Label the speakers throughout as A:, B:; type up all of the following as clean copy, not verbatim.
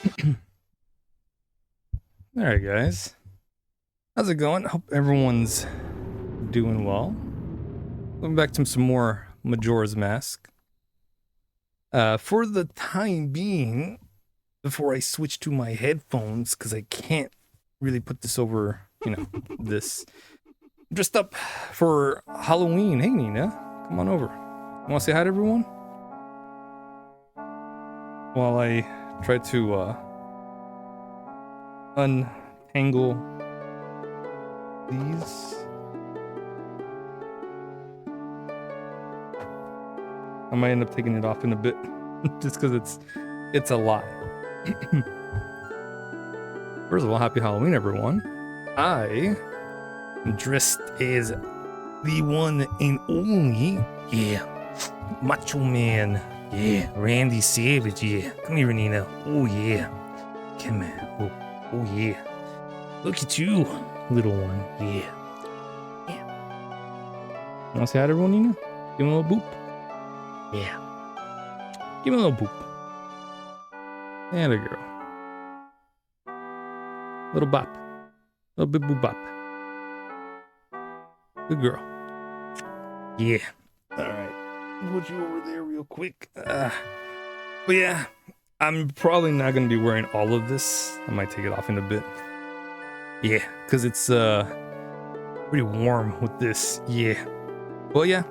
A: All right, guys. How's it going? Hope everyone's doing well. Going back to some more Majora's Mask. For the time being, before I switch to my headphones, because I can't really put this over, this. I'm dressed up for Halloween. Hey, Nina, come on over. Want to say hi to everyone? While I try to untangle these. I might end up taking it off in a bit, just because it's a lot. First of all, happy Halloween, everyone. I am dressed as the one and only, Macho Man, Randy Savage, Come here, Nina. Oh yeah, come on. Oh yeah. Look at you, little one. Yeah. You want to say hi to everyone, Nina? Give him a little boop. Yeah. Give him a little boop. And a girl. Little bop. Little bit boop bop. Good girl. Yeah. Alright. Put you over there real quick. But yeah, I'm probably not going to be wearing all of this. I might take it off in a bit. Yeah, because it's pretty warm with this. Yeah. Well, yeah.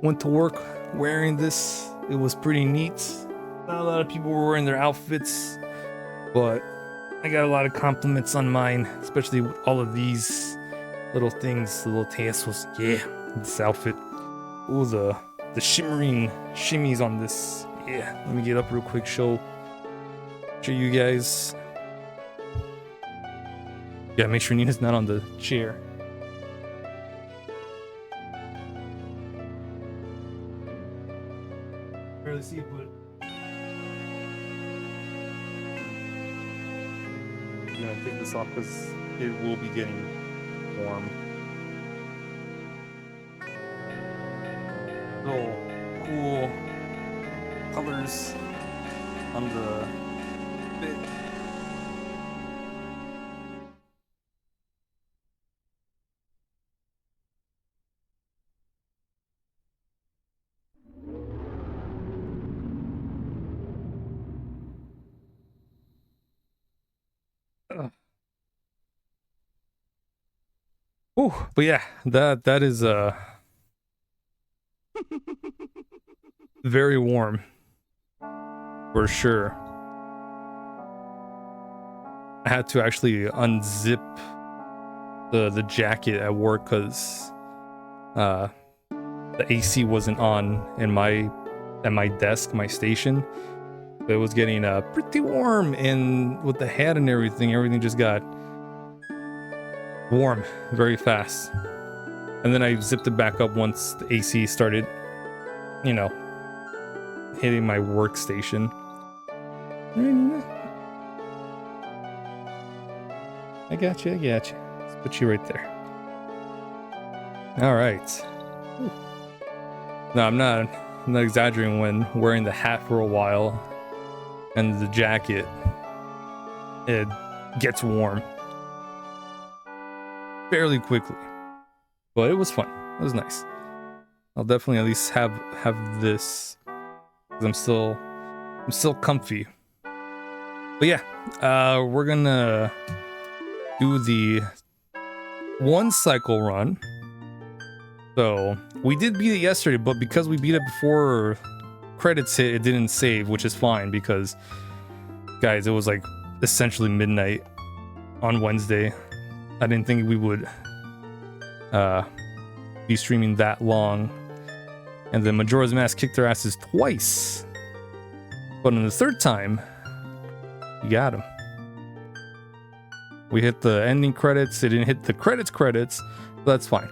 A: Went to work wearing this. It was pretty neat. Not a lot of people were wearing their outfits, but I got a lot of compliments on mine, especially with all of these little things, the little tassels. Yeah, this outfit. Ooh, the shimmering shimmies on this. Yeah, let me get up real quick, show you guys. Yeah, make sure Nina's not on the chair. Barely see it, but I'm gonna take this off because it will be getting warm. Oh, cool colors on the bit. Oh, but yeah, that is very warm for sure. I had to actually unzip the jacket at work because the AC wasn't on at my desk, my station. It was getting pretty warm, and with the hat and everything just got warm very fast. And then I zipped it back up once the AC started, hitting my workstation. I got you. Let's put you right there. All right. No, I'm not exaggerating when wearing the hat for a while and the jacket, it gets warm fairly quickly. But it was fun. It was nice. I'll definitely at least have this because I'm still comfy. But yeah, we're gonna do the 1 cycle run. So we did beat it yesterday, but because we beat it before credits hit, it didn't save, which is fine because, guys, it was like essentially midnight on Wednesday. I didn't think we would be streaming that long. And then Majora's Mask kicked their asses twice. But on the third time, we got him. We hit the ending credits. It didn't hit the credits, but that's fine.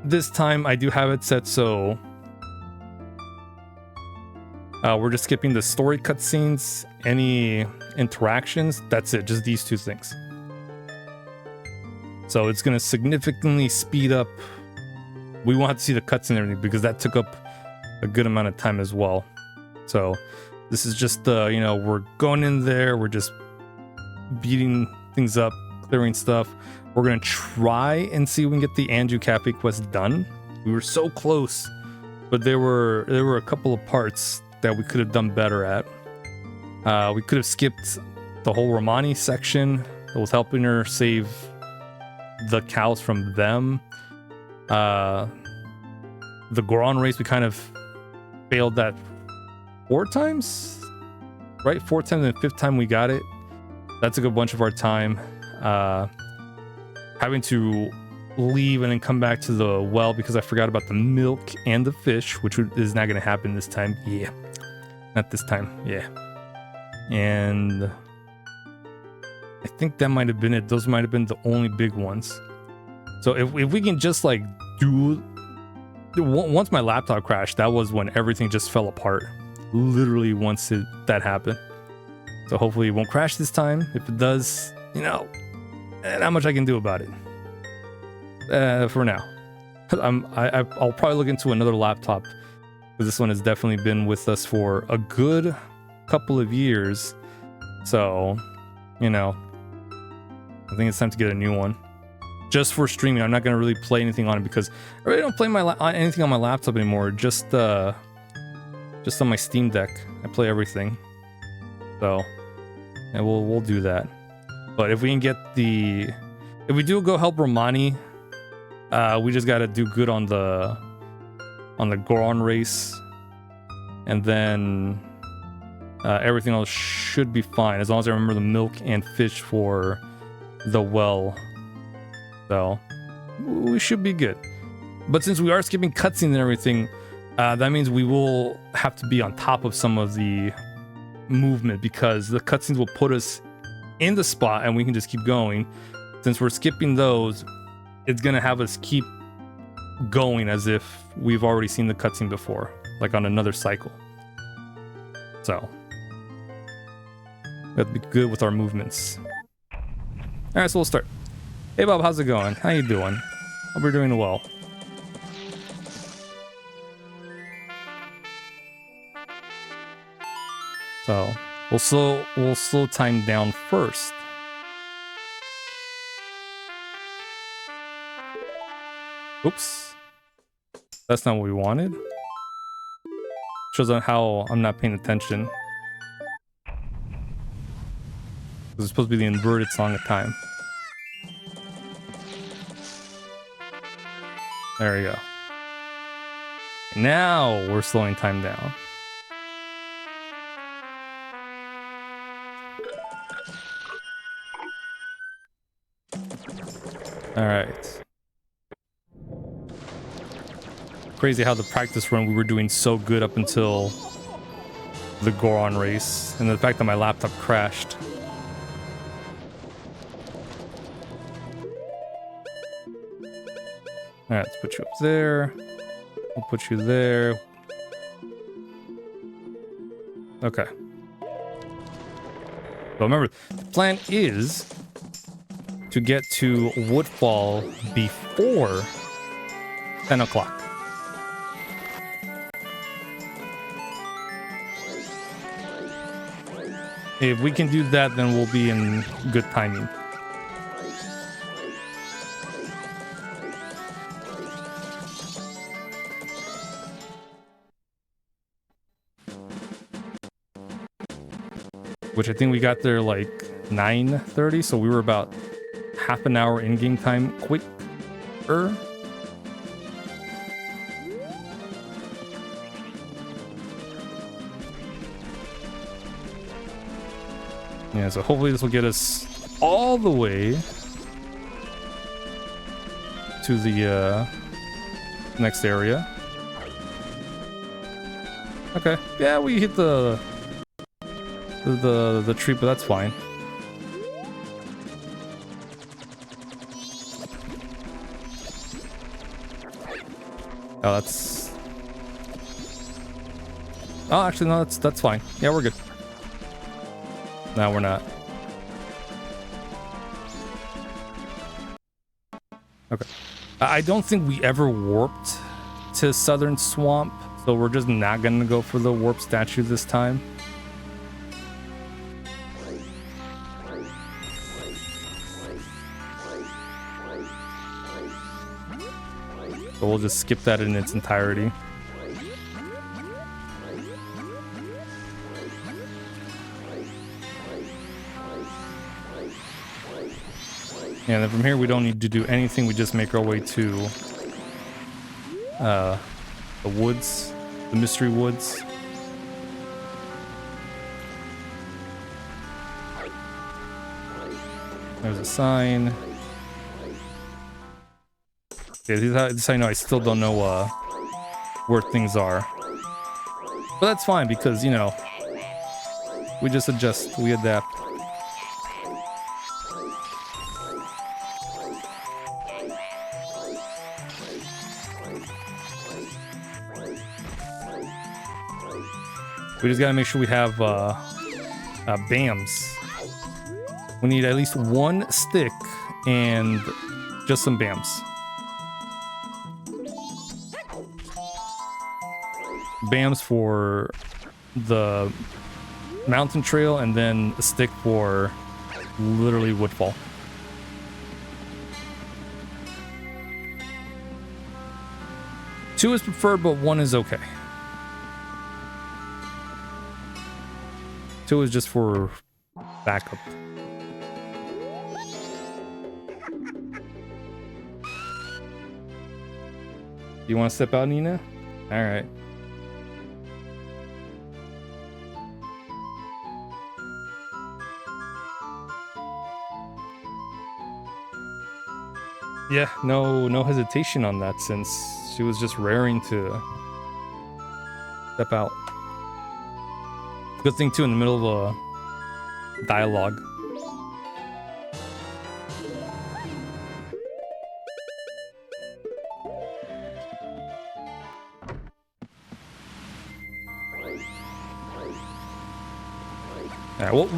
A: This time I do have it set so we're just skipping the story cutscenes, any interactions. That's it, just these 2 things. So it's gonna significantly speed up. We won't have to see the cutscene and everything because that took up a good amount of time as well. So This is just you know, we're going in there, we're just beating things up, clearing stuff. We're gonna try and see if we can get the Andrew Cafe quest done. We were so close, but there were a couple of parts that we could have done better at. We could have skipped the whole Romani section that was helping her save the cows from them. The Goron race, we kind of failed that 4 times, right? 4 times, and the 5th time we got it. That took a bunch of our time. Having to leave and then come back to the well because I forgot about the milk and the fish, which is not going to happen this time. Yeah, not this time. Yeah. And I think that might have been it. Those might have been the only big ones. So if we can just like do, once my laptop crashed, that was when everything just fell apart. Literally once that happened. So hopefully it won't crash this time. If it does, you know, not much I can do about it. For now. I'll probably look into another laptop, because this one has definitely been with us for a good couple of years. So, you know, I think it's time to get a new one. Just for streaming. I'm not going to really play anything on it because I really don't play anything on my laptop anymore. Just on my Steam Deck. I play everything. So, and we'll do that. But if we can get if we do go help Romani, we just gotta do good on the Goron race, and then everything else should be fine as long as I remember the milk and fish for the well. So we should be good. But since we are skipping cutscenes and everything, that means we will have to be on top of some of the movement, because the cutscenes will put us in the spot and we can just keep going. Since we're skipping those, it's gonna have us keep going as if we've already seen the cutscene before, like on another cycle. So we have to be good with our movements. All right, so we'll start. Hey Bob, how's it going? How you doing? Hope you're doing well. So we'll slow time down first. Oops. That's not what we wanted. Shows on how I'm not paying attention. This is supposed to be the inverted song of time. There we go. Now we're slowing time down. All right. Crazy how the practice run we were doing so good up until the Goron race, and the fact that my laptop crashed. All right, let's put you up there. We'll put you there. Okay. So remember, the plan is to get to Woodfall before 10 o'clock. If we can do that, then we'll be in good timing. Which I think we got there like 9:30, so we were about half an hour in-game time quicker. Yeah, so hopefully this will get us all the way to the next area. Okay, yeah, we hit the tree, but that's fine. Oh, that's... Oh, actually, no, that's fine. Yeah, we're good. No, we're not. Okay. I don't think we ever warped to Southern Swamp, so we're just not gonna go for the warp statue this time. So we'll just skip that in its entirety. And then from here, we don't need to do anything. We just make our way to the woods, the mystery woods. There's a sign. Okay, this is how I know I still don't know where things are. But that's fine because, you know, we just adjust, we adapt. We just gotta make sure we have BAMs. We need at least one stick and just some BAMs. BAMs for the mountain trail and then a stick for literally Woodfall. Two is preferred, but one is okay. Two is just for backup. You want to step out, Nina? All right. Yeah, no hesitation on that since she was just raring to step out. Good thing too, in the middle of a dialogue.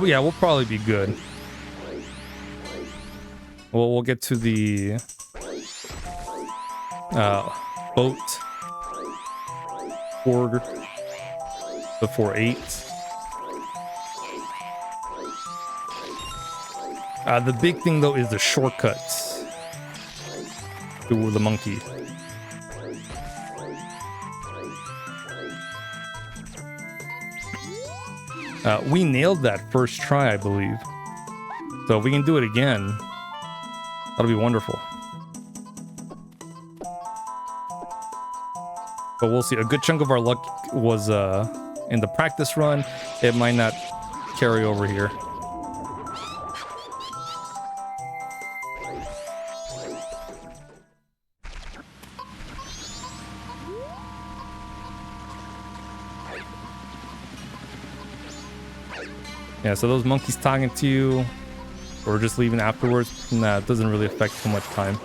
A: Yeah, we'll probably be good. We'll get to the boat before 8. The big thing though is the shortcuts to the monkey. We nailed that first try, I believe. So if we can do it again, that'll be wonderful. But we'll see. A good chunk of our luck was in the practice run. It might not carry over here. Yeah, so those monkeys talking to you or just leaving afterwards, nah, it doesn't really affect too much time.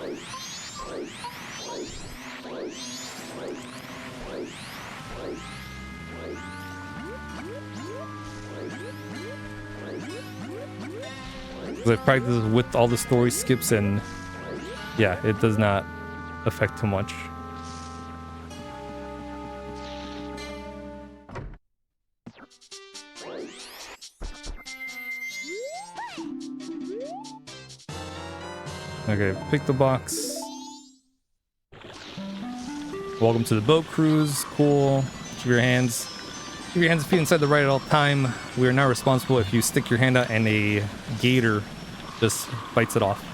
A: I practiced with all the story skips and yeah, it does not affect too much. Okay, pick the box. Welcome to the boat cruise. Cool. Keep your hands and feet inside the ride at all time. We are not responsible if you stick your hand out and a gator just bites it off.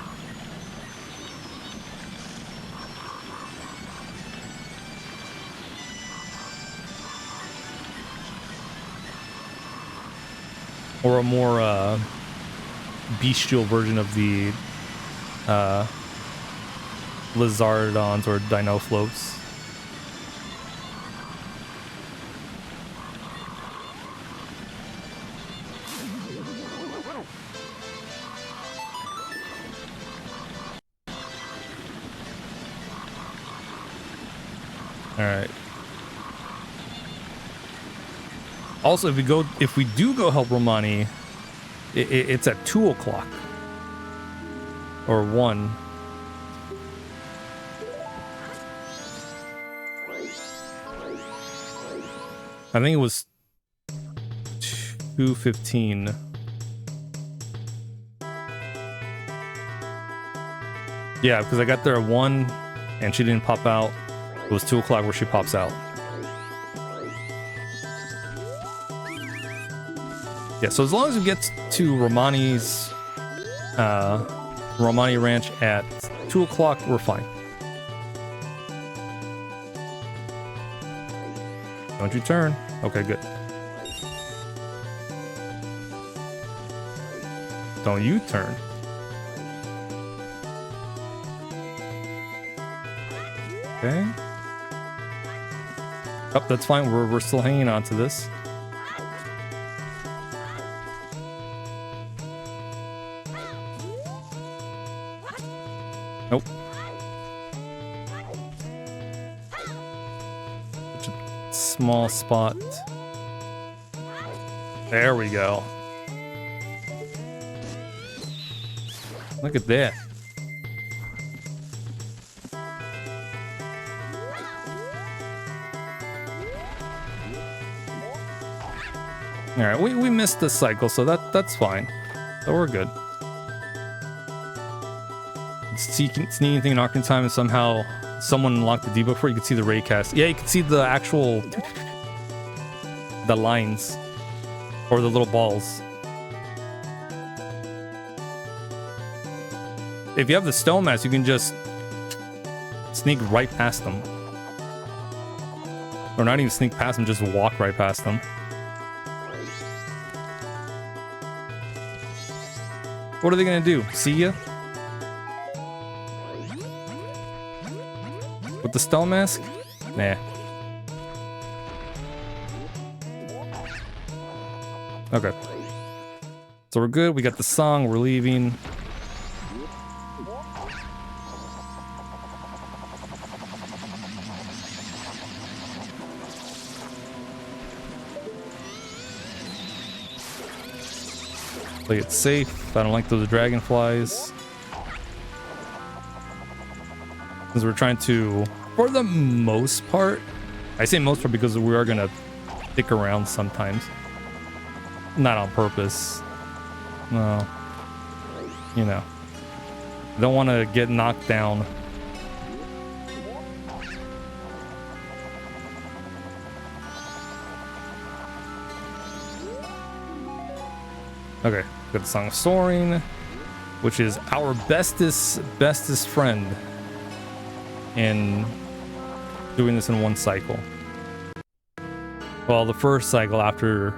A: Or a more bestial version of the Lizardons or Dino Floats. Alright. Also, if we do go help Romani, it's at 2 o'clock. Or 1. I think it was 2:15. Yeah, because I got there at 1 and she didn't pop out. It was 2 o'clock where she pops out. Yeah, so as long as we get to Romani's Romani Ranch at 2 o'clock, we're fine. Don't you turn. Okay, good. Don't you turn. Okay. Oh, that's fine. We're still hanging on to this. Nope. Such a small spot. There we go. Look at that. All right, we missed the cycle, so that's fine. So we're good. See anything in Ocarina of Time and somehow someone unlocked the debug for it. You can see the raycast. Yeah, you can see the actual the lines or the little balls. If you have the stone mask, you can just sneak right past them. Or not even sneak past them, just walk right past them. What are they gonna do? See ya? With the stone mask? Nah. Okay. So we're good. We got the song. We're leaving. Play it safe. I don't like those dragonflies. Because we're trying to, for the most part, I say most part because we are gonna stick around sometimes. Not on purpose. No. You know. Don't want to get knocked down. Okay, got the Song of Soaring, which is our bestest friend in doing this in one cycle. Well, the first cycle after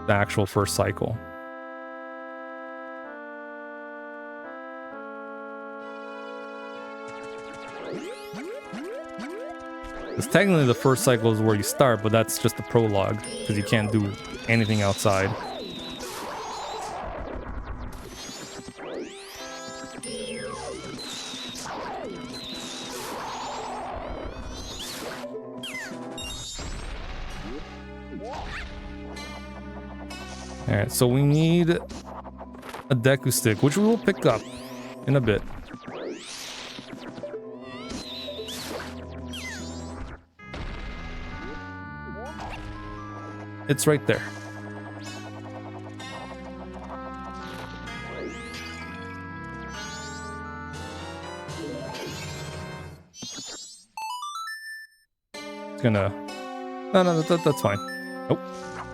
A: the actual first cycle. Because technically the first cycle is where you start, but that's just the prologue, because you can't do anything outside. Alright, so we need a Deku Stick, which we will pick up in a bit. It's right there. It's gonna... No, that's fine. Oh,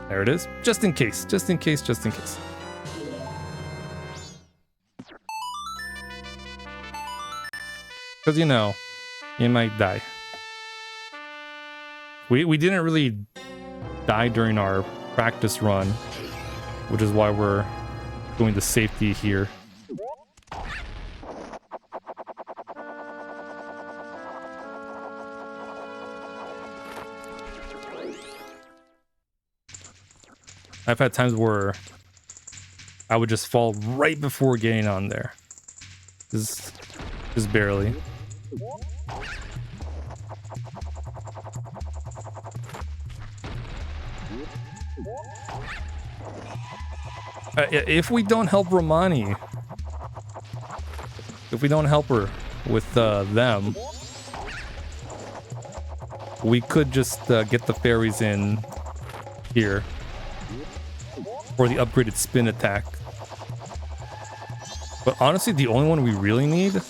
A: there it is. Just in case, just in case, just in case. Because, you know, you might die. We didn't really die during our practice run, which is why we're doing the safety here. I've had times where I would just fall right before getting on there. Just barely. If we don't help Romani, if we don't help her with them, we could just get the fairies in here for the upgraded spin attack. But honestly, the only one we really need,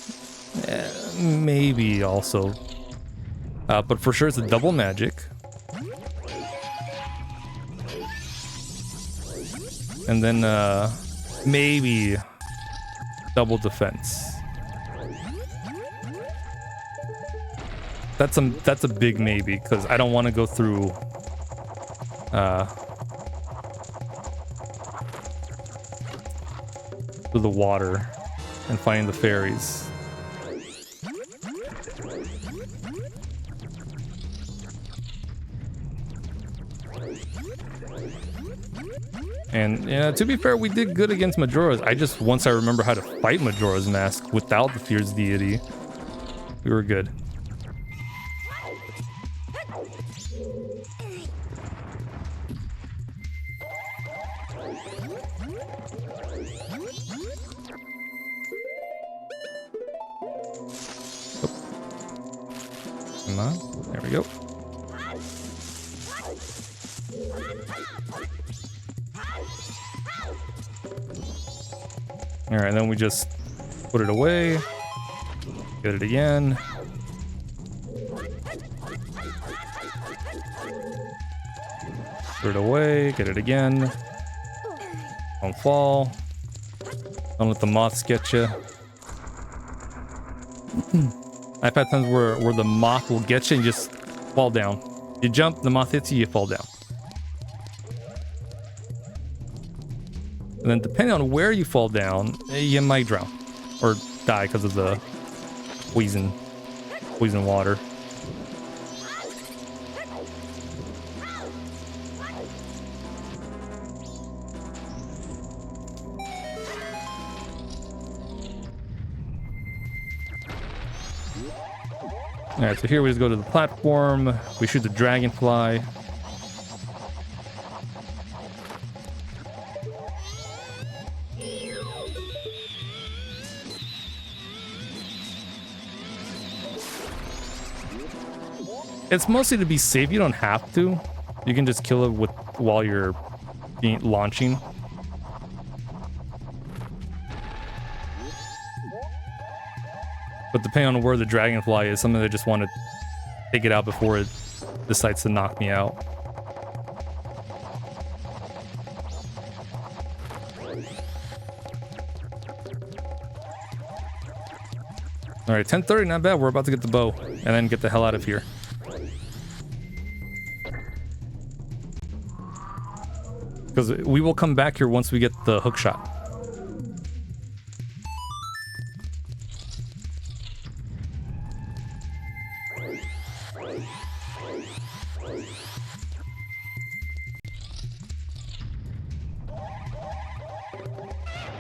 A: maybe also But for sure it's a double magic. And then maybe double defense. That's a big maybe, because I don't want to go through the water and finding the fairies. And yeah, to be fair, we did good against Majora's. Once I remember how to fight Majora's Mask without the Fierce Deity, we were good. Come on, there we go. All right, then we just put it away, get it again. Put it away, get it again. Don't fall. Don't let the moths get you. I've had times where the moth will get you and just fall down. You jump, the moth hits you, you fall down. And then depending on where you fall down, you might drown or die because of the poison water. Alright, so here we just go to the platform, we shoot the dragonfly. It's mostly to be safe, you don't have to. You can just kill it while you're launching. But depending on where the dragonfly is, something I just want to take it out before it decides to knock me out. Alright, 10:30, not bad. We're about to get the bow and then get the hell out of here. Because we will come back here once we get the hook shot.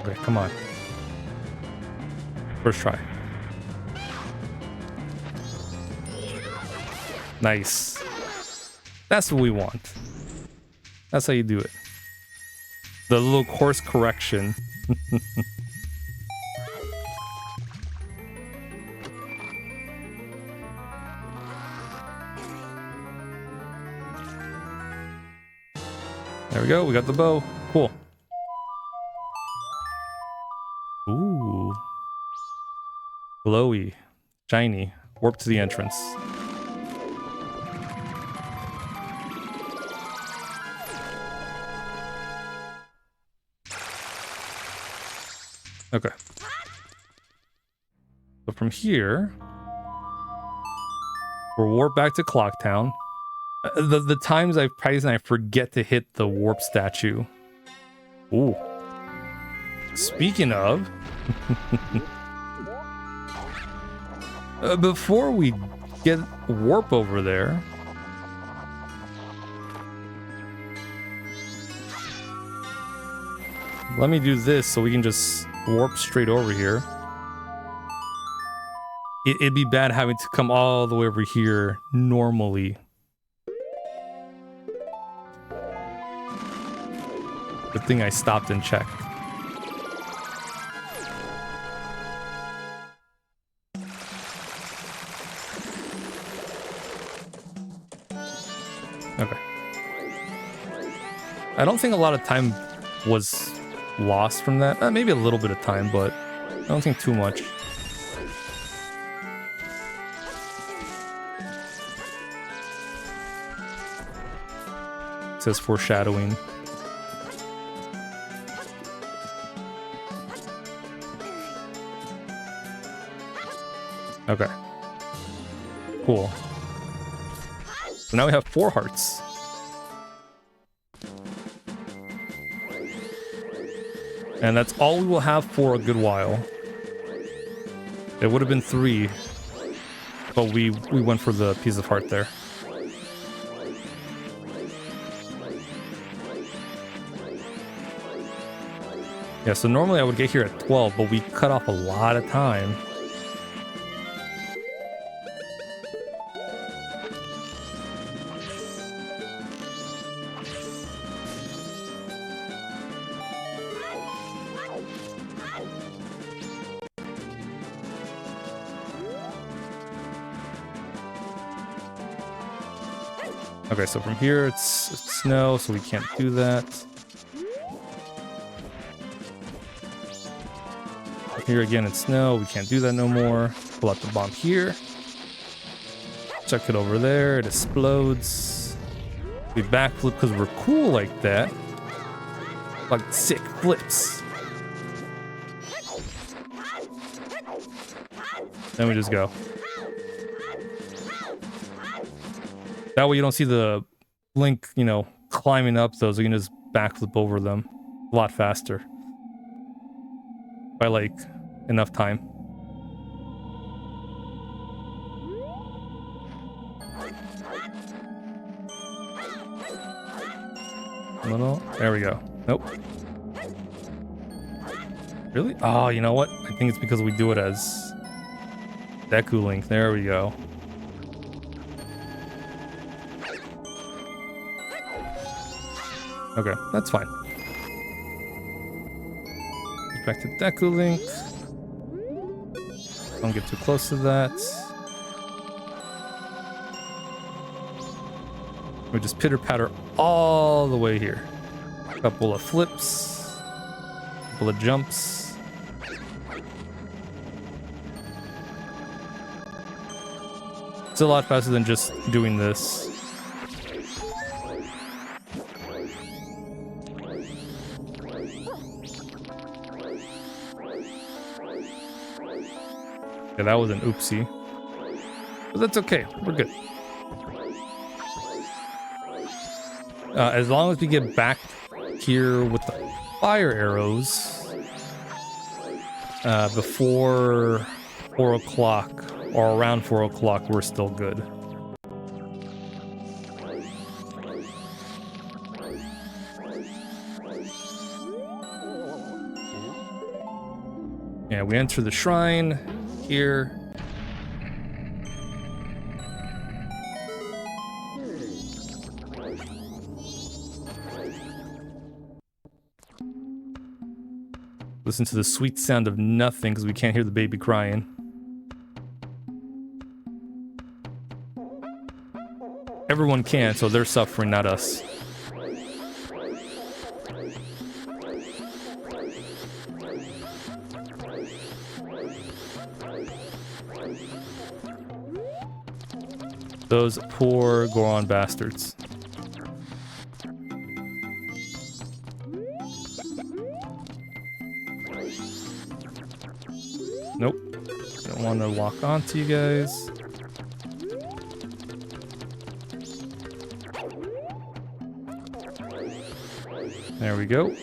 A: Okay, come on. First try. Nice. That's what we want. That's how you do it. The little course correction. There we go. We got the bow. Cool. Ooh. Glowy. Shiny. Warp to the entrance. Okay. So from here, we'll warp back to Clocktown. The times I've practiced and I forget to hit the warp statue. Ooh. Speaking of, before we get warp over there, let me do this so we can just warp straight over here. It'd be bad having to come all the way over here normally. Good thing I stopped and checked. Okay. I don't think a lot of time was lost from that. Maybe a little bit of time, but I don't think too much. says foreshadowing. Okay. Cool. So now we have 4 hearts. And that's all we will have for a good while. It would have been 3, but we went for the piece of heart there. Yeah, so normally I would get here at 12, but we cut off a lot of time. Okay, so from here it's snow, so we can't do that. Here again it's snow, we can't do that no more. Pull out the bomb here. Chuck it over there, it explodes. We backflip because we're cool like that. Like sick flips. Then we just go. That way you don't see the Link, you know, climbing up those. You can just backflip over them a lot faster. By like enough time. Little. There we go. Nope. Really? Oh, you know what? I think it's because we do it as Deku Link. There we go. Okay, that's fine. Back to Deku Link. Don't get too close to that. We just pitter patter all the way here. Couple of flips, couple of jumps. It's a lot faster than just doing this. Yeah, that was an oopsie. But that's okay. We're good. As long as we get back here with the fire arrows before 4 o'clock or around 4 o'clock, we're still good. Yeah, we enter the shrine here. Listen to the sweet sound of nothing because we can't hear the baby crying. Everyone can, so they're suffering, not us. Those poor Goron bastards. Nope. Don't want to lock onto you guys. There we go.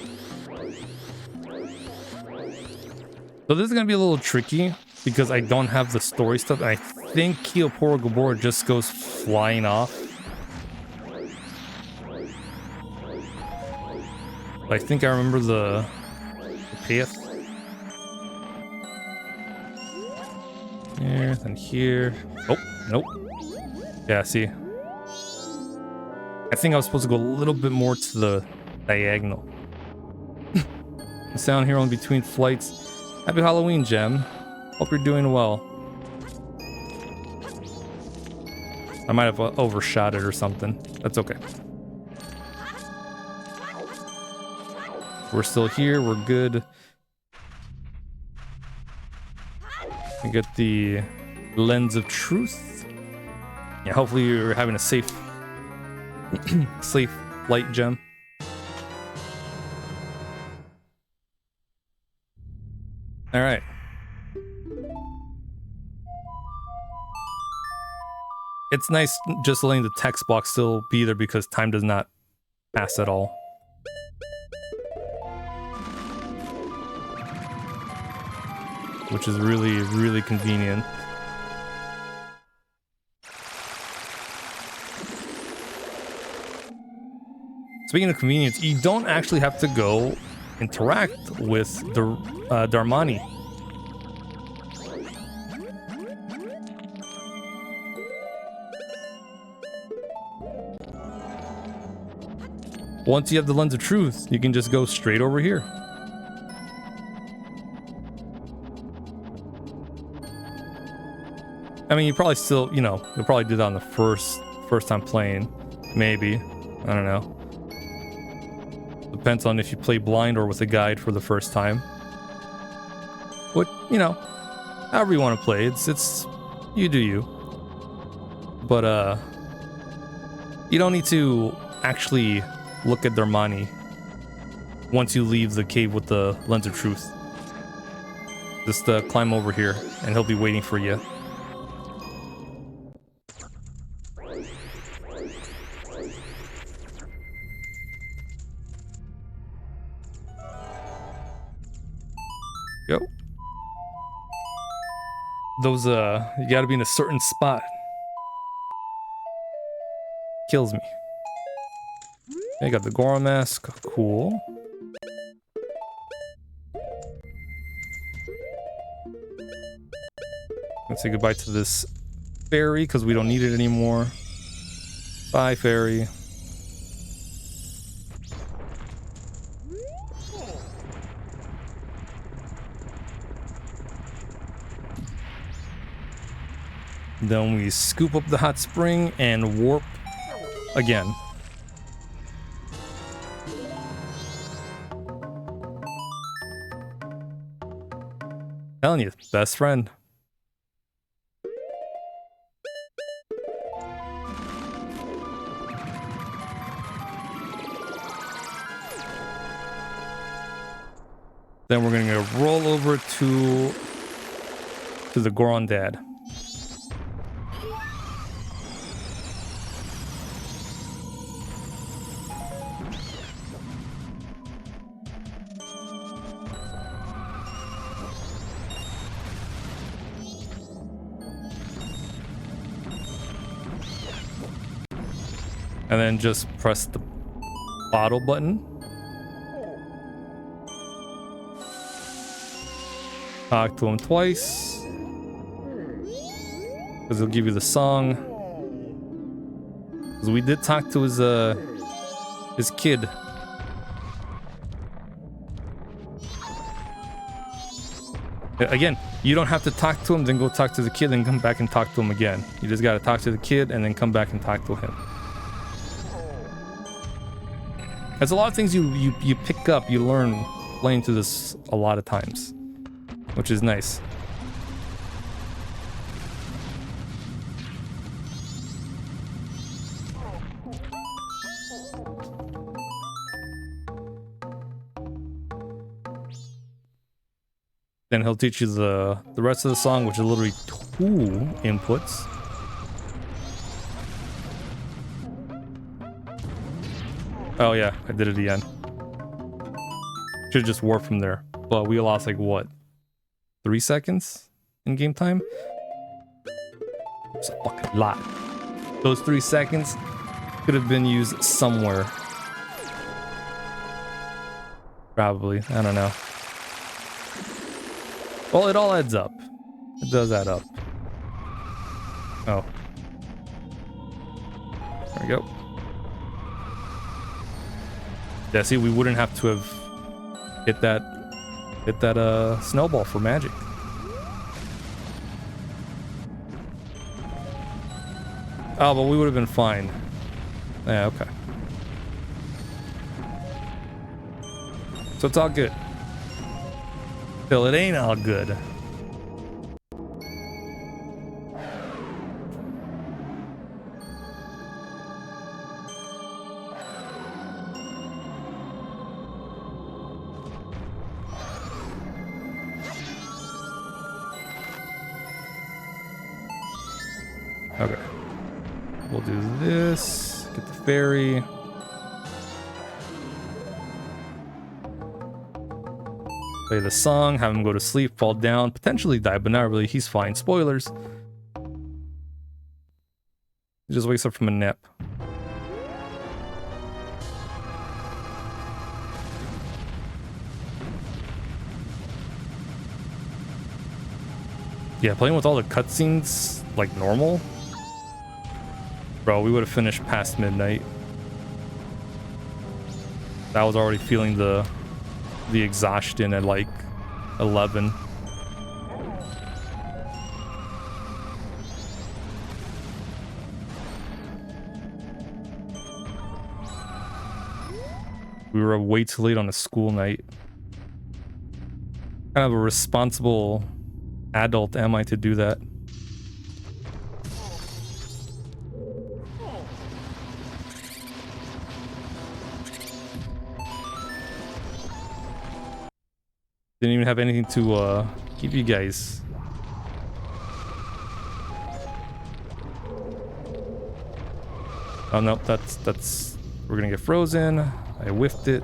A: So this is going to be a little tricky because I don't have the story stuff. I think Kioporo Gabor just goes flying off. I think I remember the path. Here, then here. Oh, nope. Yeah, see. I think I was supposed to go a little bit more to the diagonal. Sound here on between flights. Happy Halloween, Gem. Hope you're doing well. I might have overshot it or something. That's okay. We're still here. We're good. We get the lens of truth. Yeah, hopefully you're having a safe light gem. All right. It's nice just letting the text box still be there because time does not pass at all. Which is really, really convenient. Speaking of convenience, you don't actually have to go interact with the Darmani. Once you have the Lens of Truth, you can just go straight over here. I mean, you probably still, you know, you'll probably do that on the first time playing. Maybe. I don't know. Depends on if you play blind or with a guide for the first time. What, you know, however you want to play, it's you do you. But you don't need to actually look at Darmani once you leave the cave with the Lens of Truth. Just climb over here and he'll be waiting for you. Go. Those you gotta be in a certain spot. Kills me. I got the Gora mask, cool. Let's say goodbye to this fairy because we don't need it anymore. Bye, fairy. Then we scoop up the hot spring and warp again. Telling you, best friend. Then we're gonna roll over to the Goron Dad. And then just press the bottle button. Talk to him twice. Because he'll give you the song. Because we did talk to his kid. Again, you don't have to talk to him, then go talk to the kid, and come back and talk to him again. You just gotta talk to the kid and then come back and talk to him. There's a lot of things you pick up, you learn playing through this a lot of times, which is nice. Then he'll teach you the rest of the song, which is literally 2 inputs. Oh yeah, I did it again. Should've just warped from there. But we lost like what? 3 seconds in game time? It's a fucking lot. Those 3 seconds could have been used somewhere. Probably, I don't know. Well, it all adds up. It does add up. Oh. There we go. Yeah, see, we wouldn't have to have hit that snowball for magic. Oh, but we would have been fine. Yeah, okay. So it's all good. Till it ain't all good. Okay. We'll do this. Get the fairy. Play the song, have him go to sleep, fall down, potentially die, but not really. He's fine. Spoilers. He just wakes up from a nap. Yeah, playing with all the cutscenes like normal. Bro, we would have finished past midnight. I was already feeling the exhaustion at like 11. We were way too late on a school night. Kind of a responsible adult am I to do that? Didn't even have anything to give you guys. Oh no, that's we're gonna get frozen. I whiffed it.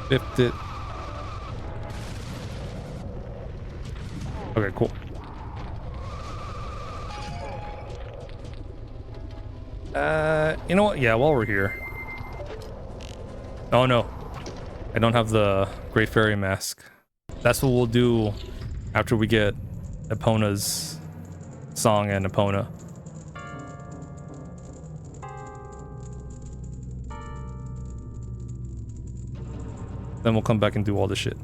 A: Whiffed it. Okay, cool. You know what? Yeah, while we're here. Oh no. I don't have the Great Fairy Mask. That's what we'll do after we get Epona's song and Epona. Then we'll come back and do all this shit.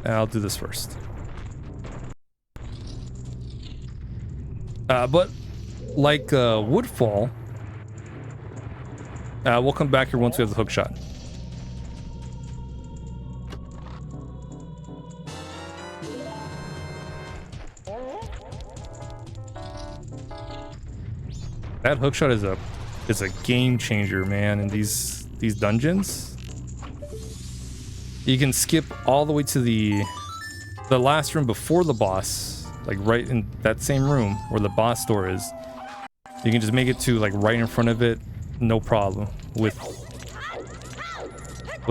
A: I'll do this first. But like Woodfall, we'll come back here once we have the hook shot. That hook shot is a game changer, man. In these dungeons, you can skip all the way to the last room before the boss, like right in that same room where the boss door is. You can just make it to like right in front of it, no problem with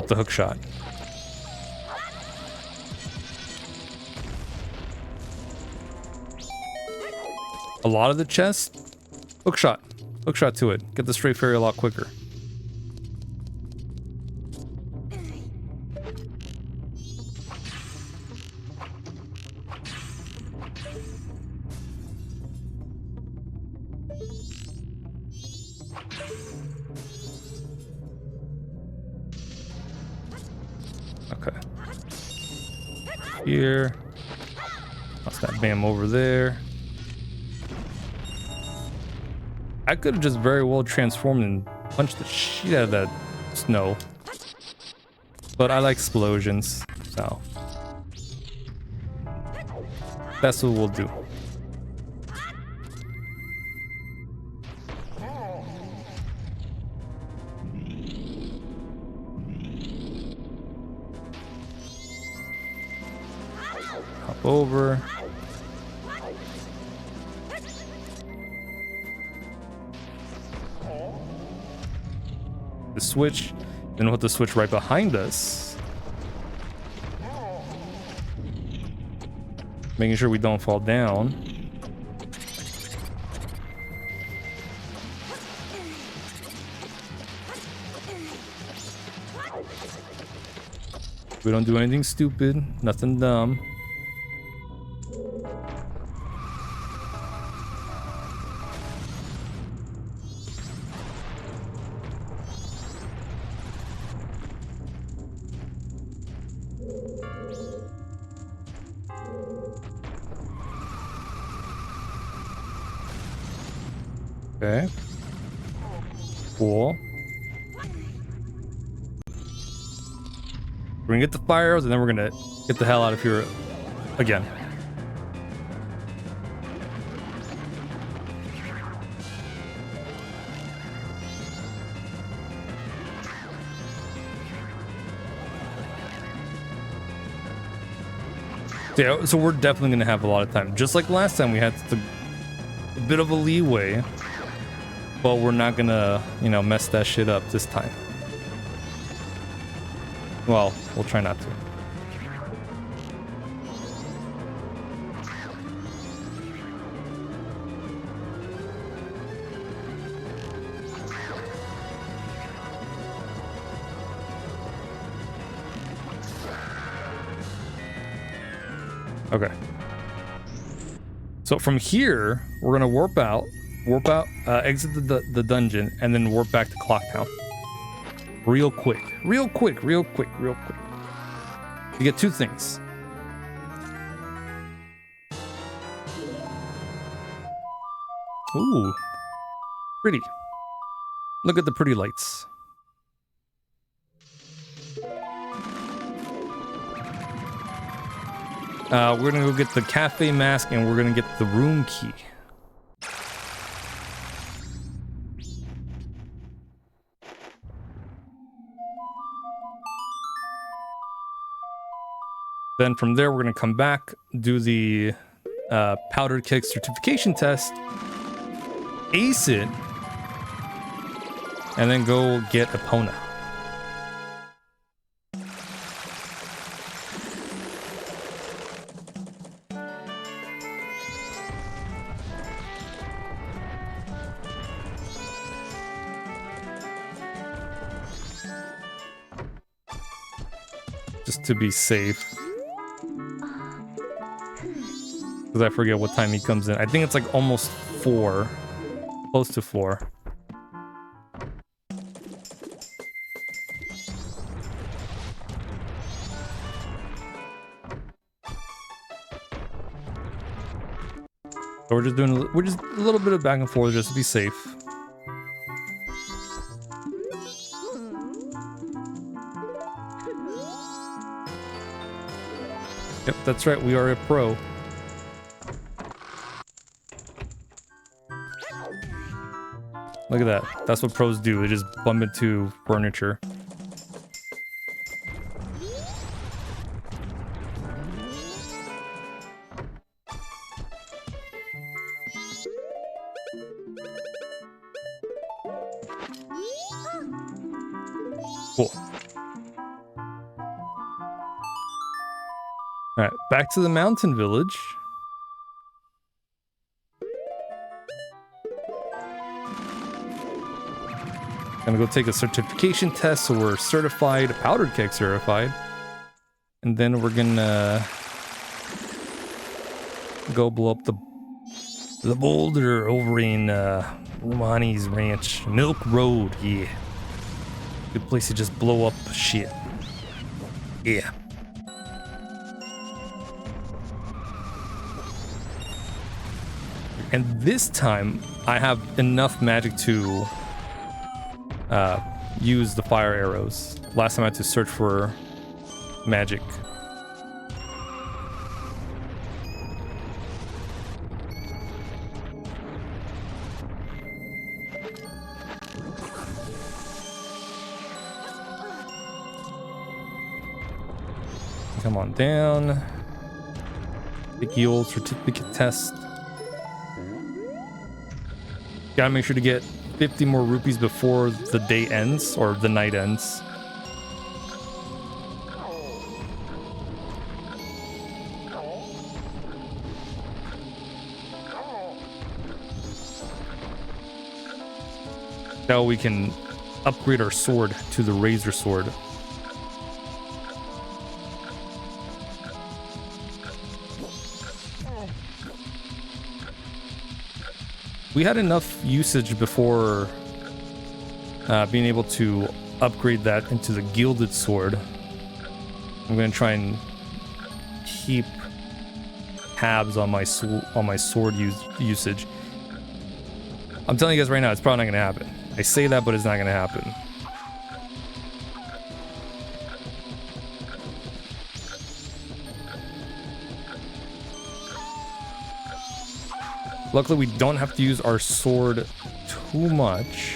A: the hook shot. A lot of the chests, hook shot to it. Get the stray fairy a lot quicker. Okay. Here. Toss that bam over there. I could have just very well transformed and punched the shit out of that snow. But I like explosions, so that's what we'll do. Hop over. The switch, then we'll hit the switch right behind us. Making sure we don't fall down. We don't do anything stupid, nothing dumb. Okay. Cool. We're gonna get the fire arrows and then we're gonna get the hell out of here again. Yeah, so we're definitely gonna have a lot of time. Just like last time, we had a bit of a leeway, but we're not gonna, you know, mess that shit up this time. Well, we'll try not to. Okay. So from here, we're gonna warp out, exit the dungeon, and then warp back to Clocktown. Real quick. You get two things. Ooh. Pretty. Look at the pretty lights. We're gonna go get the cafe mask and we're gonna get the room key. Then from there, we're gonna come back, do the powdered keg certification test, ace it, and then go get Epona. Just to be safe. Because I forget what time he comes in. I think it's like almost 4. Close to 4. So we're just a little bit of back and forth just to be safe. Yep, that's right, we are a pro. Look at that. That's what pros do. They just bump into furniture. Cool. Alright, back to the mountain village. Gonna go take a certification test so we're certified, powdered keg certified. And then we're gonna go blow up the boulder over in Romani's ranch. Milk Road, yeah. Good place to just blow up shit. Yeah. And this time, I have enough magic to use the fire arrows. Last time I had to search for magic. Come on down. Take the old certificate test. Gotta make sure to get 50 more rupees before the day ends, or the night ends. Now we can upgrade our sword to the razor sword. We had enough usage before being able to upgrade that into the gilded sword. I'm gonna try and keep tabs on my sword usage. I'm telling you guys right now, it's probably not gonna happen. I say that, but it's not gonna happen. Luckily, we don't have to use our sword too much.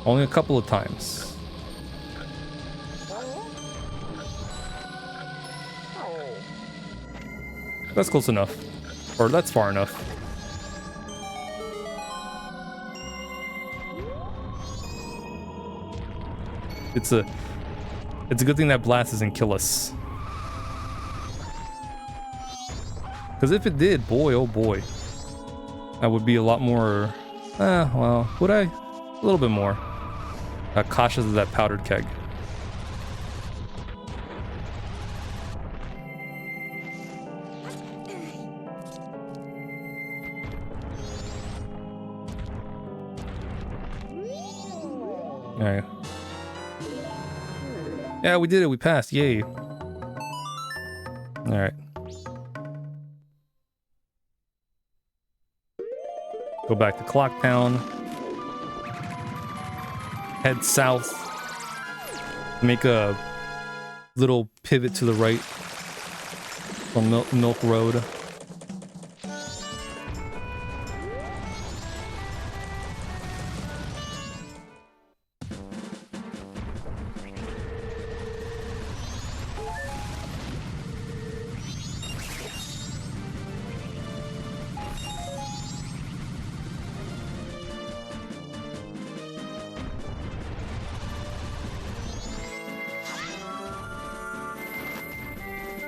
A: Only a couple of times. That's close enough. Or that's far enough. It's a good thing that blast doesn't kill us. Because if it did, boy, oh boy. I would be a lot more... well, would I? A little bit more. Cautious of that powdered keg. Alright. Yeah, we did it. We passed. Yay. Alright. Go back to Clock Town. Head south. Make a little pivot to the right from Milk Road.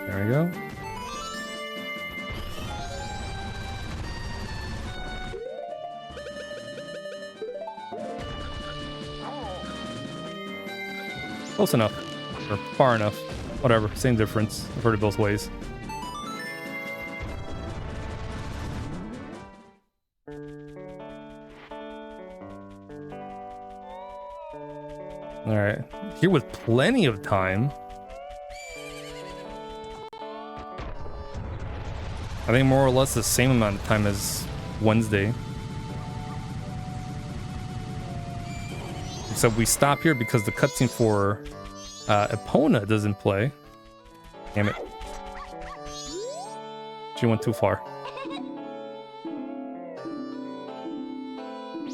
A: There we go. Close enough. Or far enough. Whatever. Same difference. I've heard it both ways. Alright. Here with plenty of time. I think more or less the same amount of time as Wednesday. Except we stop here because the cutscene for Epona doesn't play. Damn it. She went too far.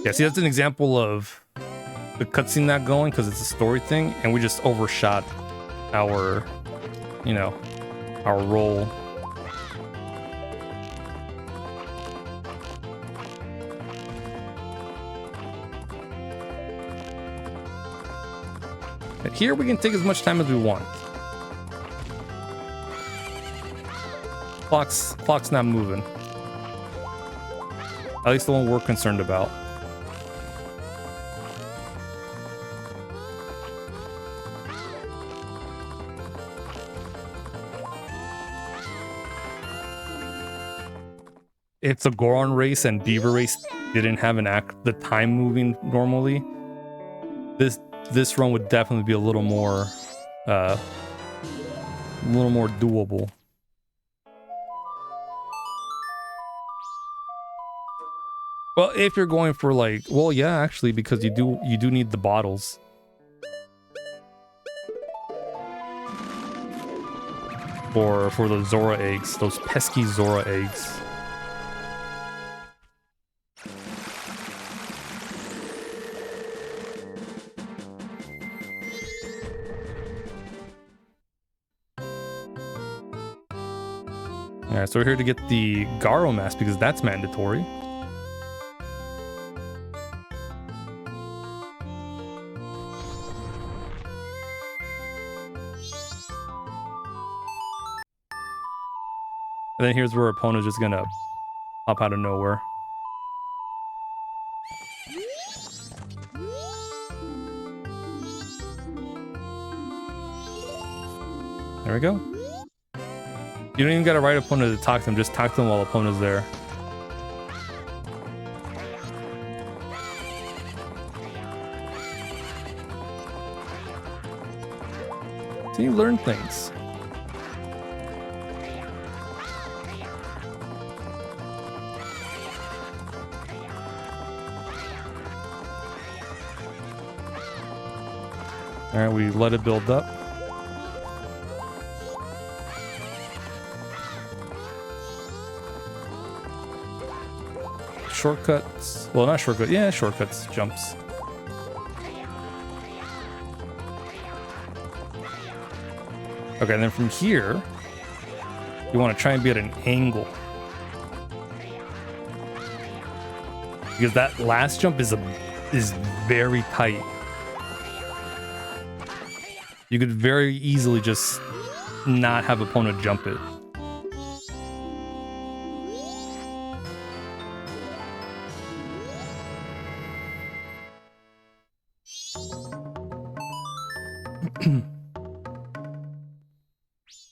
A: Yeah, see, that's an example of the cutscene not going because it's a story thing, and we just overshot our, you know, our role. Here we can take as much time as we want. Clock's not moving. At least the one we're concerned about. If the Goron race and Beaver race didn't have the time moving normally, this run would definitely be a little more doable. Well, if you're going for like, well, yeah, actually, because you do need the bottles. For those Zora eggs, those pesky Zora eggs. Alright, so we're here to get the Garo mask because that's mandatory. And then here's where Epona's just gonna pop out of nowhere. There we go. You don't even gotta write Epona to talk to him, just talk to him while Epona's there. So you learn things. Alright, we let it build up. Shortcuts. Well, not shortcuts. Yeah, shortcuts. Jumps. Okay, and then from here, you want to try and be at an angle. Because that last jump is very tight. You could very easily just not have opponent jump it.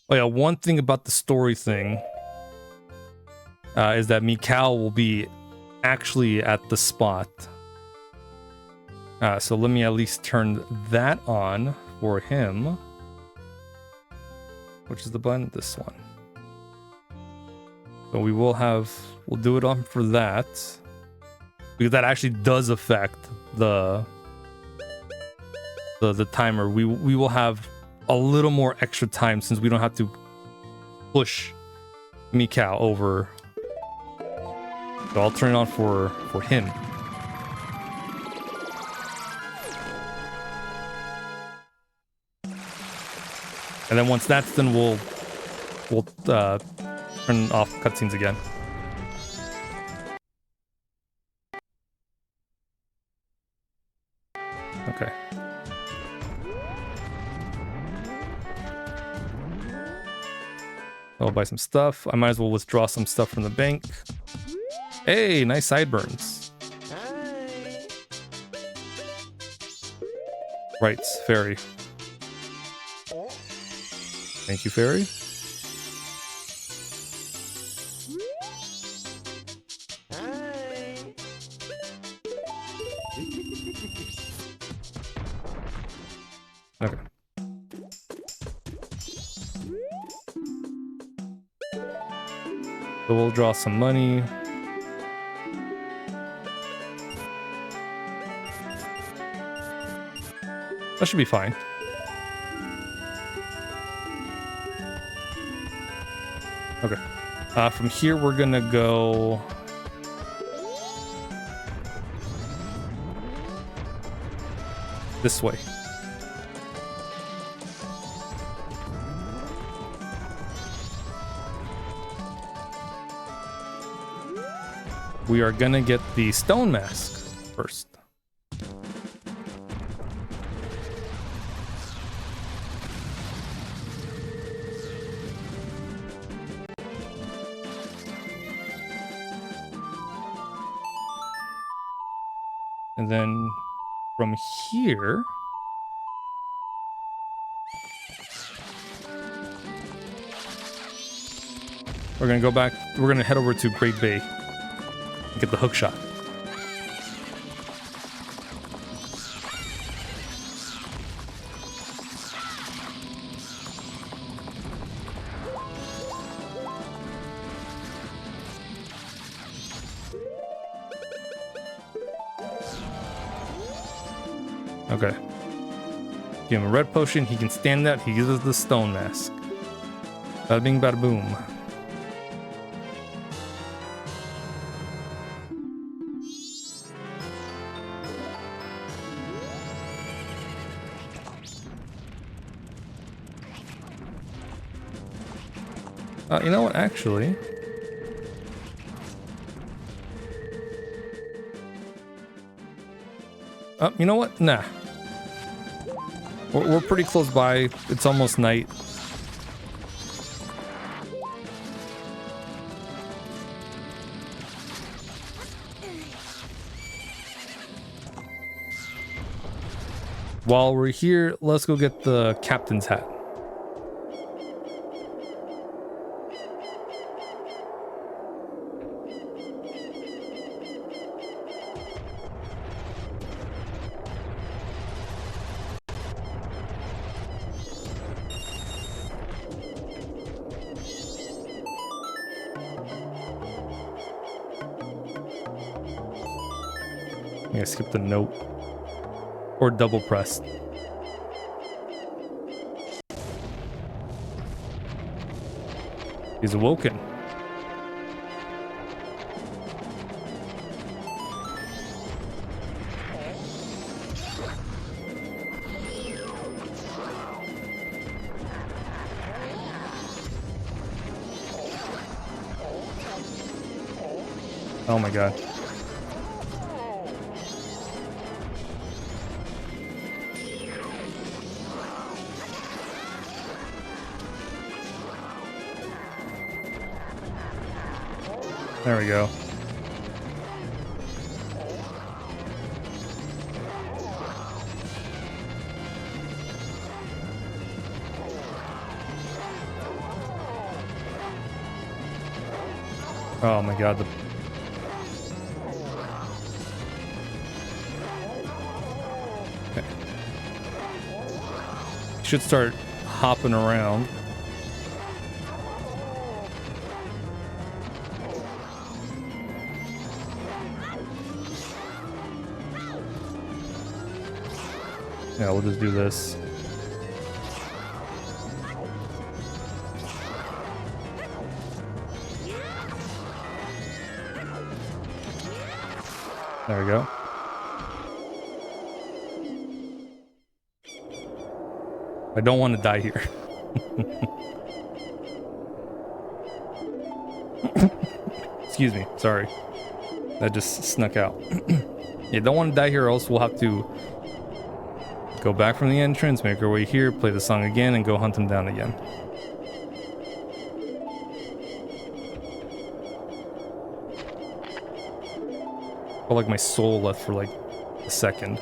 A: Oh yeah, one thing about the story thing is that Mikau will be actually at the spot. So let me at least turn that on for him. Which is the button? This one. So we'll do it on for that. Because that actually does affect the timer. We will have a little more extra time since we don't have to push Mikau over. So I'll turn it on for him. And then once that's done, we'll turn off cutscenes again. Okay. I'll buy some stuff. I might as well withdraw some stuff from the bank. Hey, nice sideburns. Right, fairy. Thank you, fairy. Okay. So we'll draw some money. That should be fine. Okay. From here, we're gonna go... this way. We are gonna get the stone mask first. And then from here, we're gonna go back. We're gonna head over to Great Bay and get the hook shot. Okay. Give him a red potion. He can stand that. He uses the stone mask. Bada bing, bada boom. You know what? Actually, you know what? Nah. We're pretty close by. It's almost night. While we're here, let's go get the captain's hat. I skipped the note. Or double pressed. He's awoken. Oh my god. There we go. Oh my god, the okay. Should start hopping around. Yeah, we'll just do this. There we go. I don't want to die here. Excuse me, sorry. That just snuck out. Yeah, don't want to die here, or else we'll have to go back from the entrance, make our way here, play the song again, and go hunt him down again. Felt like my soul left for like a second.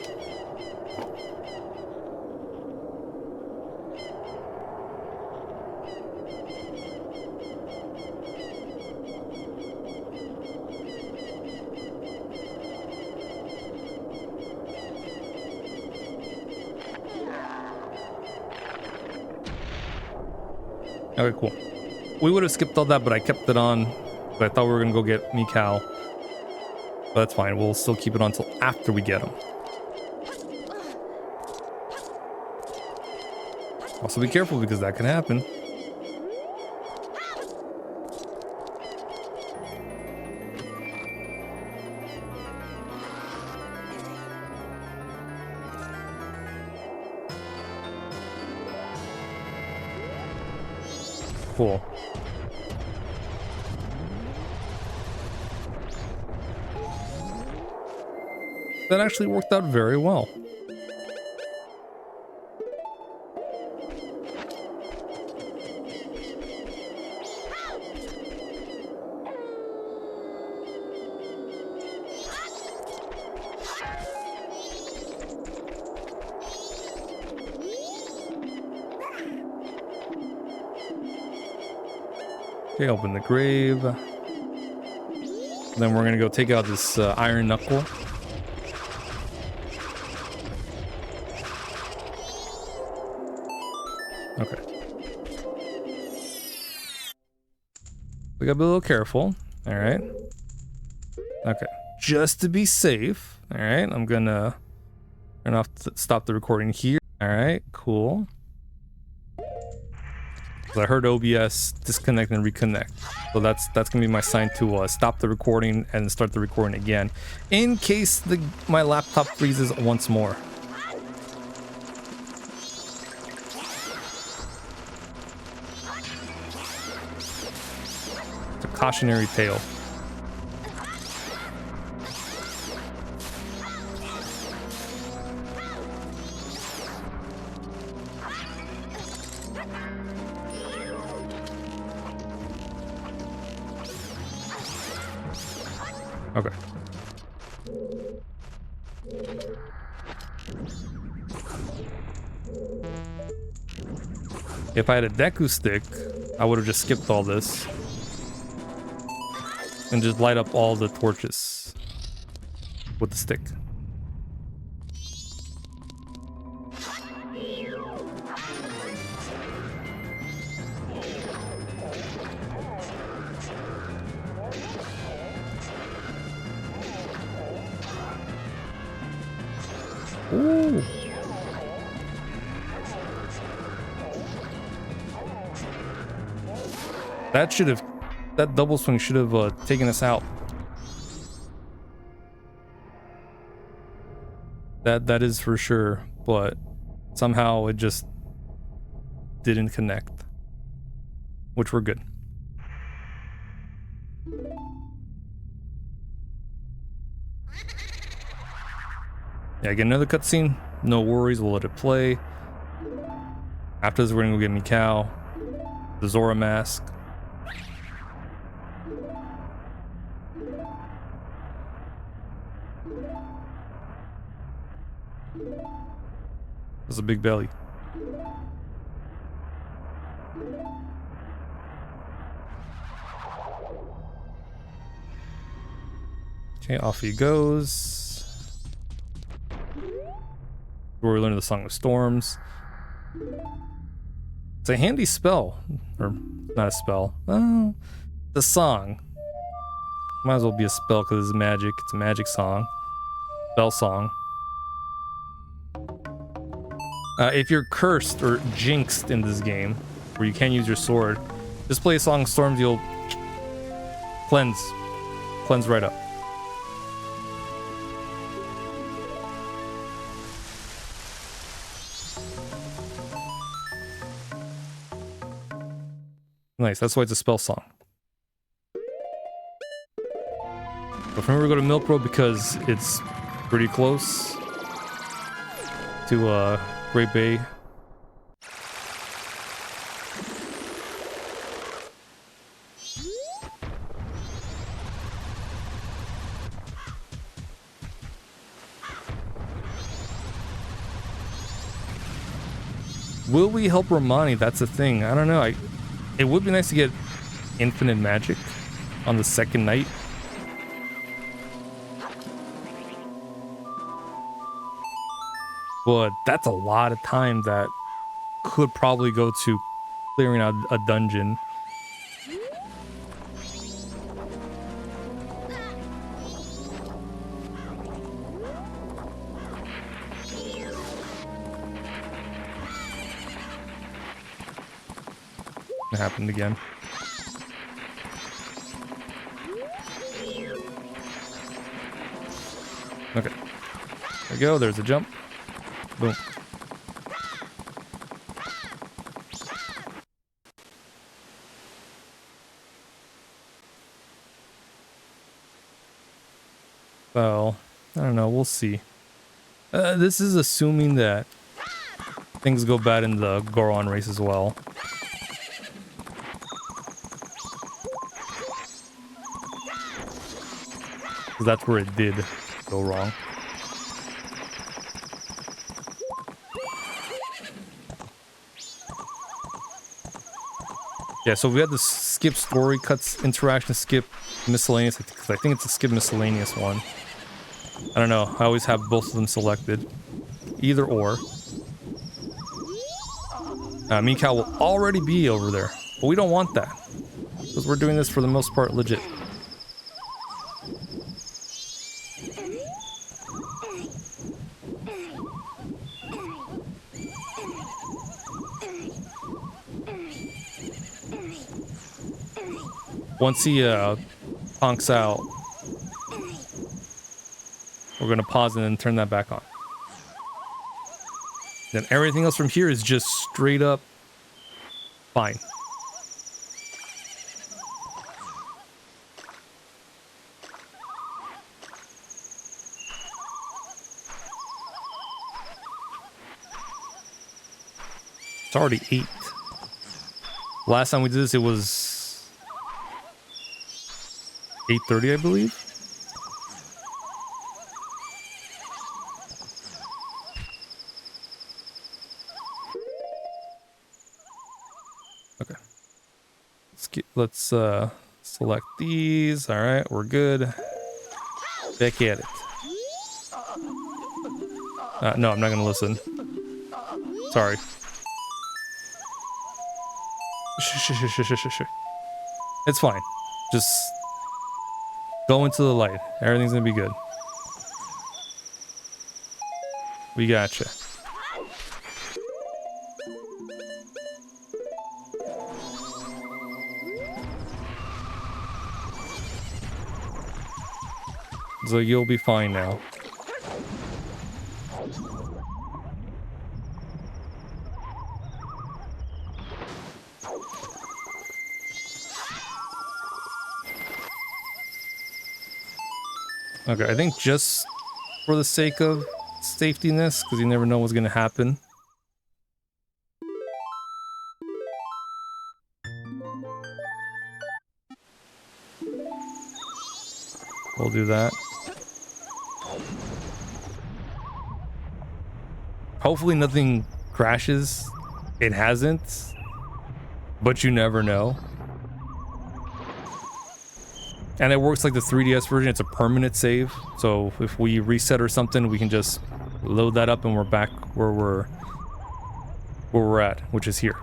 A: Okay, cool. We would have skipped all that, but I kept it on. But I thought we were gonna go get Mikau. But that's fine. We'll still keep it on until after we get him. Also, be careful because that can happen. Cool. That actually worked out very well. Okay, open the grave. Then we're gonna go take out this iron knuckle. Okay. We gotta be a little careful. All right. Okay. Just to be safe. All right. I'm gonna turn off, stop the recording here. All right. Cool. I heard OBS disconnect and reconnect, so that's gonna be my sign to stop the recording and start the recording again, in case my laptop freezes once more. It's a cautionary tale. Okay. If I had a Deku stick, I would have just skipped all this and just light up all the torches with the stick. Ooh. That double swing should have taken us out. That is for sure, but somehow it just didn't connect, which we're good. Yeah, get another cutscene. No worries, we'll let it play. After this, we're gonna go get Mikau, the Zora mask. There's a big belly. Okay, off he goes. Where we learn the Song of Storms. It's a handy spell. Or, not a spell. Oh, it's a song. Might as well be a spell because it's magic. It's a magic song. Spell song. If you're cursed or jinxed in this game, where you can't use your sword, just play a Song of Storms, you'll cleanse right up. Nice, that's why it's a spell song. But from here we go to Milk Road because it's pretty close to Great Bay. Will we help Romani? That's the thing. I don't know. It would be nice to get infinite magic on the second night. But that's a lot of time that could probably go to clearing out a dungeon. It happened again. Okay. There we go. There's a jump. Boom. Well, I don't know. We'll see. This is assuming that things go bad in the Goron race as well. Because that's where it did go wrong. Yeah, so we had the skip story cuts, interaction, skip miscellaneous. I think it's a skip miscellaneous one. I don't know. I always have both of them selected. Either or. Mikau will already be over there. But we don't want that. Because we're doing this for the most part legit. Once he honks out, we're going to pause and then turn that back on. Then everything else from here is just straight up fine. It's already 8. Last time we did this, it was 8:30, I believe. Okay. Let's select these. All right, we're good. Back at it. No, I'm not gonna listen. Sorry. It's fine. Just go into the light. Everything's gonna be good. We gotcha. So you'll be fine now. Okay, I think just for the sake of safety nest because you never know what's gonna happen. We'll do that. Hopefully nothing crashes. It hasn't, but you never know. And it works like the 3DS version. It's a permanent save. So if we reset or something, we can just load that up and we're back where we're at, which is here.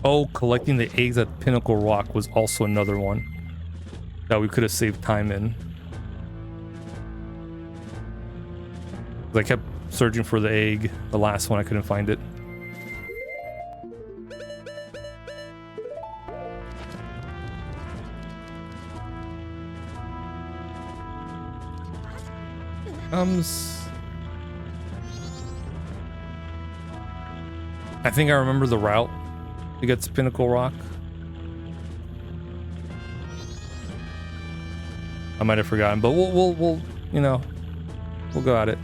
A: Oh, collecting the eggs at Pinnacle Rock was also another one that we could have saved time in. I kept searching for the egg. The last one, I couldn't find it. I think I remember the route to get to Pinnacle Rock. I might have forgotten, but we'll you know, we'll go at it.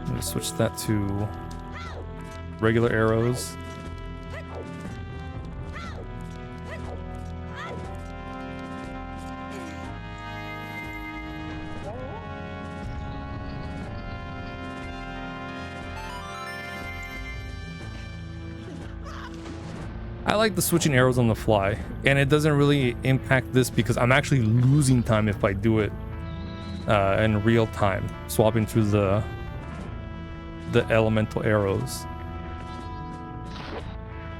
A: I'm gonna switch that to regular arrows. I like the switching arrows on the fly, and it doesn't really impact this because I'm actually losing time if I do it in real time, swapping through the elemental arrows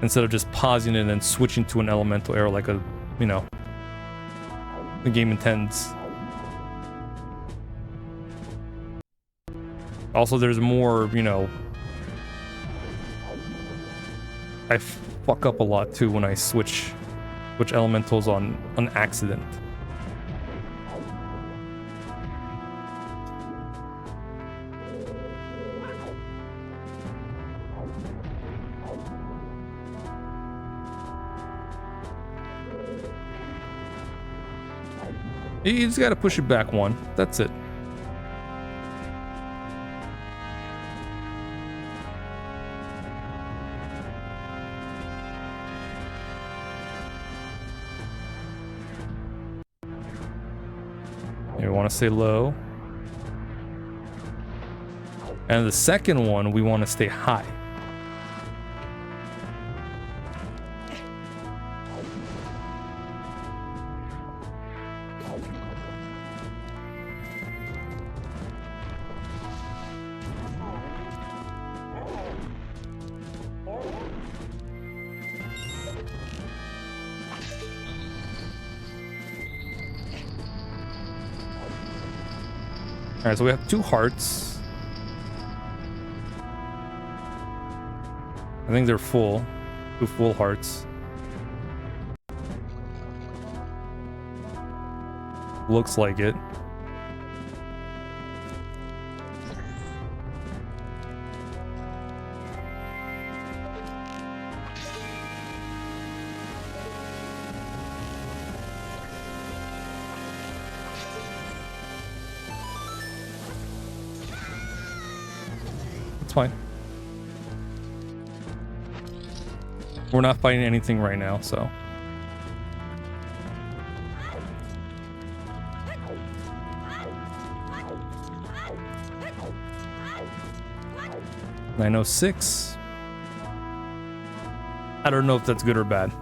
A: instead of just pausing it and then switching to an elemental arrow like a, you know, the game intends. Also, there's more, you know, I fuck up a lot too when I switch elementals on accident. You just gotta push it back one. That's it. We want to stay low. And the second one, we want to stay high. All right, so we have 2 hearts. I think they're full. 2 full hearts. Looks like it. Fine. We're not fighting anything right now, so. $906. I don't know if that's good or bad.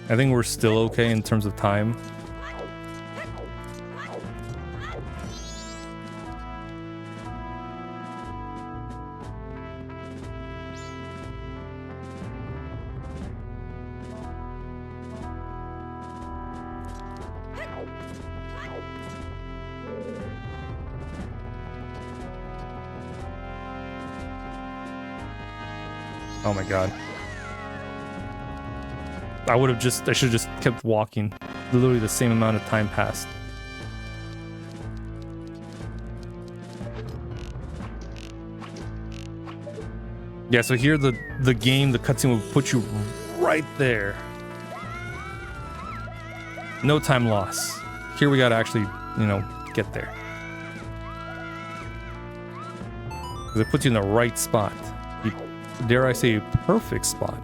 A: I think we're still okay in terms of time. Oh my god. I should have just kept walking. Literally the same amount of time passed. Yeah, so here the cutscene will put you right there. No time loss. Here we gotta actually, you know, get there. Because it puts you in the right spot. Dare I say, a perfect spot.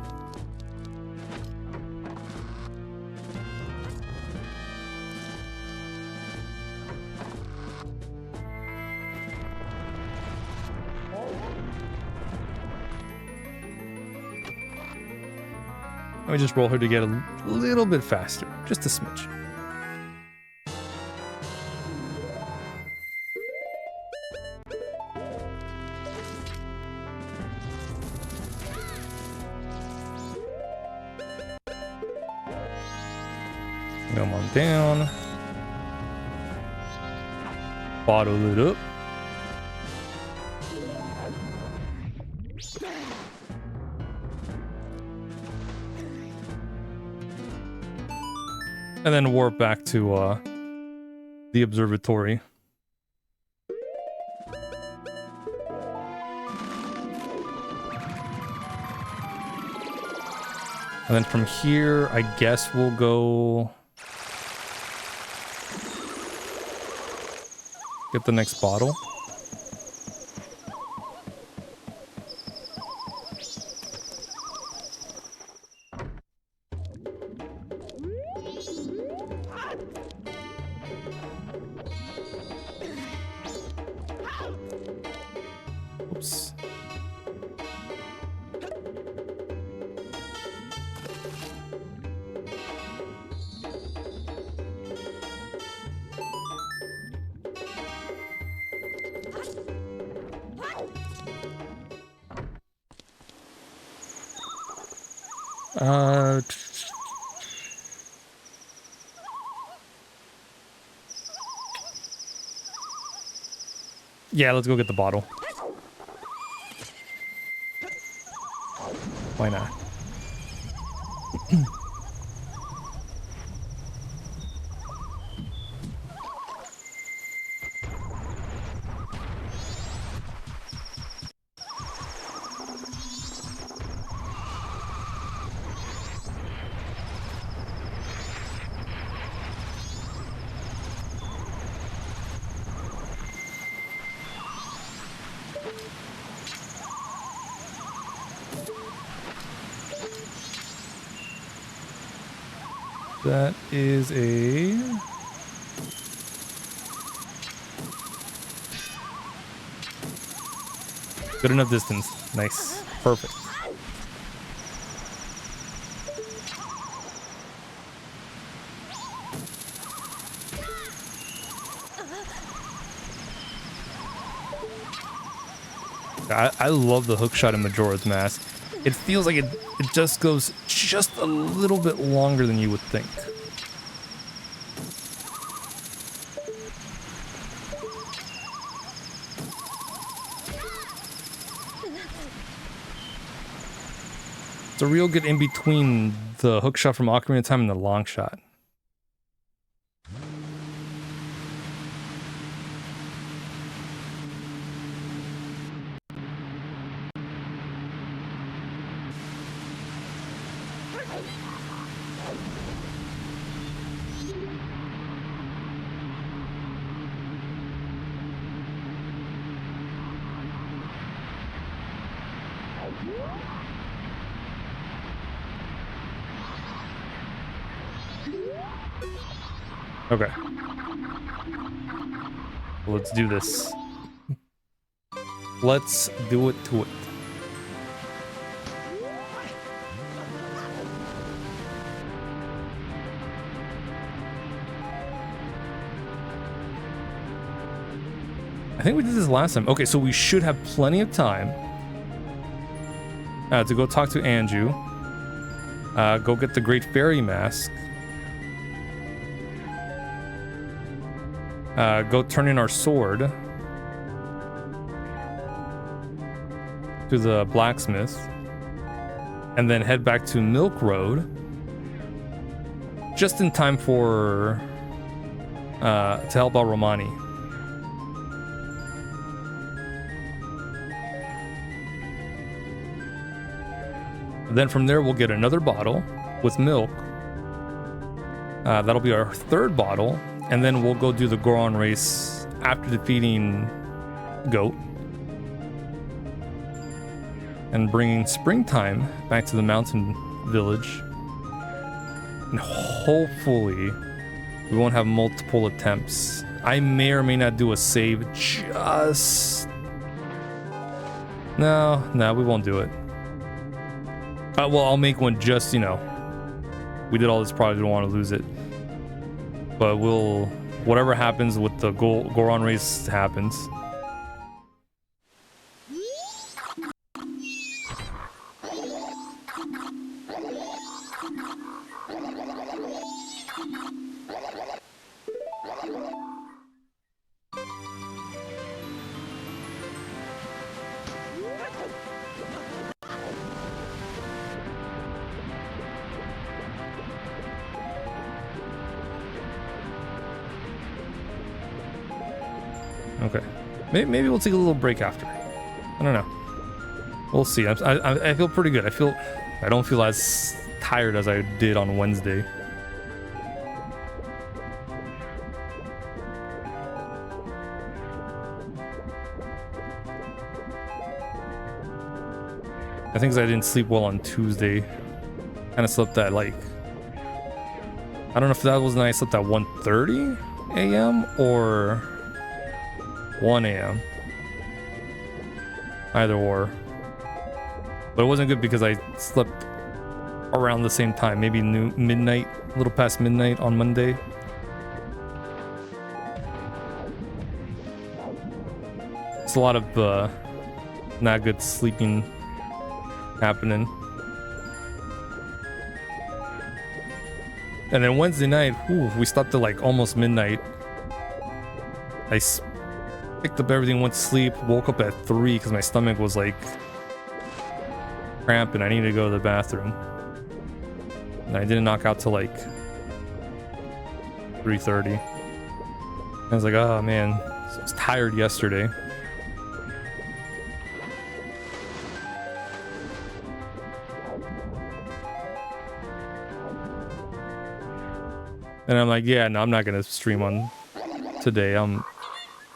A: Let me just roll her to get a little bit faster. Just a smidge. Come on down. Bottle it up. And then warp back to the observatory. And then from here, I guess we'll go get the next bottle. Oops. Yeah, let's go get the bottle. Why not? That is a... good enough distance. Nice. Perfect. I love the hookshot in Majora's Mask. It feels like it just goes just a little bit longer than you would think. It's a real good in between the hookshot from Ocarina of Time and the long shot. Okay. Let's do this. Let's do it to it. I think we did this last time. Okay, so we should have plenty of time to go talk to Anju. Go get the Great Fairy Mask. Go turn in our sword to the blacksmith. and then head back to Milk Road just in time for to help out Romani. Then from there we'll get another bottle with milk. That'll be our third bottle, and then we'll go do the Goron race after defeating Goat and bringing Springtime back to the mountain village. And hopefully we won't have multiple attempts. I may or may not do a save. No, we won't do it. Well, I'll make one just, you know, we did all this, probably don't want to lose it. But we'll, whatever happens with the Goron race happens. Okay, maybe we'll take a little break after. I don't know. We'll see. I feel pretty good. I don't feel as tired as I did on Wednesday. I think 'cause I didn't sleep well on Tuesday. Kind of slept at like, I don't know if that was when I slept at 1:30 a.m. or 1 a.m. Either or. But it wasn't good because I slept around the same time, maybe midnight, a little past midnight on Monday. It's a lot of not good sleeping happening. And then Wednesday night, we stopped at like almost midnight. I picked up everything, went to sleep, woke up at 3 because my stomach was like cramping. I needed to go to the bathroom. And I didn't knock out till like 3:30. I was like, oh man, I was tired yesterday. And I'm like, yeah, no, I'm not gonna stream on today.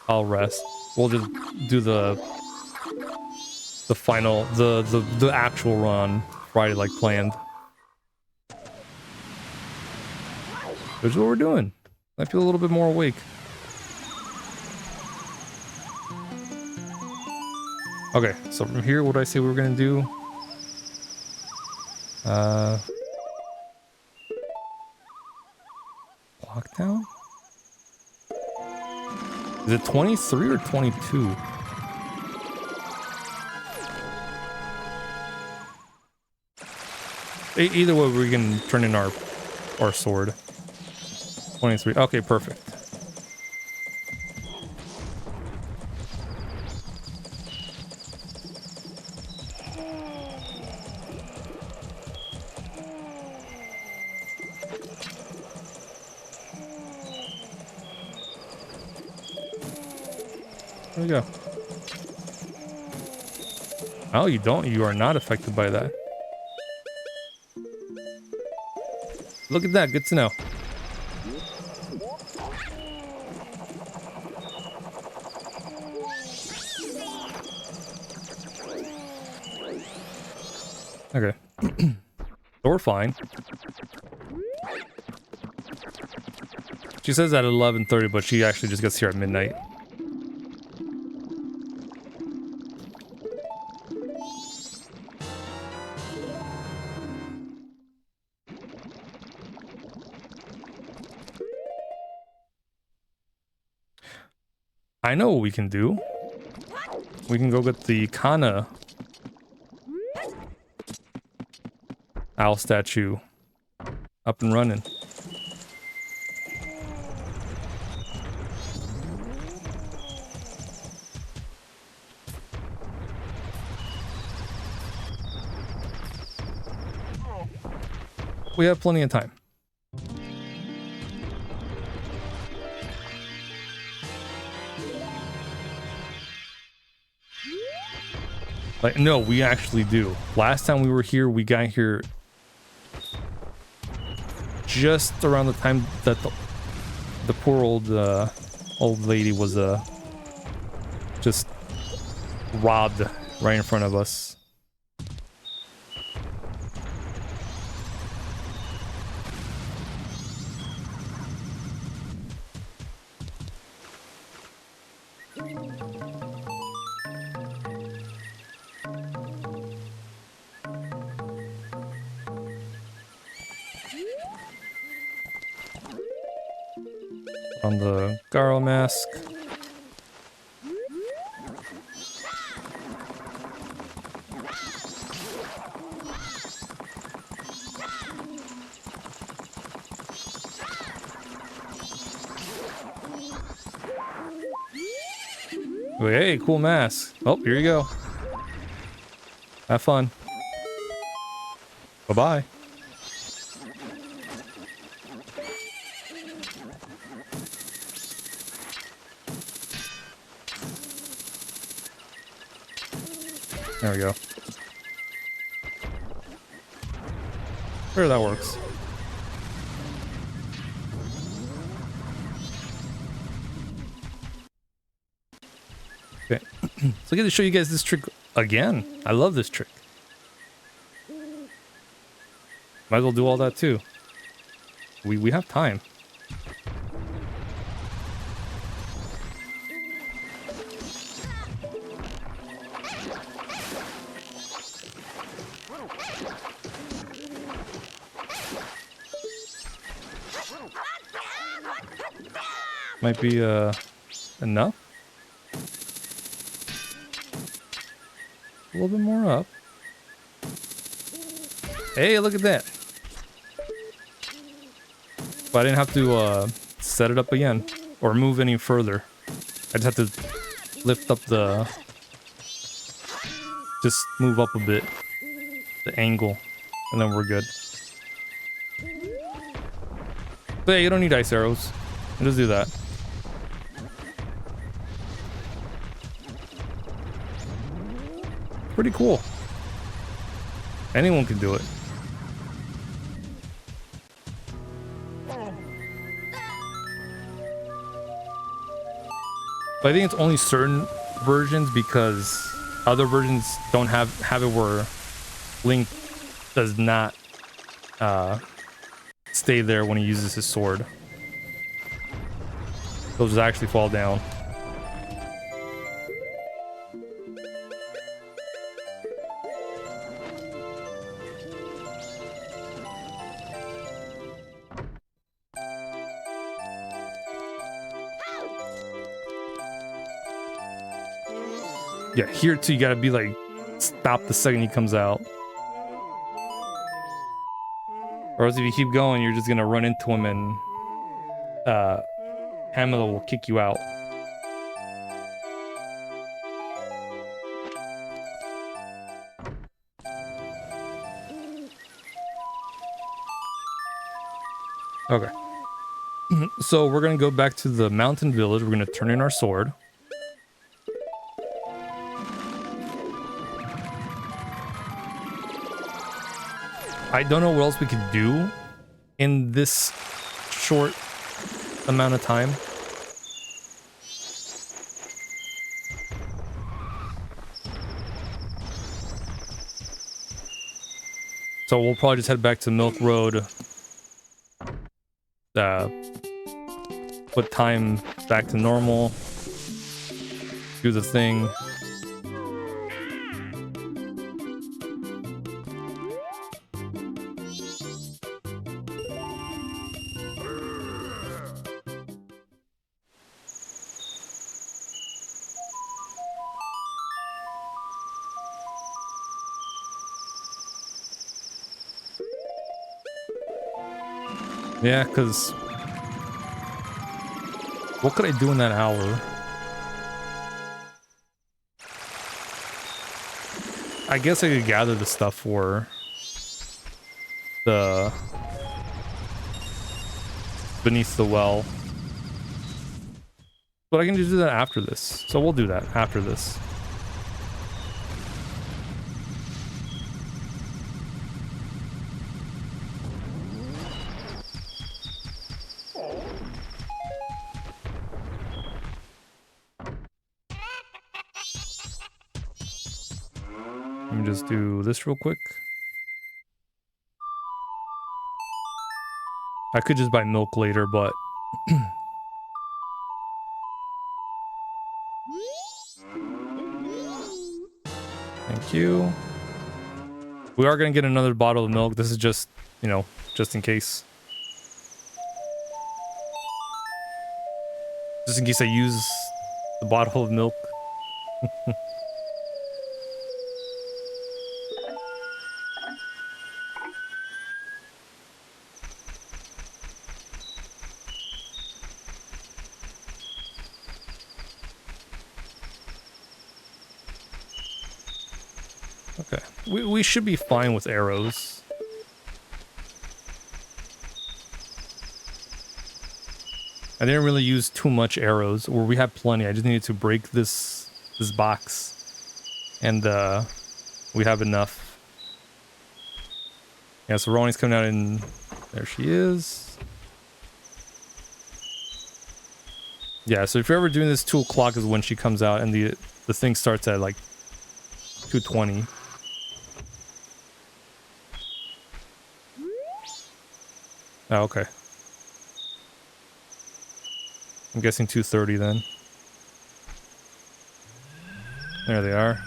A: I'll rest. We'll just do the final, the actual run Friday like planned. Here's what we're doing. I feel a little bit more awake. Okay, so from here, what did I say we were gonna do? Lockdown? Is it 23 or 22? Either way, we can turn in our sword. 23. Okay, perfect. There we go. Oh, you don't? You are not affected by that. Look at that. Good to know. Okay. So we're fine. She says at 11:30, but she actually just gets here at midnight. I know what we can do. We can go get the Kana owl statue up and running. We have plenty of time. Like, no, we actually do. Last time we were here, we got here just around the time that the poor old lady was just robbed right in front of us. On the Garo mask. Hey, cool mask. Oh, here you go. Have fun. Bye-bye. There we go. Sure, that works. Okay. So I get to show you guys this trick again. I love this trick. Might as well do all that too. We have time. Might be enough. A little bit more up. Hey, look at that. But I didn't have to set it up again or move any further. I just have to lift up the... Just move up a bit. The angle. And then we're good. But yeah, you don't need ice arrows. Just do that. Pretty cool. Anyone can do it. But I think it's only certain versions because other versions don't have it where Link does not stay there when he uses his sword. They'll just actually fall down. Yeah, here too, you gotta be like, stop the second he comes out. Or else if you keep going, you're just gonna run into him and Hamlet will kick you out. Okay. So we're gonna go back to the mountain village. We're gonna turn in our sword. I don't know what else we could do in this short amount of time. So we'll probably just head back to Milk Road. Put time back to normal. Do the thing. Yeah, because what could I do in that hour? I guess I could gather the stuff for the beneath the well. But I can just do that after this. So we'll do that after this. Let me just do this real quick. I could just buy milk later, but thank you. We are gonna get another bottle of milk. This is just, you know, just in case. Just in case I use the bottle of milk. Okay, we should be fine with arrows. I didn't really use too much arrows, or we have plenty. I just needed to break this box, and we have enough. Yeah, so Ronnie's coming out, and there she is. Yeah, so if you're ever doing this, 2 o'clock is when she comes out, and the thing starts at like 2:20. Oh, okay. I'm guessing 2:30 then. There they are.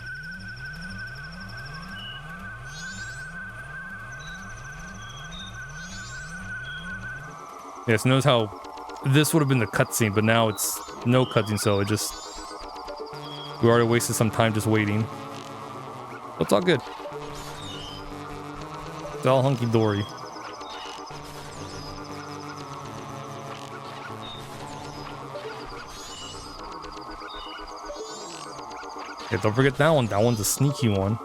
A: Yes, notice how this would have been the cutscene, but now it's no cutscene, so it just... We already wasted some time just waiting. But it's all good. It's all hunky-dory. Yeah, don't forget that one. That one's a sneaky one.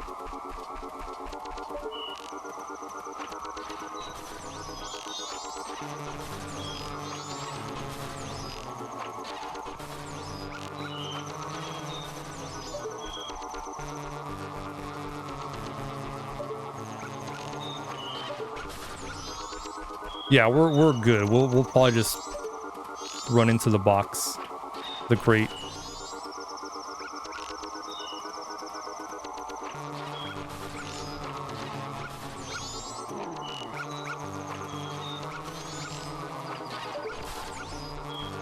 A: Yeah, we're good. We'll probably just run into the box, the crate.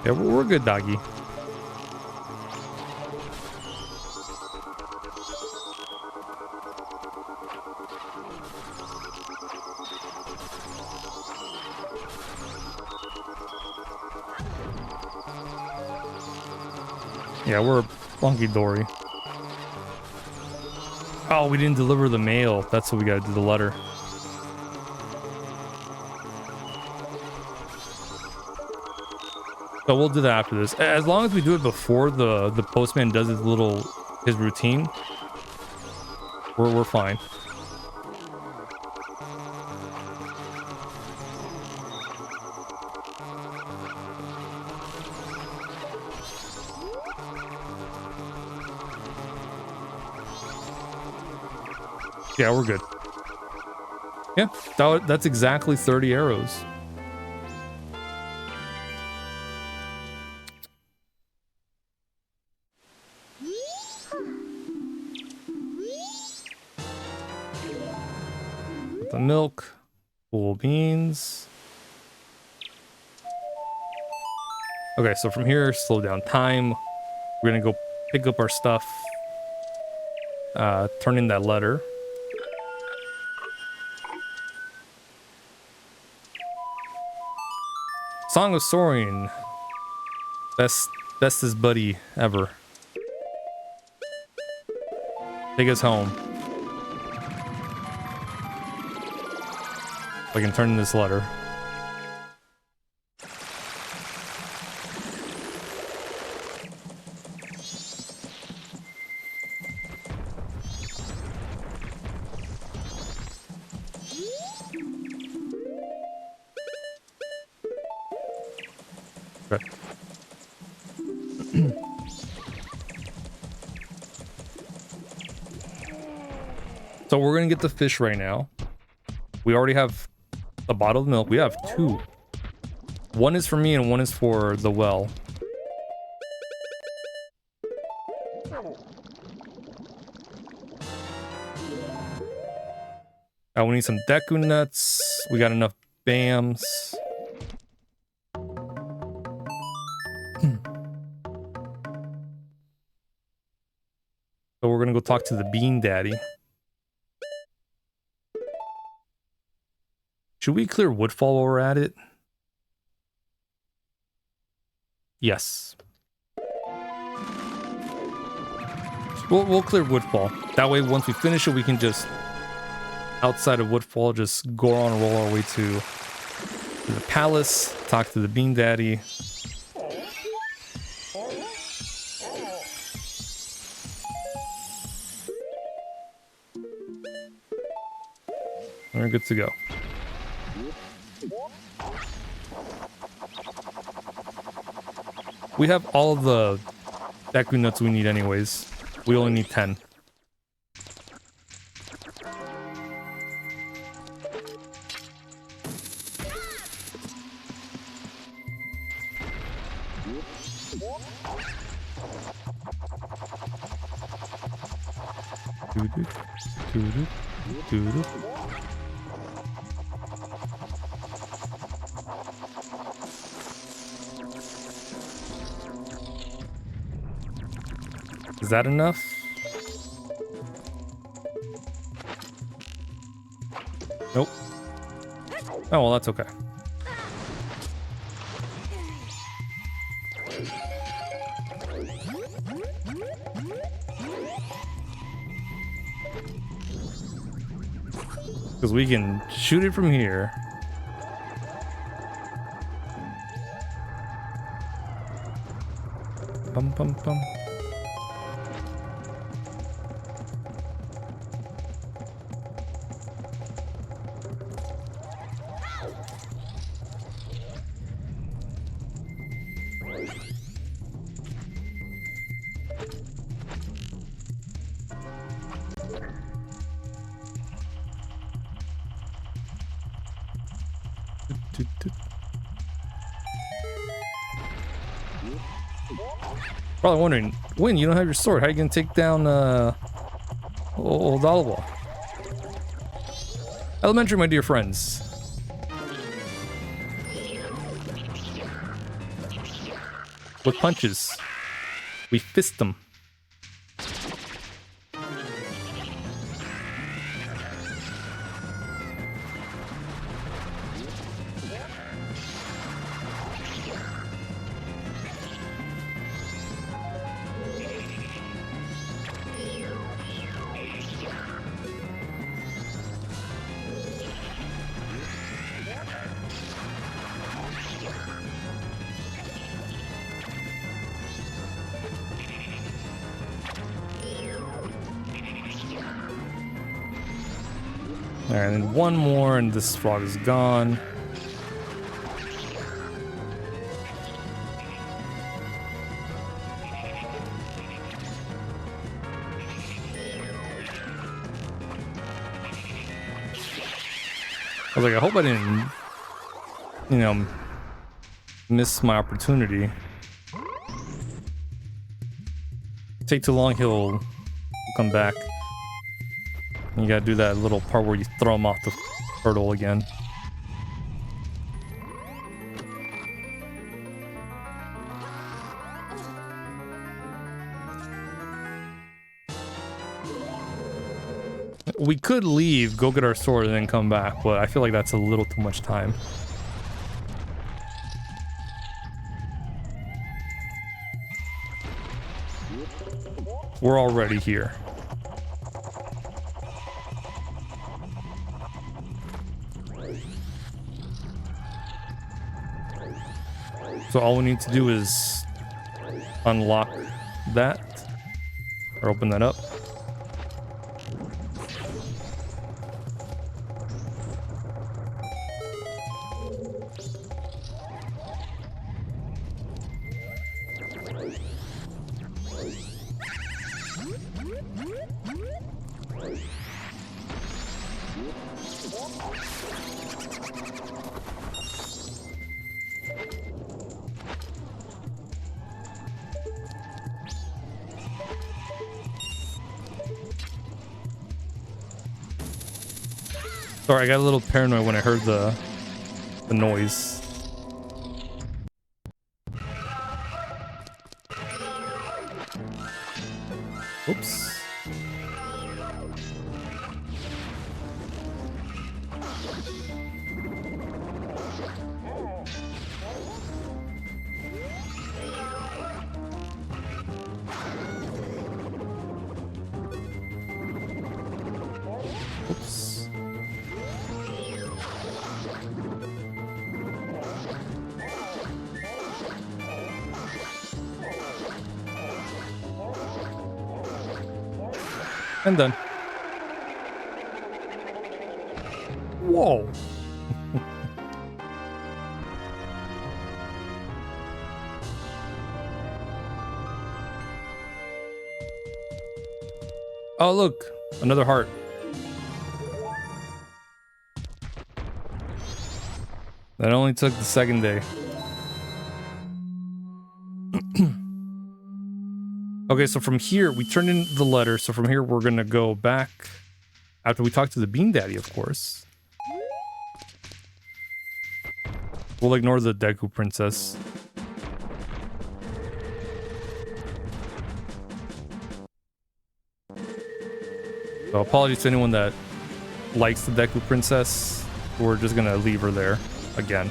A: Yeah, we're good, doggy. Yeah, we're hunky-dory. Oh, we didn't deliver the mail. That's what we gotta do, the letter. So we'll do that after this. As long as we do it before the postman does his routine, we're fine. Yeah, we're good. Yeah, that's exactly 30 arrows. The milk, full beans. Okay, so from here, slow down time. We're gonna go pick up our stuff. Turn in that letter. Song of Soaring. Bestest buddy ever. Take us home. I can turn in this letter. Okay. So we're gonna get the fish right now. We already have a bottle of milk. We have 2. One is for me and one is for the well. We need some Deku nuts. We got enough BAMs. So we're gonna go talk to the Bean Daddy. Should we clear Woodfall while we're at it? Yes. We'll clear Woodfall. That way, once we finish it, we can just, outside of Woodfall, just go on and roll our way to the palace, talk to the Bean Daddy. We're good to go. We have all the Deku nuts we need anyways. We only need 10. Is that enough? Nope. Oh, well, that's okay. Because we can shoot it from here. Bum, bum, bum. Probably wondering, Win, you don't have your sword. How are you gonna take down old Oliver? Elementary, my dear friends. With punches. We fist them. Alright, and one more, and this frog is gone. I was like, I hope I didn't, you know, miss my opportunity. Take too long, he'll come back. You gotta do that little part where you throw him off the hurdle again. We could leave, go get our sword, and then come back, but I feel like that's a little too much time. We're already here. So all we need to do is unlock that, or open that up. Sorry, I got a little paranoid when I heard the noise. Oops. Oops. And done. Whoa. Oh, look. Another heart. That only took the second day. Okay, so from here, we turned in the letter. So from here, we're going to go back after we talk to the Bean Daddy, of course. We'll ignore the Deku Princess. So apologies to anyone that likes the Deku Princess. We're just going to leave her there again.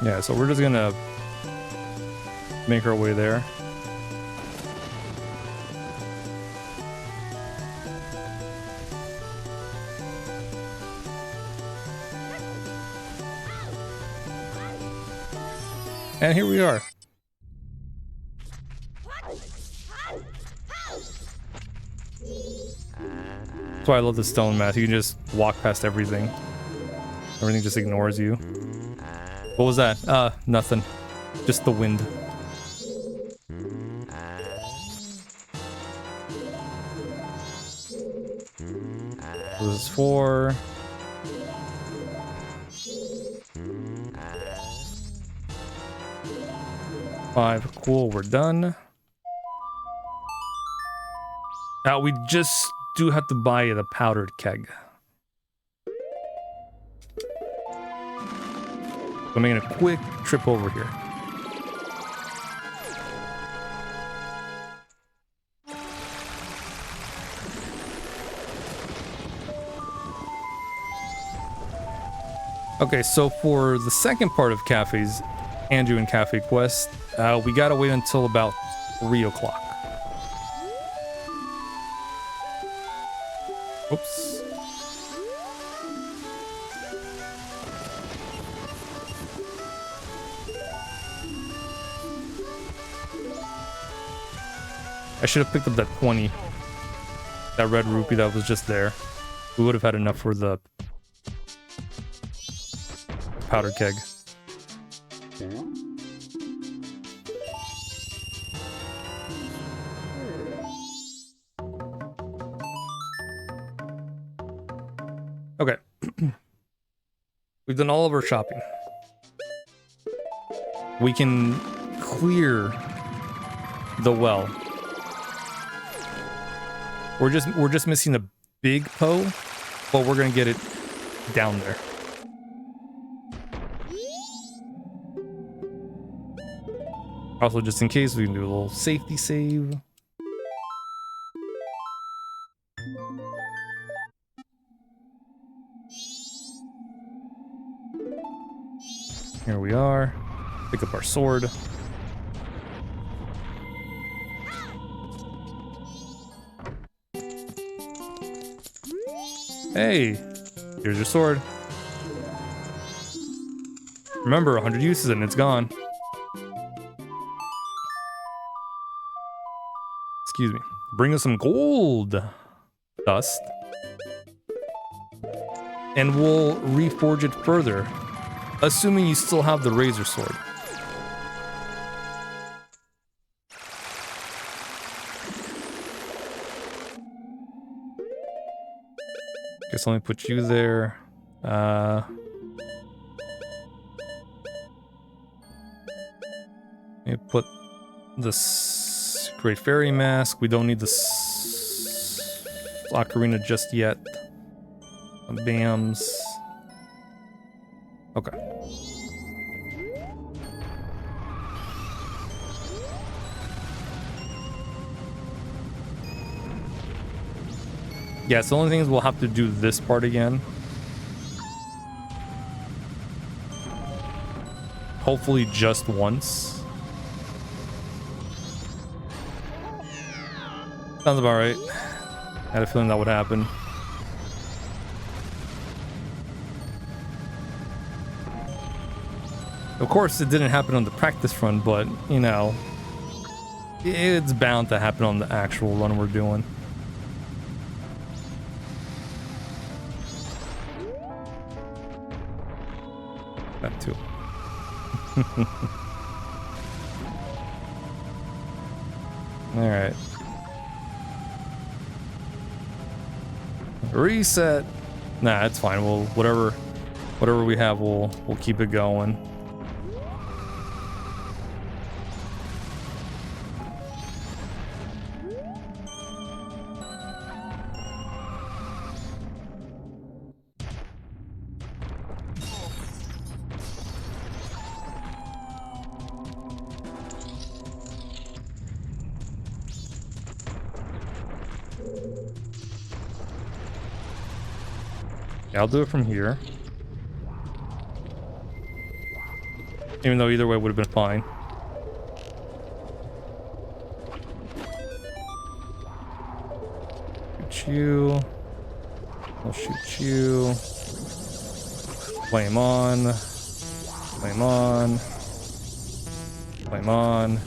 A: Yeah, so we're just gonna make our way there. And here we are. That's why I love the stone math. You can just walk past everything. Everything just ignores you. What was that? Nothing. Just the wind. This is 4. Five. Cool, we're done. Now we just do have to buy the powdered keg. I'm making a quick trip over here. Okay, so for the second part of Cafe's Andrew and Cafe quest, we gotta wait until about 3 o'clock. Oops. I should have picked up that 20. That red rupee that was just there. We would have had enough for the powder keg. Okay. We've done all of our shopping. We can clear the well. We're just missing a big Poe, but we're gonna get it down there. Also, just in case, we can do a little safety save. Here we are. Pick up our sword. Hey, here's your sword. Remember, 100 uses and it's gone. Excuse me. Bring us some gold dust. And we'll reforge it further. Assuming you still have the razor sword. Guess let me put you there. Let me put this Great Fairy Mask. We don't need this Ocarina just yet. Bams. Okay. Yeah, so the only thing is we'll have to do this part again. Hopefully just once. Sounds about right. I had a feeling that would happen. Of course, it didn't happen on the practice run, but, you know, it's bound to happen on the actual run we're doing. That too. All right. Reset. Nah, it's fine. We'll whatever we have, we'll keep it going. I'll do it from here. Even though either way would have been fine. Shoot you. I'll shoot you. Flame on. Flame on. Flame on.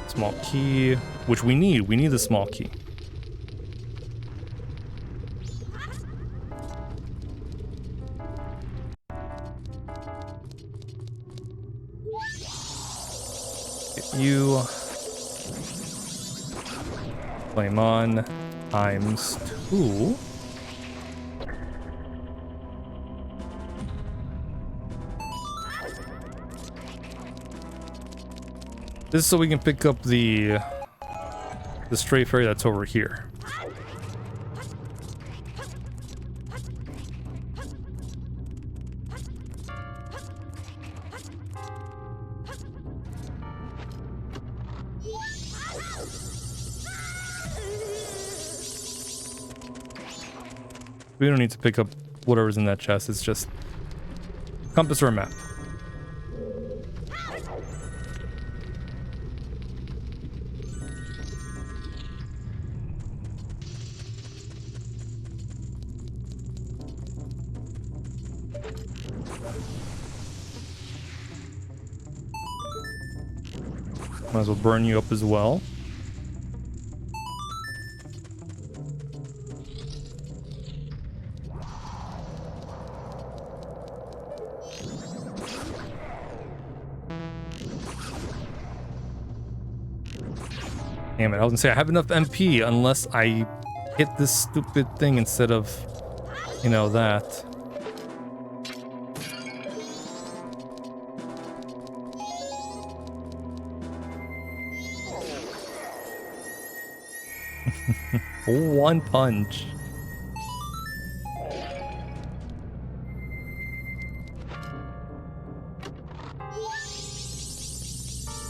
A: Small key, which we need. We need the small key. Get you. Flame on times 2. This is so we can pick up the stray fairy that's over here. We don't need to pick up whatever's in that chest. It's just compass or a map. Might as well burn you up as well. Damn it, I was gonna say I have enough MP unless I hit this stupid thing instead of, you know, that. One punch.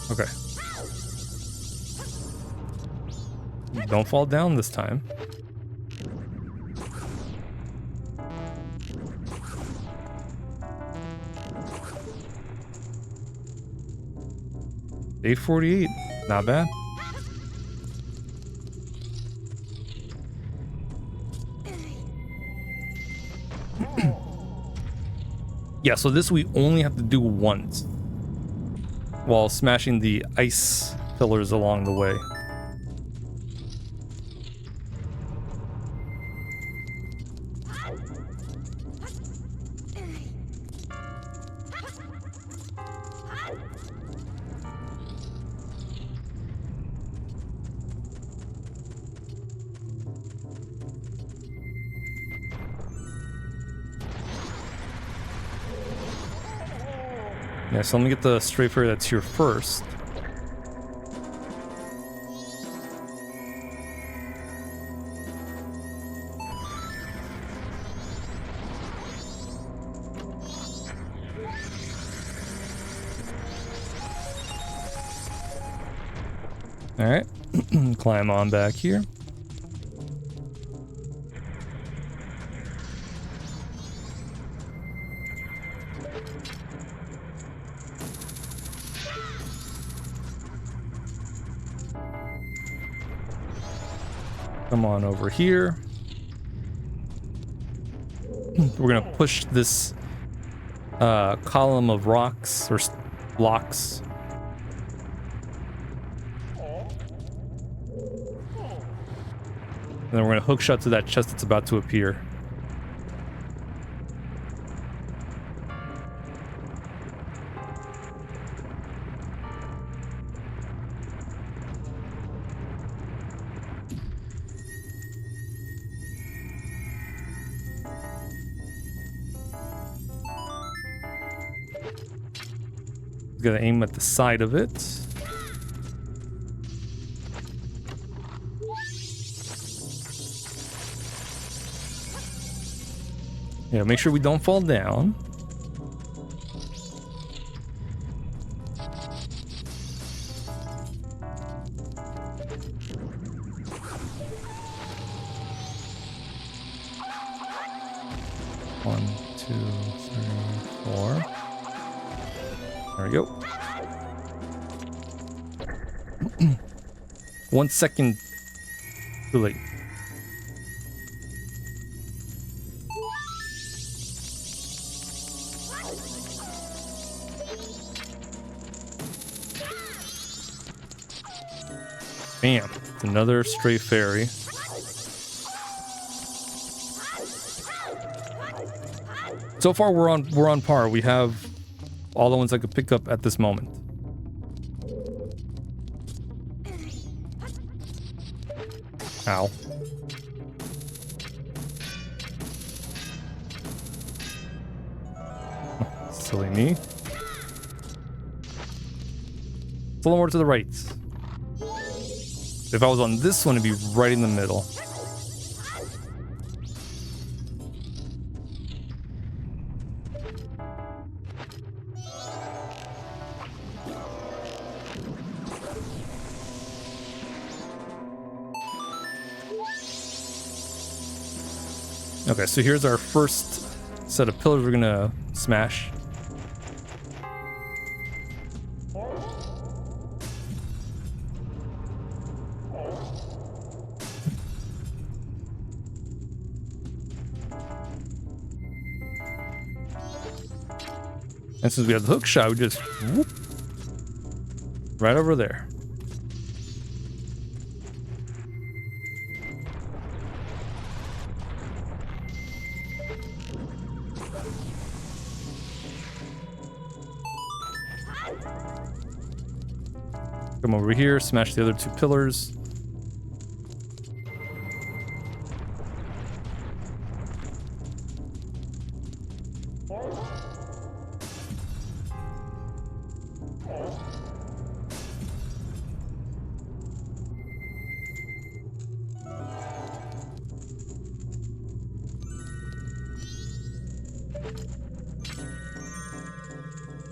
A: Okay. Don't fall down this time. $8.48, not bad. Yeah, so this we only have to do once while smashing the ice pillars along the way. Yeah, so let me get the stray fairy that's here first. Alright, climb on back here. Come on over here. We're gonna push this column of rocks or blocks. And then we're gonna hook shot to that chest that's about to appear. Gotta aim at the side of it. Yeah, make sure we don't fall down. One, two, three, four. There we go. 1 second too late. Bam. Another stray fairy. So far we're on par. We have all the ones I could pick up at this moment. Ow. Silly me. It's a little more to the right. If I was on this one, it'd be right in the middle. Okay, so here's our first set of pillars we're gonna smash. And since we have the hook shot, we just whoop right over there. Come over here, smash the other two pillars.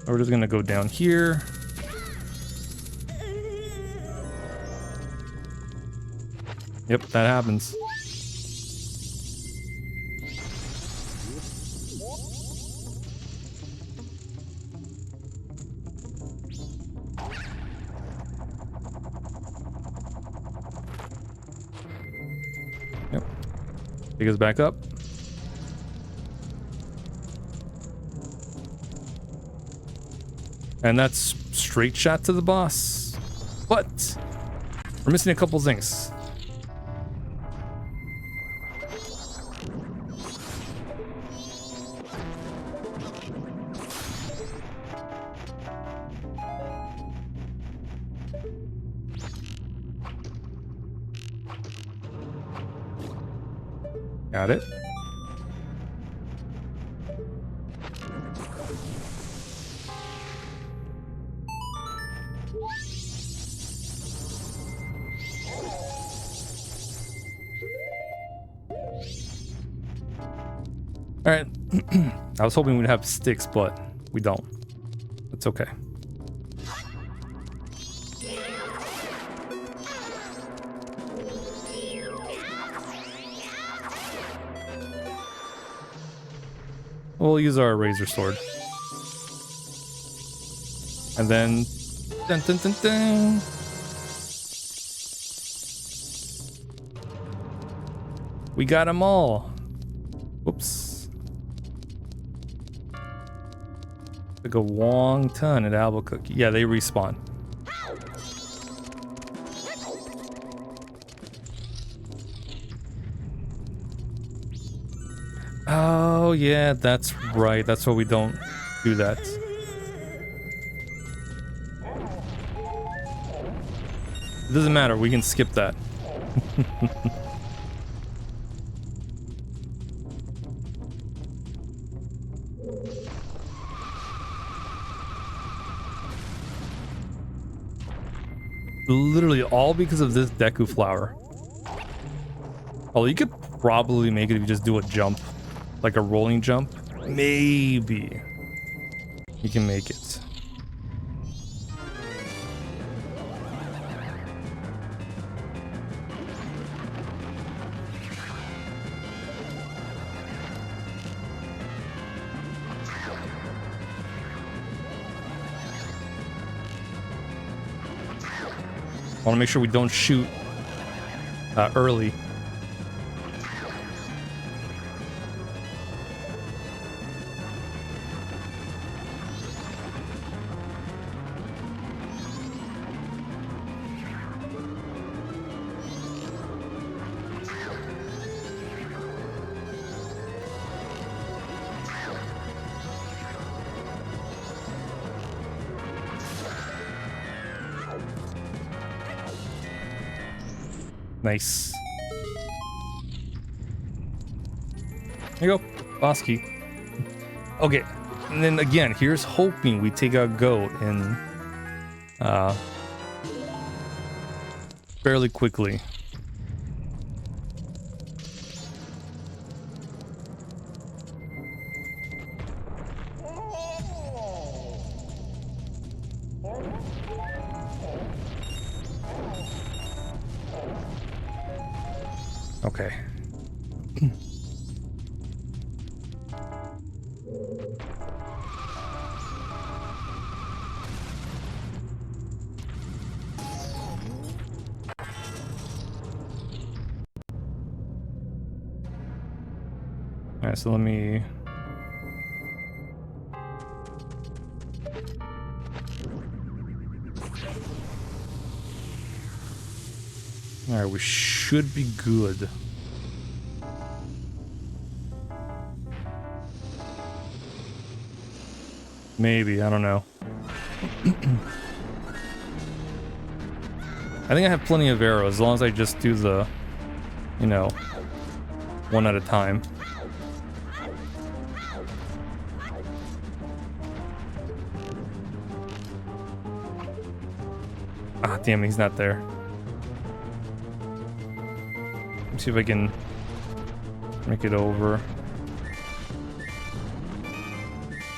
A: We're just gonna go down here. Yep, that happens. Yep. Take us back up. And that's straight shot to the boss. But we're missing a couple things. Got it. Alright. I was hoping we'd have sticks, but we don't. It's okay. We'll use our razor sword. And then... Dun, dun, dun, dun. We got them all. Whoops. Took a long ton at Albuquerque. Yeah, they respawn. Oh, yeah, that's right. That's why we don't do that. It doesn't matter. We can skip that. Literally all because of this Deku flower. Oh, you could probably make it if you just do a jump. Like a rolling jump. Maybe. You can make it. I want to make sure we don't shoot early. Nice. There you go. Boss key. Okay. And then again, here's hoping we take out Goat and fairly quickly. Okay. All right, so let me... All right, we should be good. Maybe, I don't know. I think I have plenty of arrows, as long as I just do the, you know, one at a time. Ah, damn, he's not there. Let's see if I can make it over.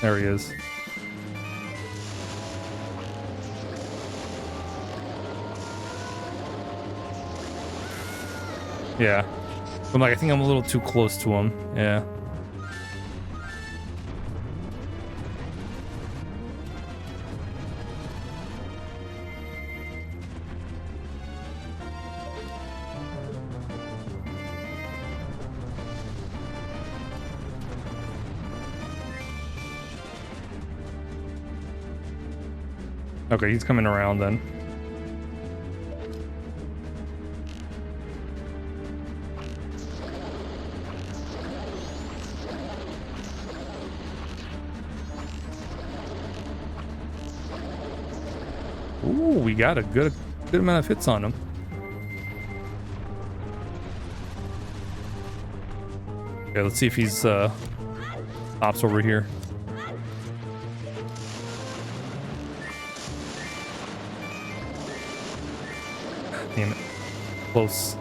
A: There he is. Yeah. I'm like, I think I'm a little too close to him. Yeah. Okay, he's coming around then. Ooh, we got a good amount of hits on him. Okay, let's see if he's pops over here. Damn it. Close.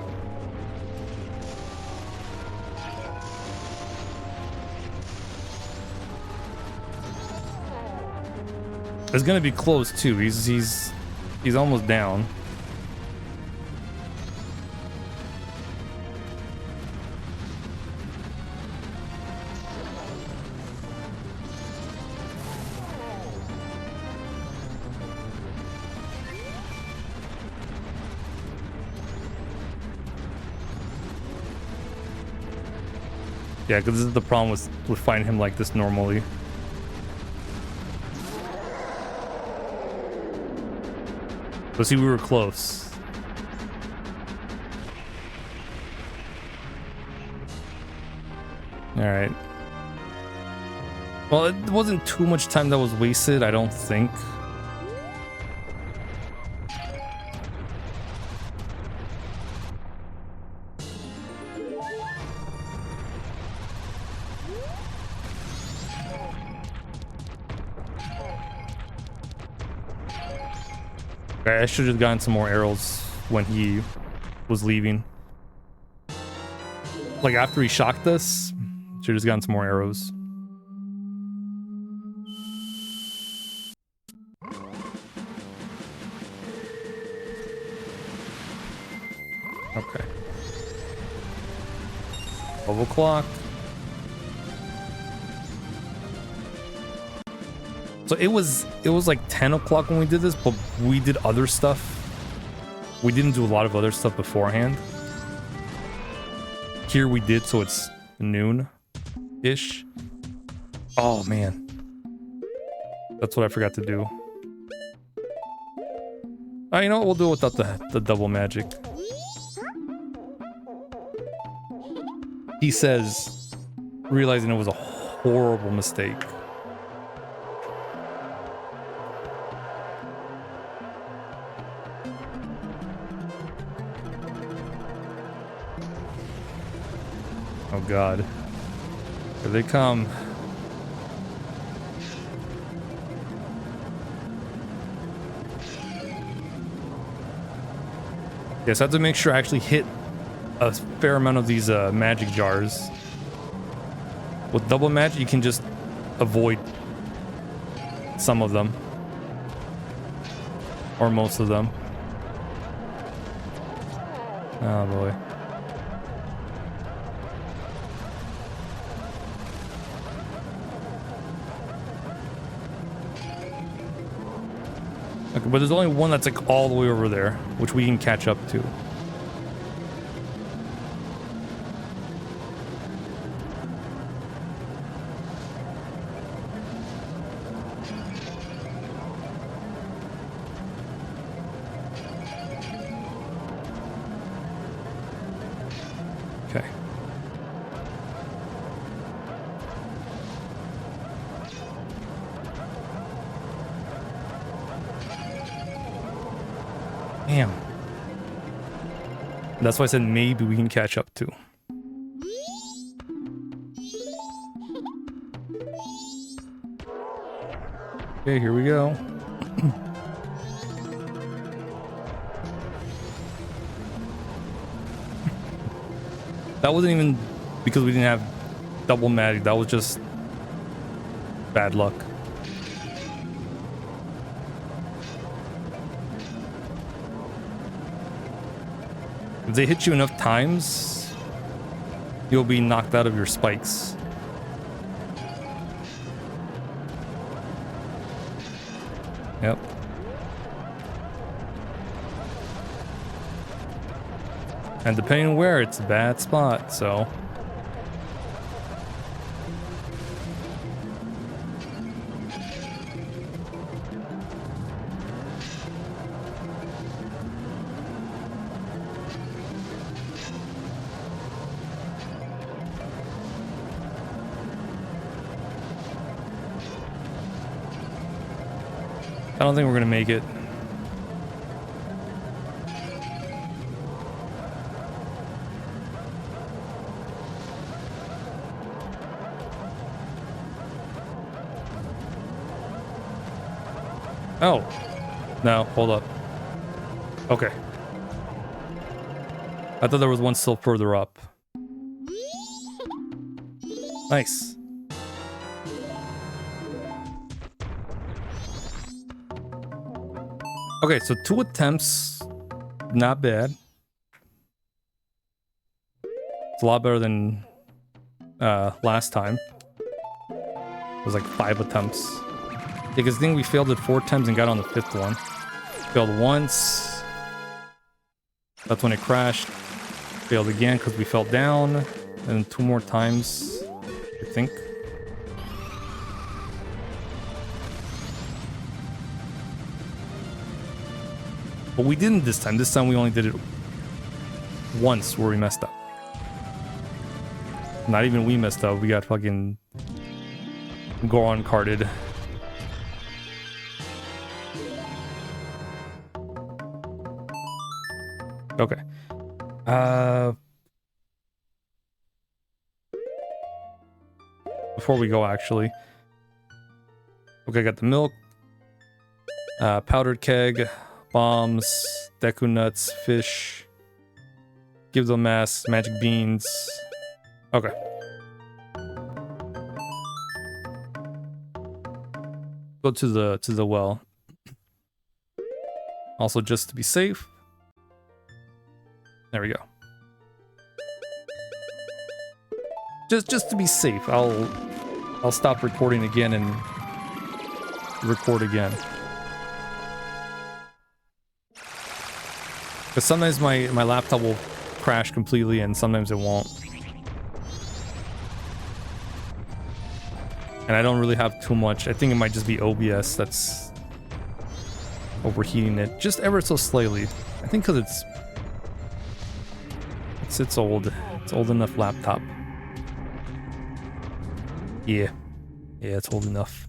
A: It's gonna be close too. He's almost down. Yeah, because this is the problem with fighting him like this normally. But see, we were close. All right. Well, it wasn't too much time that was wasted, I don't think. I should have gotten some more arrows when he was leaving. Like after he shocked us, should have just gotten some more arrows. Okay. 12 o'clock. So it was like 10 o'clock when we did this, but we did other stuff. We didn't do a lot of other stuff beforehand. Here we did, so it's noon-ish. Oh, man. That's what I forgot to do. Oh, you know what? We'll do it without the double magic. He says, realizing it was a horrible mistake. Oh God, here they come. Yes, I have to make sure I actually hit a fair amount of these magic jars. With double magic, you can just avoid some of them. Or most of them. Oh boy. Okay, but there's only one that's like all the way over there, which we can catch up to. Okay. Damn. That's why I said maybe we can catch up to. Okay, here we go. That wasn't even because we didn't have double magic. That was just bad luck. If they hit you enough times, you'll be knocked out of your spikes. Yep. And depending on where, it's a bad spot, so. I don't think we're gonna make it. Oh. No, hold up. Okay. I thought there was one still further up. Nice. Okay, so 2 attempts. Not bad. It's a lot better than last time. It was like 5 attempts. Because I think we failed it 4 times and got on the 5th one. Failed once. That's when it crashed. Failed again because we fell down. And 2 more times, I think. But we didn't this time. This time we only did it once where we messed up. Not even we messed up. We got fucking Goron carded. Okay. Before we go, actually. Okay, got the milk. Powdered keg. Bombs. Deku nuts. Fish. Give them mass. Magic beans. Okay. Go to the well. Also, just to be safe. There we go. Just to be safe, I'll stop recording again and record again. Because sometimes my laptop will crash completely and sometimes it won't. And I don't really have too much. I think it might just be OBS that's overheating it just ever so slightly. I think because it's old. It's old enough laptop. Yeah. Yeah, it's old enough.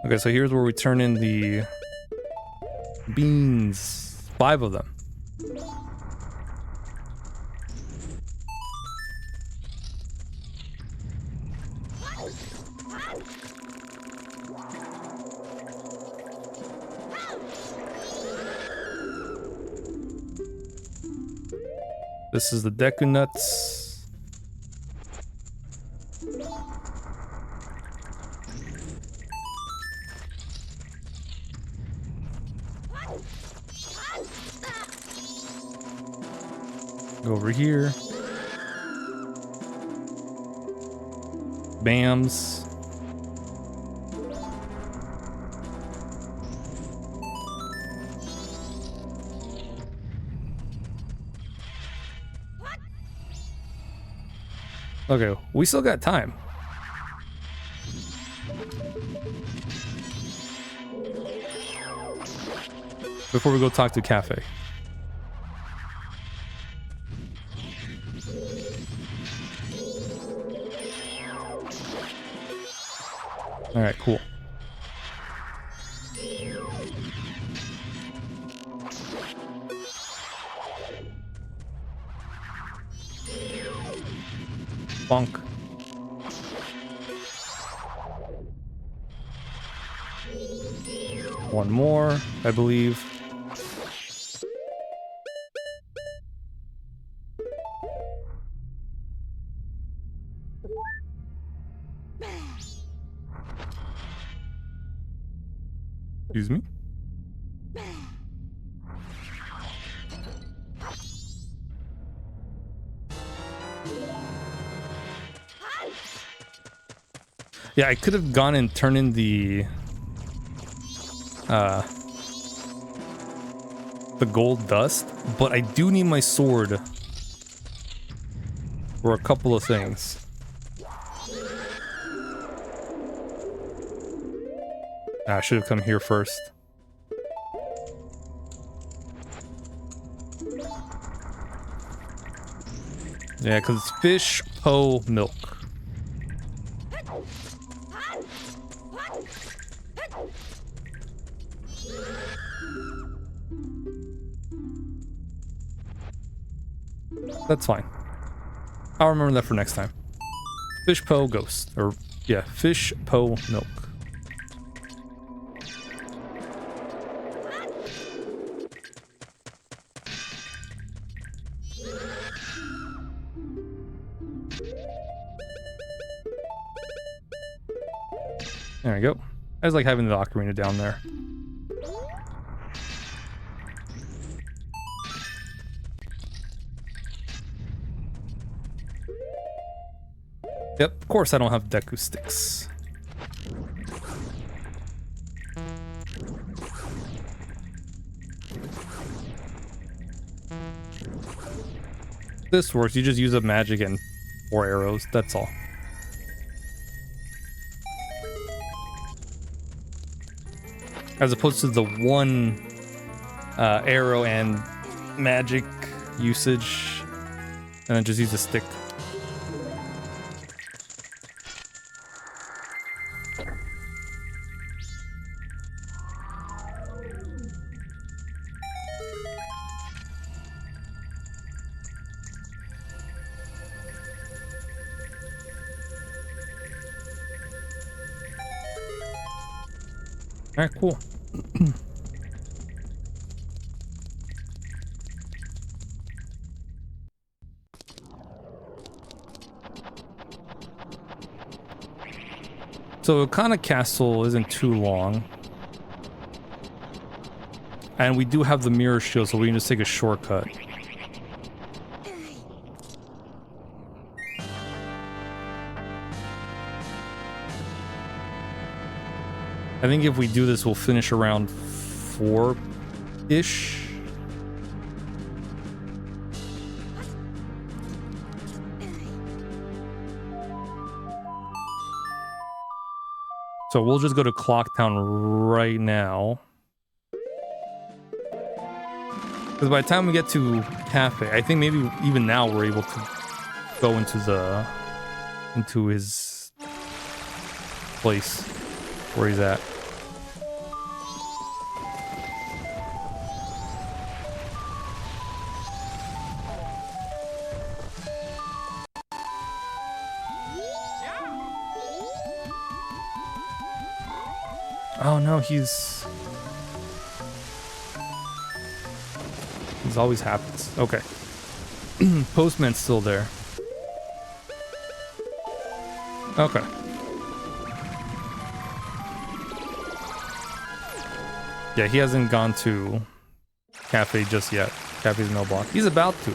A: Okay, so here's where we turn in the beans. 5 of them. This is the Deku nuts. Go over here. Bams. Okay, we still got time. Before we go talk to Cafe. All right, cool. Bonk. One more, I believe. Excuse me? Yeah, I could have gone and turned in the gold dust, but I do need my sword for a couple of things. I should have come here first. Yeah, because it's fish, po, milk. That's fine. I'll remember that for next time. Fish Po Ghost. Or, yeah, Fish Po Milk. There we go. I just like having the ocarina down there. Yep, of course I don't have Deku sticks. This works, you just use a magic and 4 arrows, that's all. As opposed to the 1 arrow and magic usage, and then just use a stick. Alright, cool. So Okana Castle isn't too long. And we do have the mirror shield, so we can just take a shortcut. I think if we do this, we'll finish around 4-ish. So we'll just go to Clocktown right now. Because by the time we get to Cafe, I think maybe even now we're able to go into his place where he's at. Oh no, he's always happens. Okay. Postman's still there. Okay. Yeah, he hasn't gone to Cafe just yet. Cafe's mailbox. He's about to.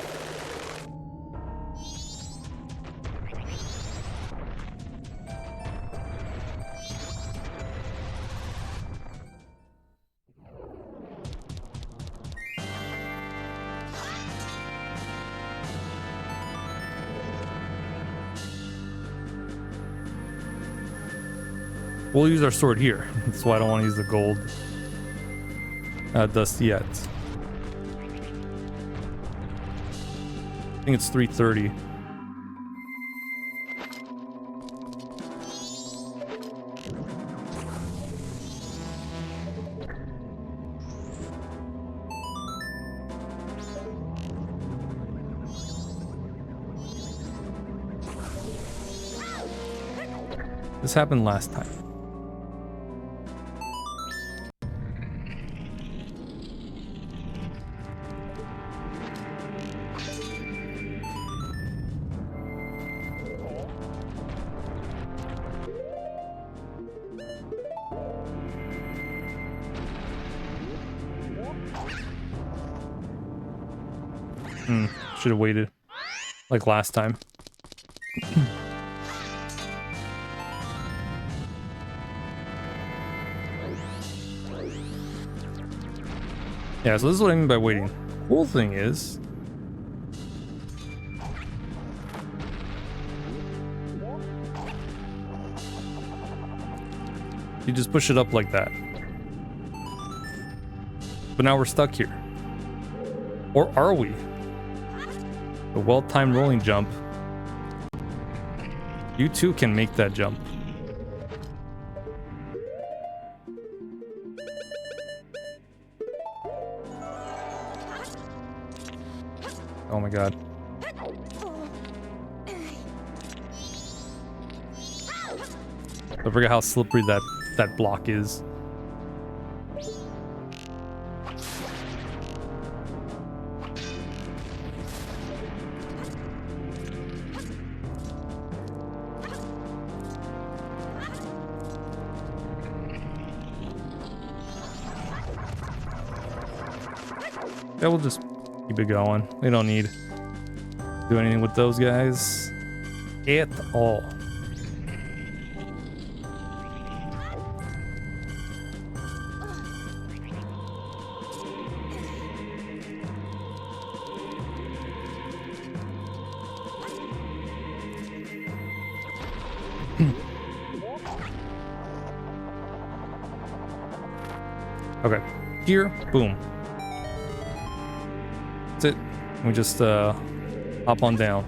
A: We'll use our sword here. That's why I don't want to use the gold dust yet. I think it's 3:30. This happened last time. Should have waited like last time. Yeah, so this is what I mean by waiting. Cool thing is, you just push it up like that. But now we're stuck here. Or are we? A well-timed rolling jump. You too can make that jump. Oh my god. I forget how slippery that block is. Yeah, we'll just keep it going. We don't need to do anything with those guys at all. Okay, here, boom. That's it. We just hop on down.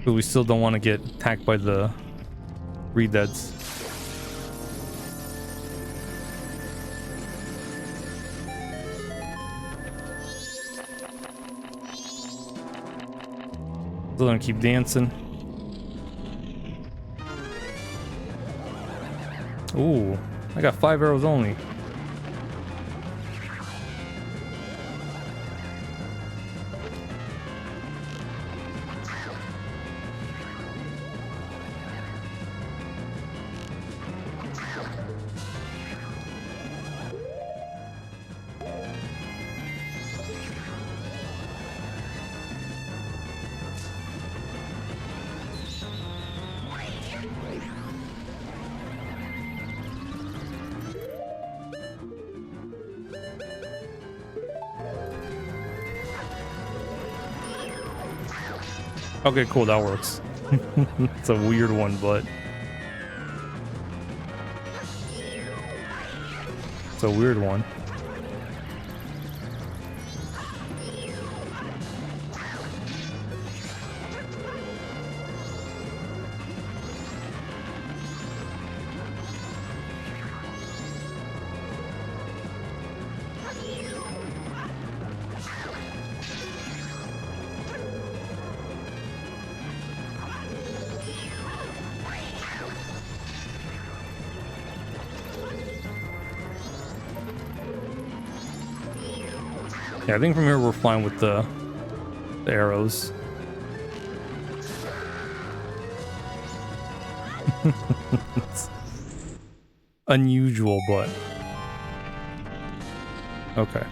A: But we still don't want to get attacked by the Redeads. Still gonna keep dancing. Ooh, I got 5 arrows only. Okay, cool, that works. It's a weird one, but it's a weird one. Yeah, I think from here we're fine with the arrows. It's unusual, but okay.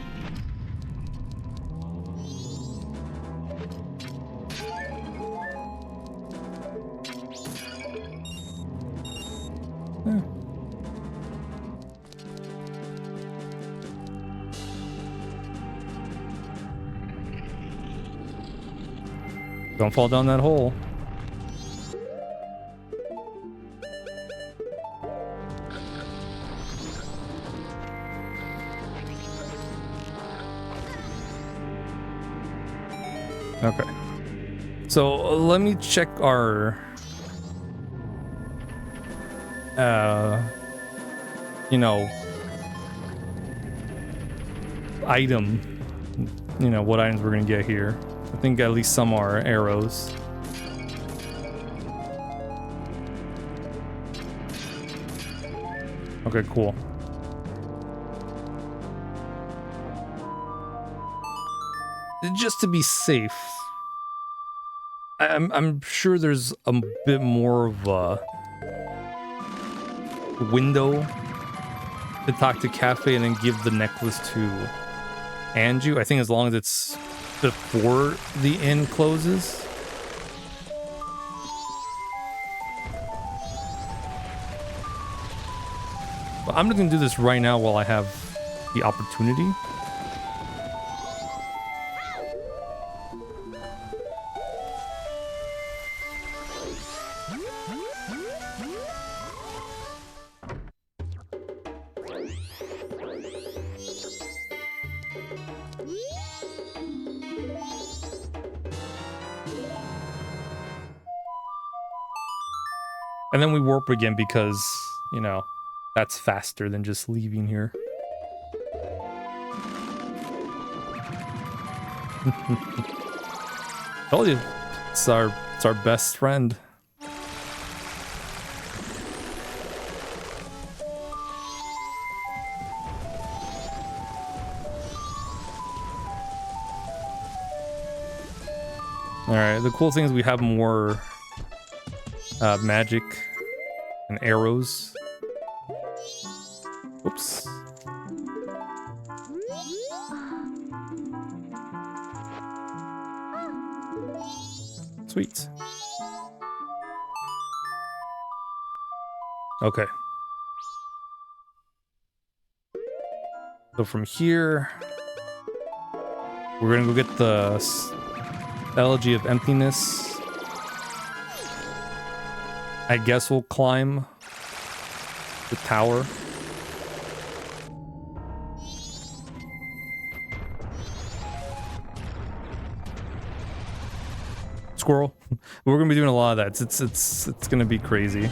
A: Yeah. Don't fall down that hole. Okay. So let me check our you know, item, you know, what items we're gonna get here. I think at least some are arrows. Okay, cool. Just to be safe, I'm sure there's a bit more of a window to talk to Cafe and then give the necklace to Anju. I think as long as it's before the inn closes. But I'm just gonna do this right now while I have the opportunity. And then we warp again because, you know, that's faster than just leaving here. Told you, it's our best friend. Alright, the cool thing is we have more magic and arrows. Whoops. Sweet. Okay. So from here, we're gonna go get the Elegy of Emptiness. I guess we'll climb the tower. Squirrel. We're gonna be doing a lot of that. It's gonna be crazy.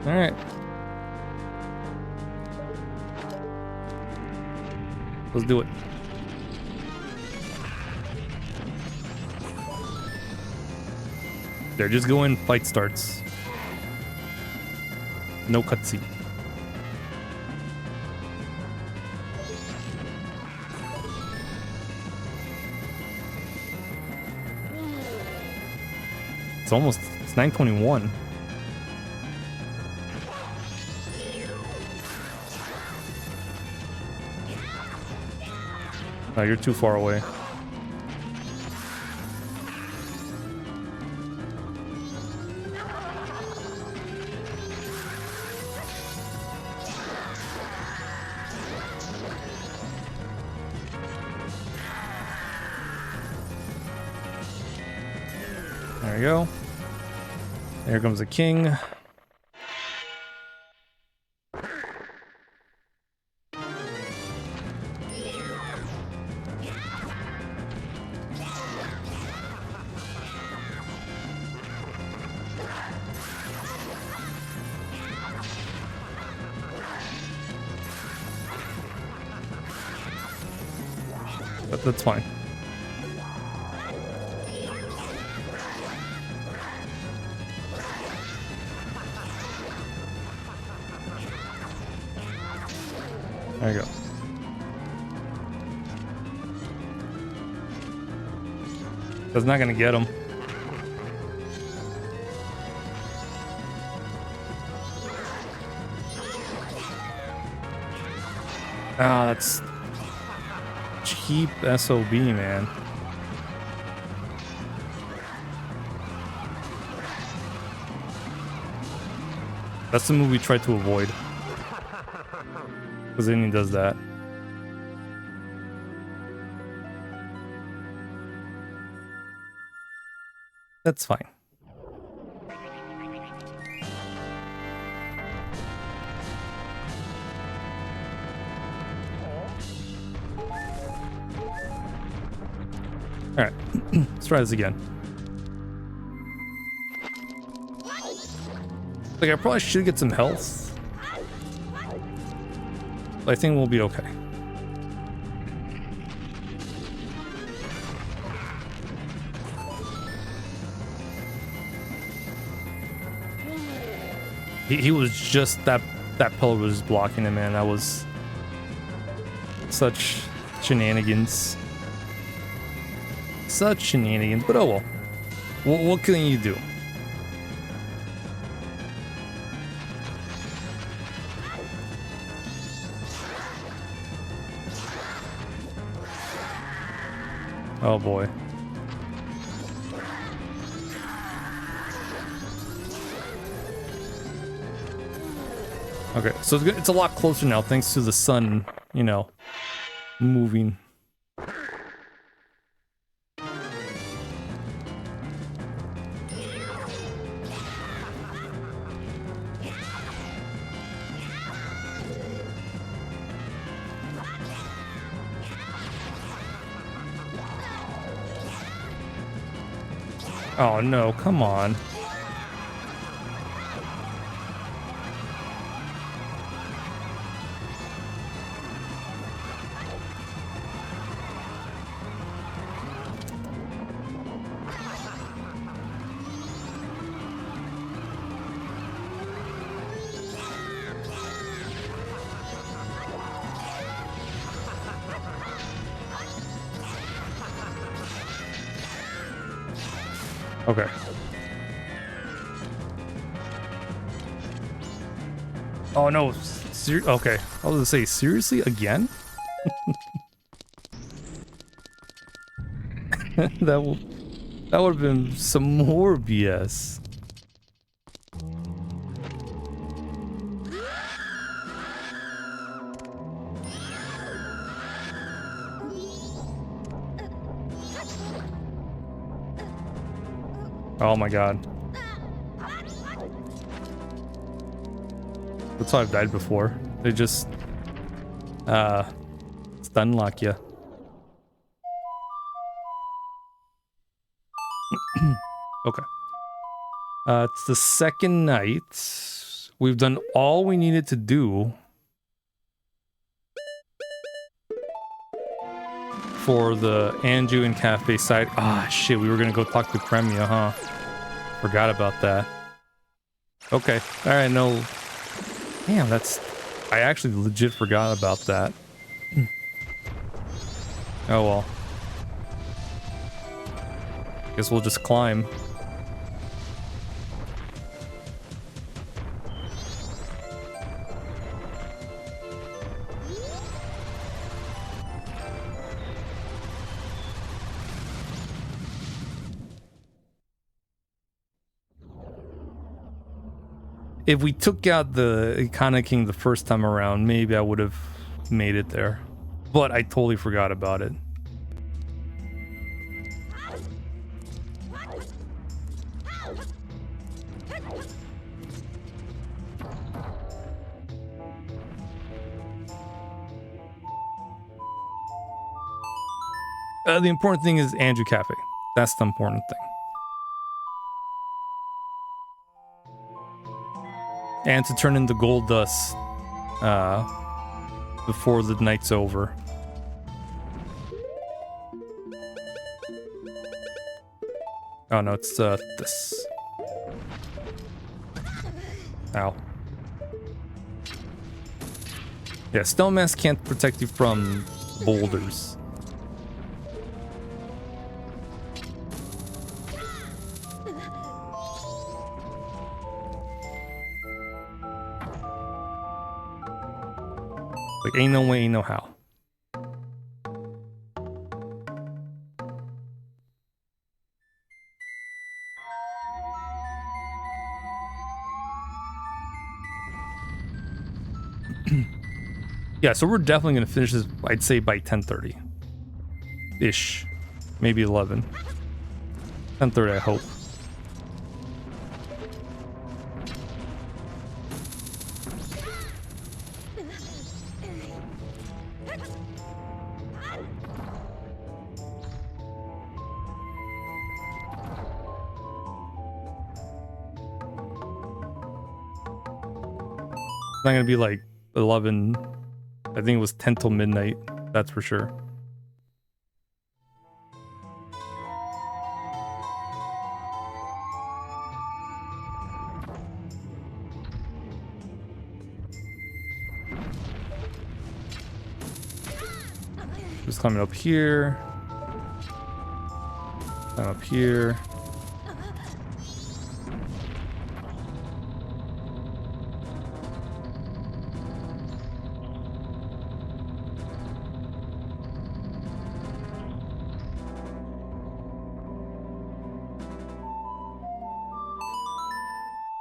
A: All right. Let's do it. There, just go in, fight starts. No cutscene. It's 9:21. Oh, you're too far away. There we go. There comes the king. But that's fine. There you go. That's not gonna get him. Ah, that's cheap SOB, man. That's the move we tried to avoid. Because then he does that. That's fine. Alright, let's try this again. Like, I probably should get some health. But I think we'll be okay. He was just that pillar was just blocking him, man. That was such shenanigans. Such shenanigans, but oh well. What can you do? Oh boy. Okay, so it's a lot closer now thanks to the sun, you know, moving. Oh no, come on. Okay. Oh no. Okay. I was gonna say, seriously? Again? that would have been some more BS. Oh my god. That's how I've died before. They just stun lock you. Okay. It's the second night. We've done all we needed to do for the Anju and Cafe side. Ah, shit, we were gonna go talk to Premia, huh? Forgot about that. Okay. Alright, no. Damn, that's... I actually legit forgot about that. Oh well. Guess we'll just climb. If we took out the Ikana King the first time around, maybe I would have made it there. But I totally forgot about it. The important thing is Andrew Cafe. That's the important thing. And to turn into gold dust before the night's over. Oh no, it's this. Ow. Yeah, Stone Mask can't protect you from boulders. Like, ain't no way, ain't no how. Yeah, so we're definitely going to finish this, I'd say, by 10:30-ish. Maybe 11. 10:30, I hope. It's not going to be like 11... I think it was 10 till midnight, that's for sure. Just climbing up here. Climb up here.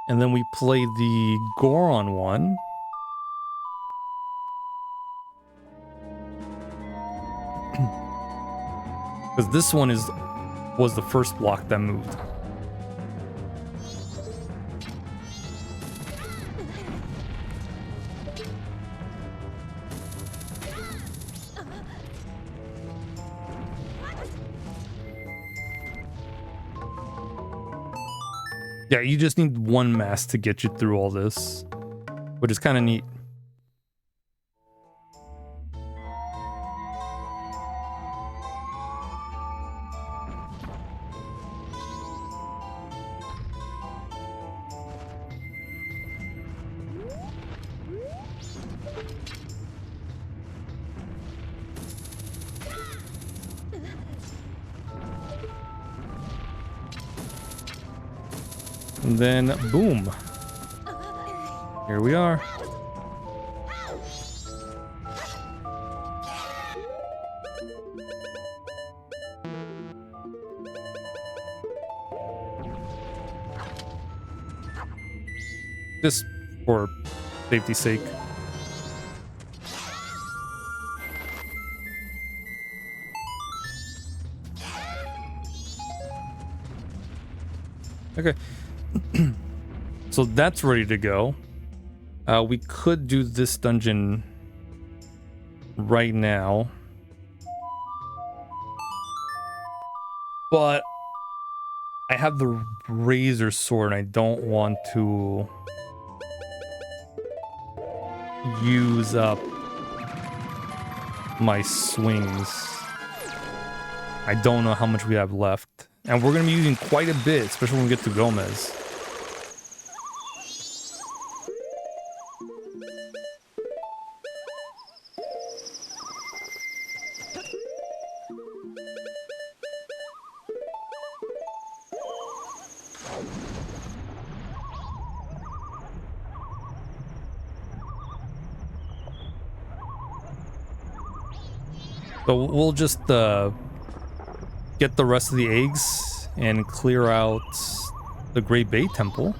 A: And then we play the Goron one. Because this one was the first block that moved. Yeah, you just need one mask to get you through all this, which is kind of neat. And then, boom. Here we are. Just for safety's sake. Okay. So that's ready to go. We could do this dungeon right now. But I have the razor sword and I don't want to use up my swings. I don't know how much we have left. And we're going to be using quite a bit, especially when we get to Gomez. So we'll just get the rest of the eggs and clear out the Great Bay Temple.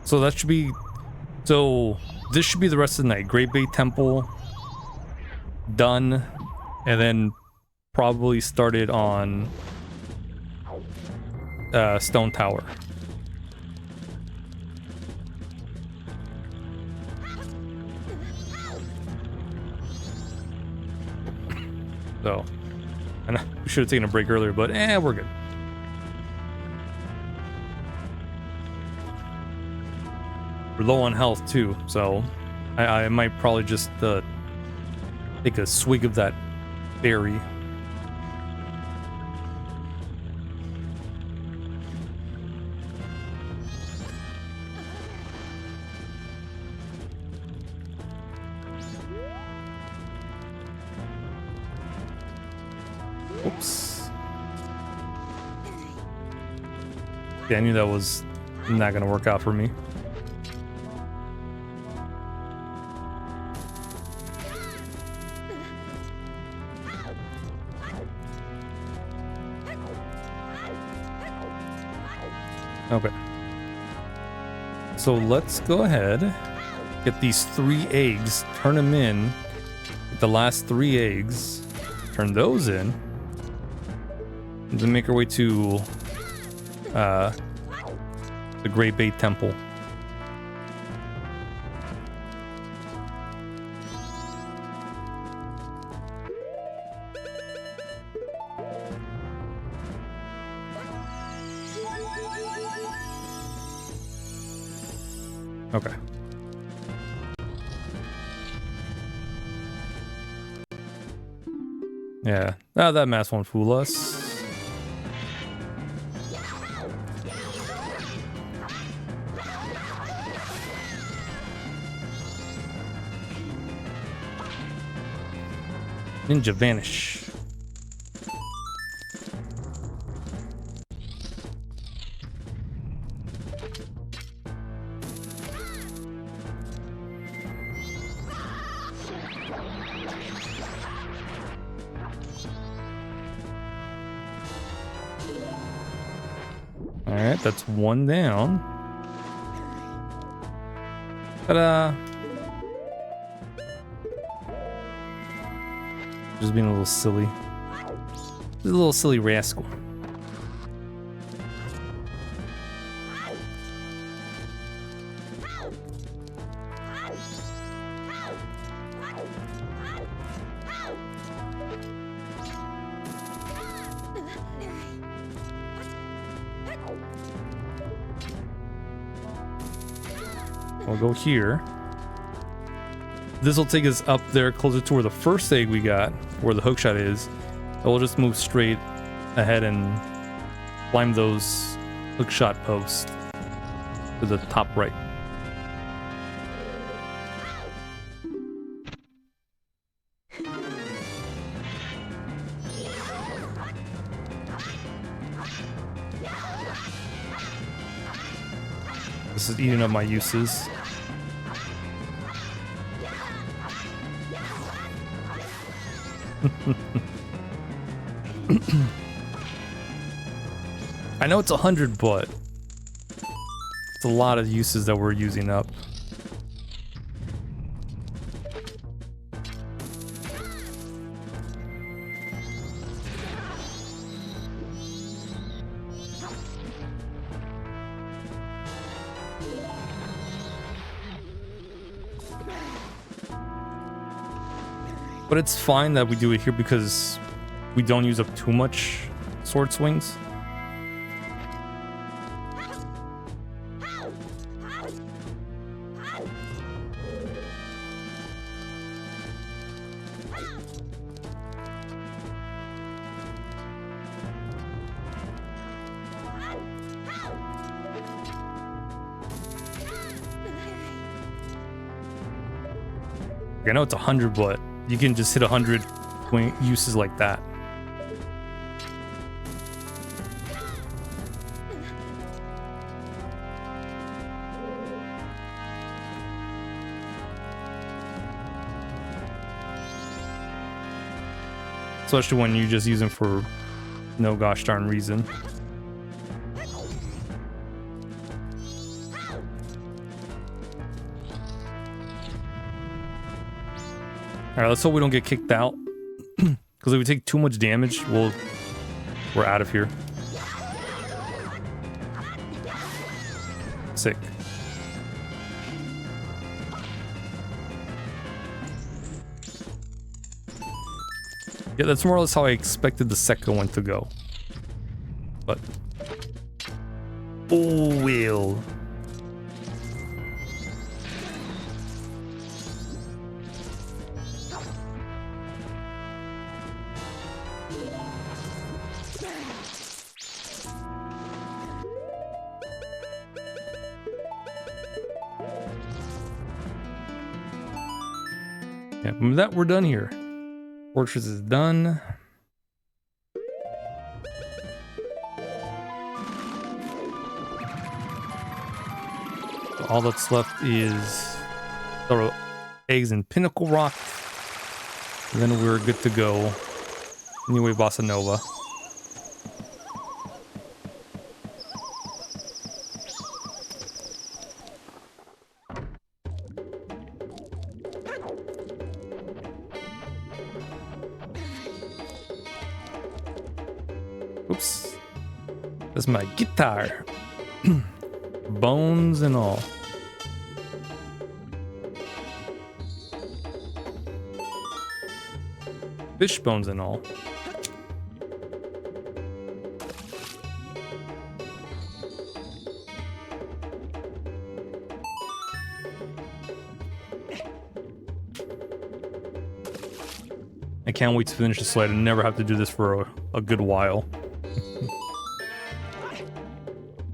A: So that should be... So this should be the rest of the night. Great Bay Temple done, and then probably started on Stone Tower. So, I know we should have taken a break earlier, but we're good. We're low on health too, so I might probably just take a swig of that berry. Oops. Yeah, I knew that was not gonna work out for me. Okay. So let's go ahead, get these 3 eggs, turn them in, get the last 3 eggs, turn those in, and then make our way to the Great Bay Temple. Okay. Yeah, that mask won't fool us. Ninja vanish. All right, that's 1 down. Ta-da! Just being a little silly. Just a little silly rascal. We'll go here. This will take us up there closer to where the first egg we got, where the hookshot is. So we'll just move straight ahead and climb those hookshot posts to the top right. This is eating up my uses. I know it's 100, but it's a lot of uses that we're using up. But it's fine that we do it here because we don't use up too much sword swings. I know it's 100, but you can just hit 100 uses like that. Especially when you just use them for no gosh darn reason. Alright, let's hope we don't get kicked out. Because if we take too much damage, we're out of here. Sick. Yeah, that's more or less how I expected the second one to go. But... oh, well. Yeah, with that, we're done here. Fortress is done. So all that's left is throw eggs in Pinnacle Rock. And then we're good to go. Anyway, Bossa Nova. Oops. That's my guitar. Bones and all. Fish bones and all. I can't wait to finish the slide and never have to do this for a good while.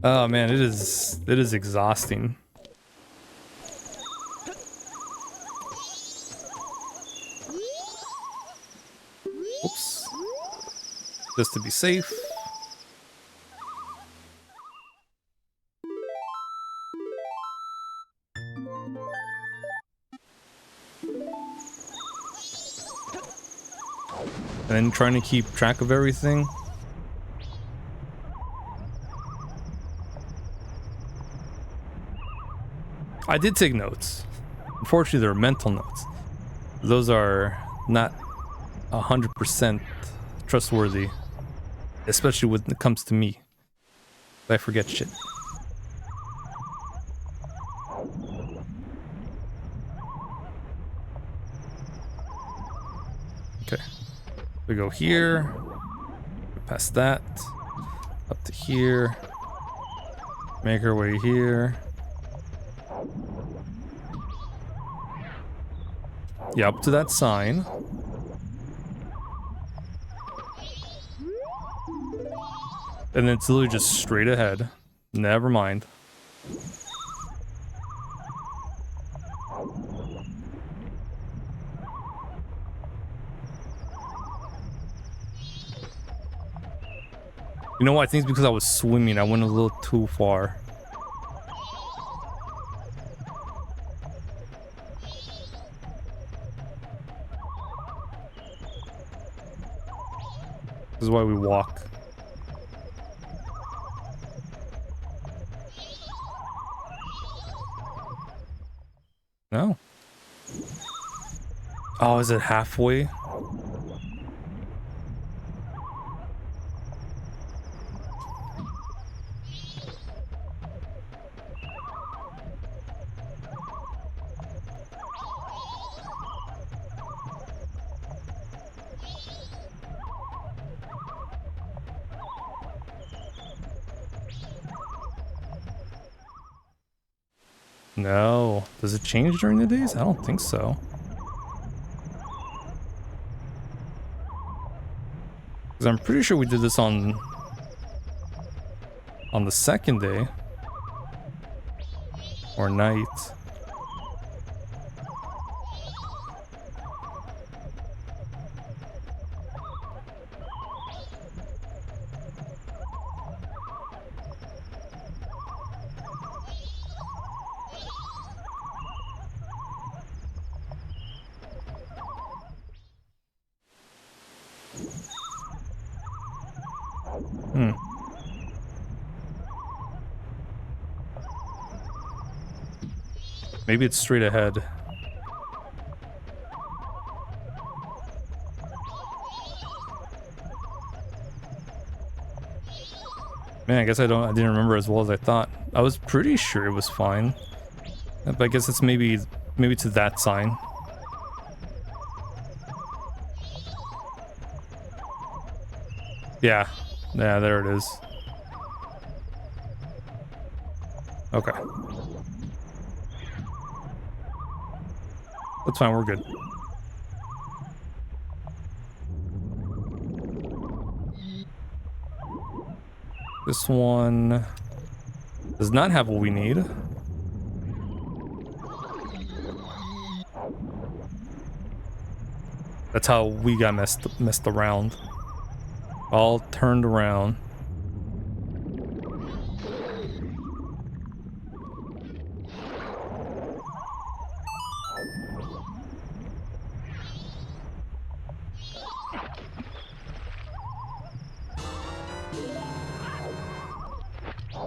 A: Oh man, it is exhausting. Oops. Just to be safe. And then trying to keep track of everything. I did take notes. Unfortunately, they're mental notes. Those are not 100% trustworthy, especially when it comes to me. I forget shit. Okay. We go here. Past that. Up to here. Make our way here. Yeah, up to that sign. And then it's literally just straight ahead. Never mind. You know what? I think it's because I was swimming. I went a little too far. This is why we walk. No. Oh, is it halfway? No. Does it change during the days? I don't think so. Because I'm pretty sure we did this on the second day. Or night. Maybe it's straight ahead. Man, I guess I didn't remember as well as I thought. I was pretty sure it was fine. But I guess it's maybe to that sign. Yeah. Yeah, there it is. Okay. That's fine, we're good. This one does not have what we need. That's how we got messed around. All turned around.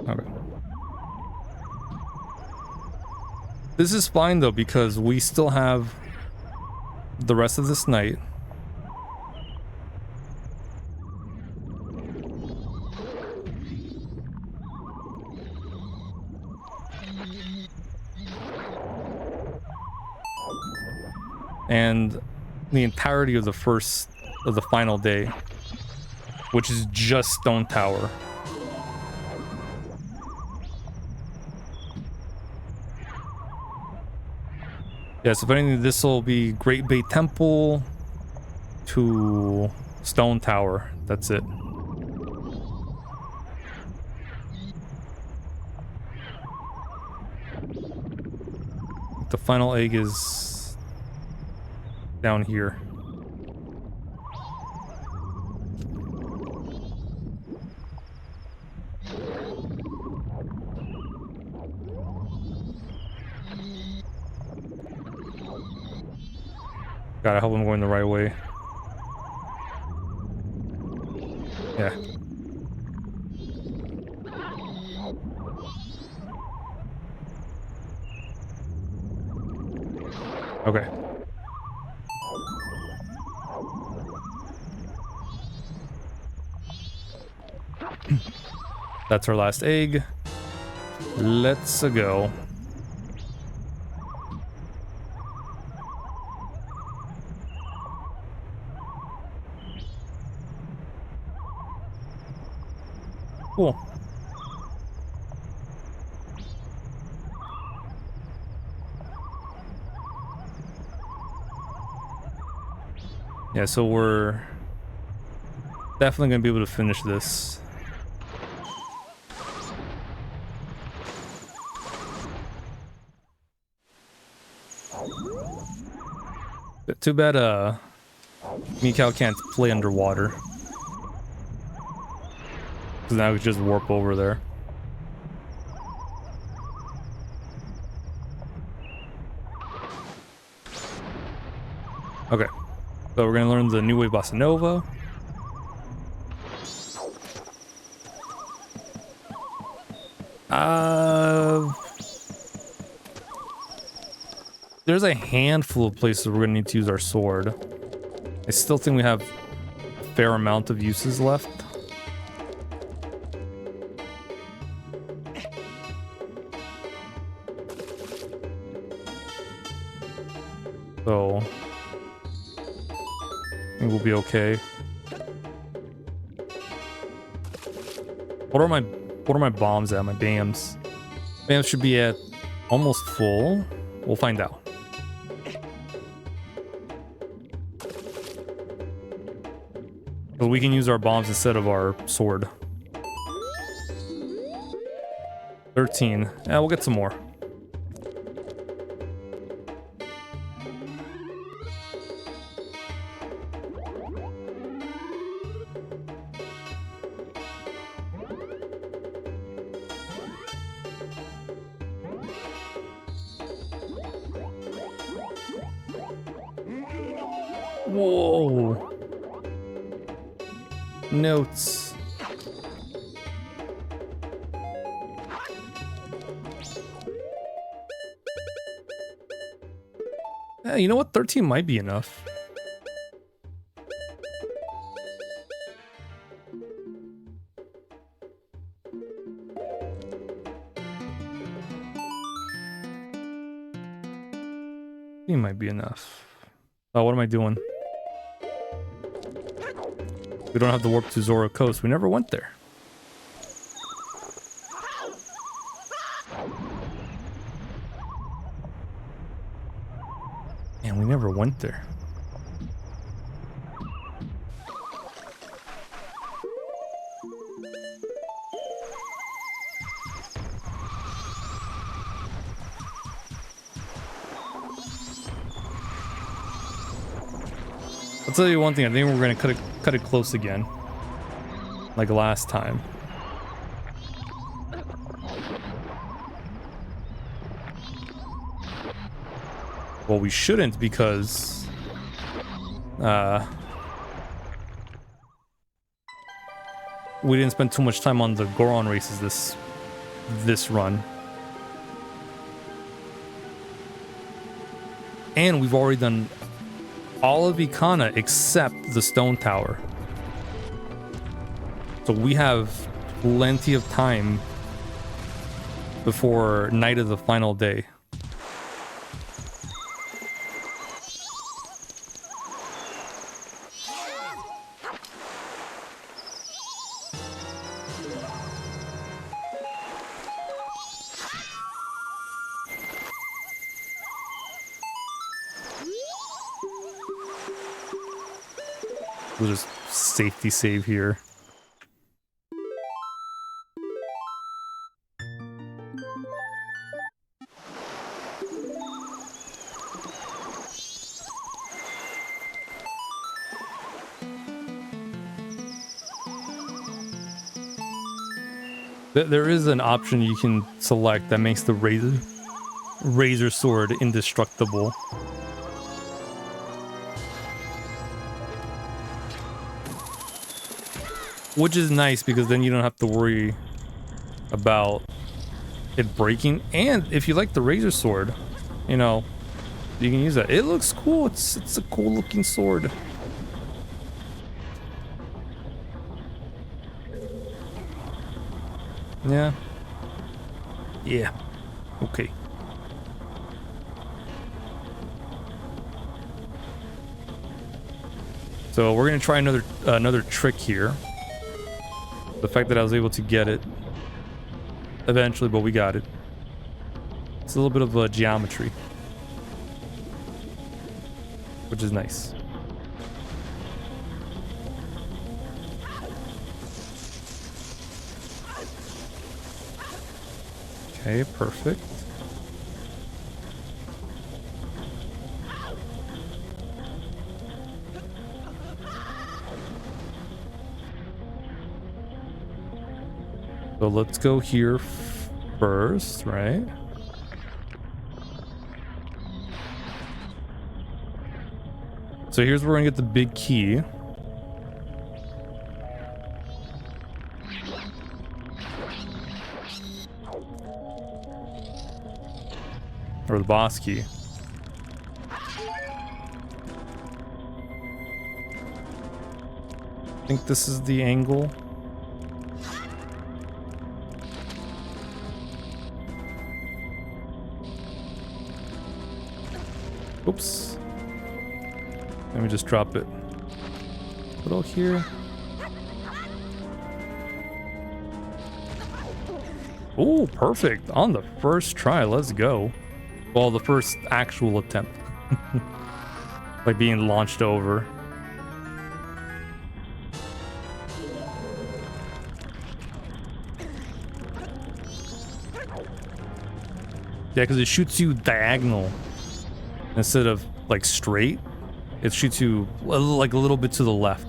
A: Okay. This is fine though, because we still have the rest of this night. And the entirety of the final day, which is just Stone Tower. Yes, if anything, this will be Great Bay Temple to Stone Tower. That's it. The final egg is down here. God, I hope I'm going the right way. Yeah. Okay. That's our last egg. Let's go. Cool. Yeah, so we're definitely gonna be able to finish this. Too bad Mikau can't play underwater. Cause now we just warp over there. Okay. So we're gonna learn the new wave bossa nova. There's a handful of places we're gonna need to use our sword. I still think we have a fair amount of uses left. So I think we'll be okay. What are my bombs at? My BAMs. BAMs should be at almost full. We'll find out. But we can use our bombs instead of our sword. 13. Yeah, we'll get some more. Whoa. Notes. Yeah, you know what? 13 might be enough. It might be enough. Oh, what am I doing? We don't have to warp to Zora Coast. We never went there. Man, we never went there. I'll tell you one thing. I think we're gonna cut it close again, like last time. Well, we shouldn't because we didn't spend too much time on the Goron races this run. And we've already done all of Ikana except the stone tower. So we have plenty of time before night of the final day. We'll just safety save here. There is an option you can select that makes the razor sword indestructible. Which is nice because then you don't have to worry about it breaking. And if you like the razor sword, you know, you can use that. It looks cool. It's a cool looking sword. Yeah. Yeah. Okay. So we're gonna try another trick here. The fact that I was able to get it eventually, but we got it. It's a little bit of geometry, which is nice. Okay, perfect. So let's go here first, right? So here's where we're gonna get the big key. Or the boss key. I think this is the angle. Oops. Let me just drop it. Little here. Oh, perfect. On the first try. Let's go. Well, the first actual attempt. Like being launched over. Yeah, because it shoots you diagonal instead of like straight. It shoots you like a little bit to the left.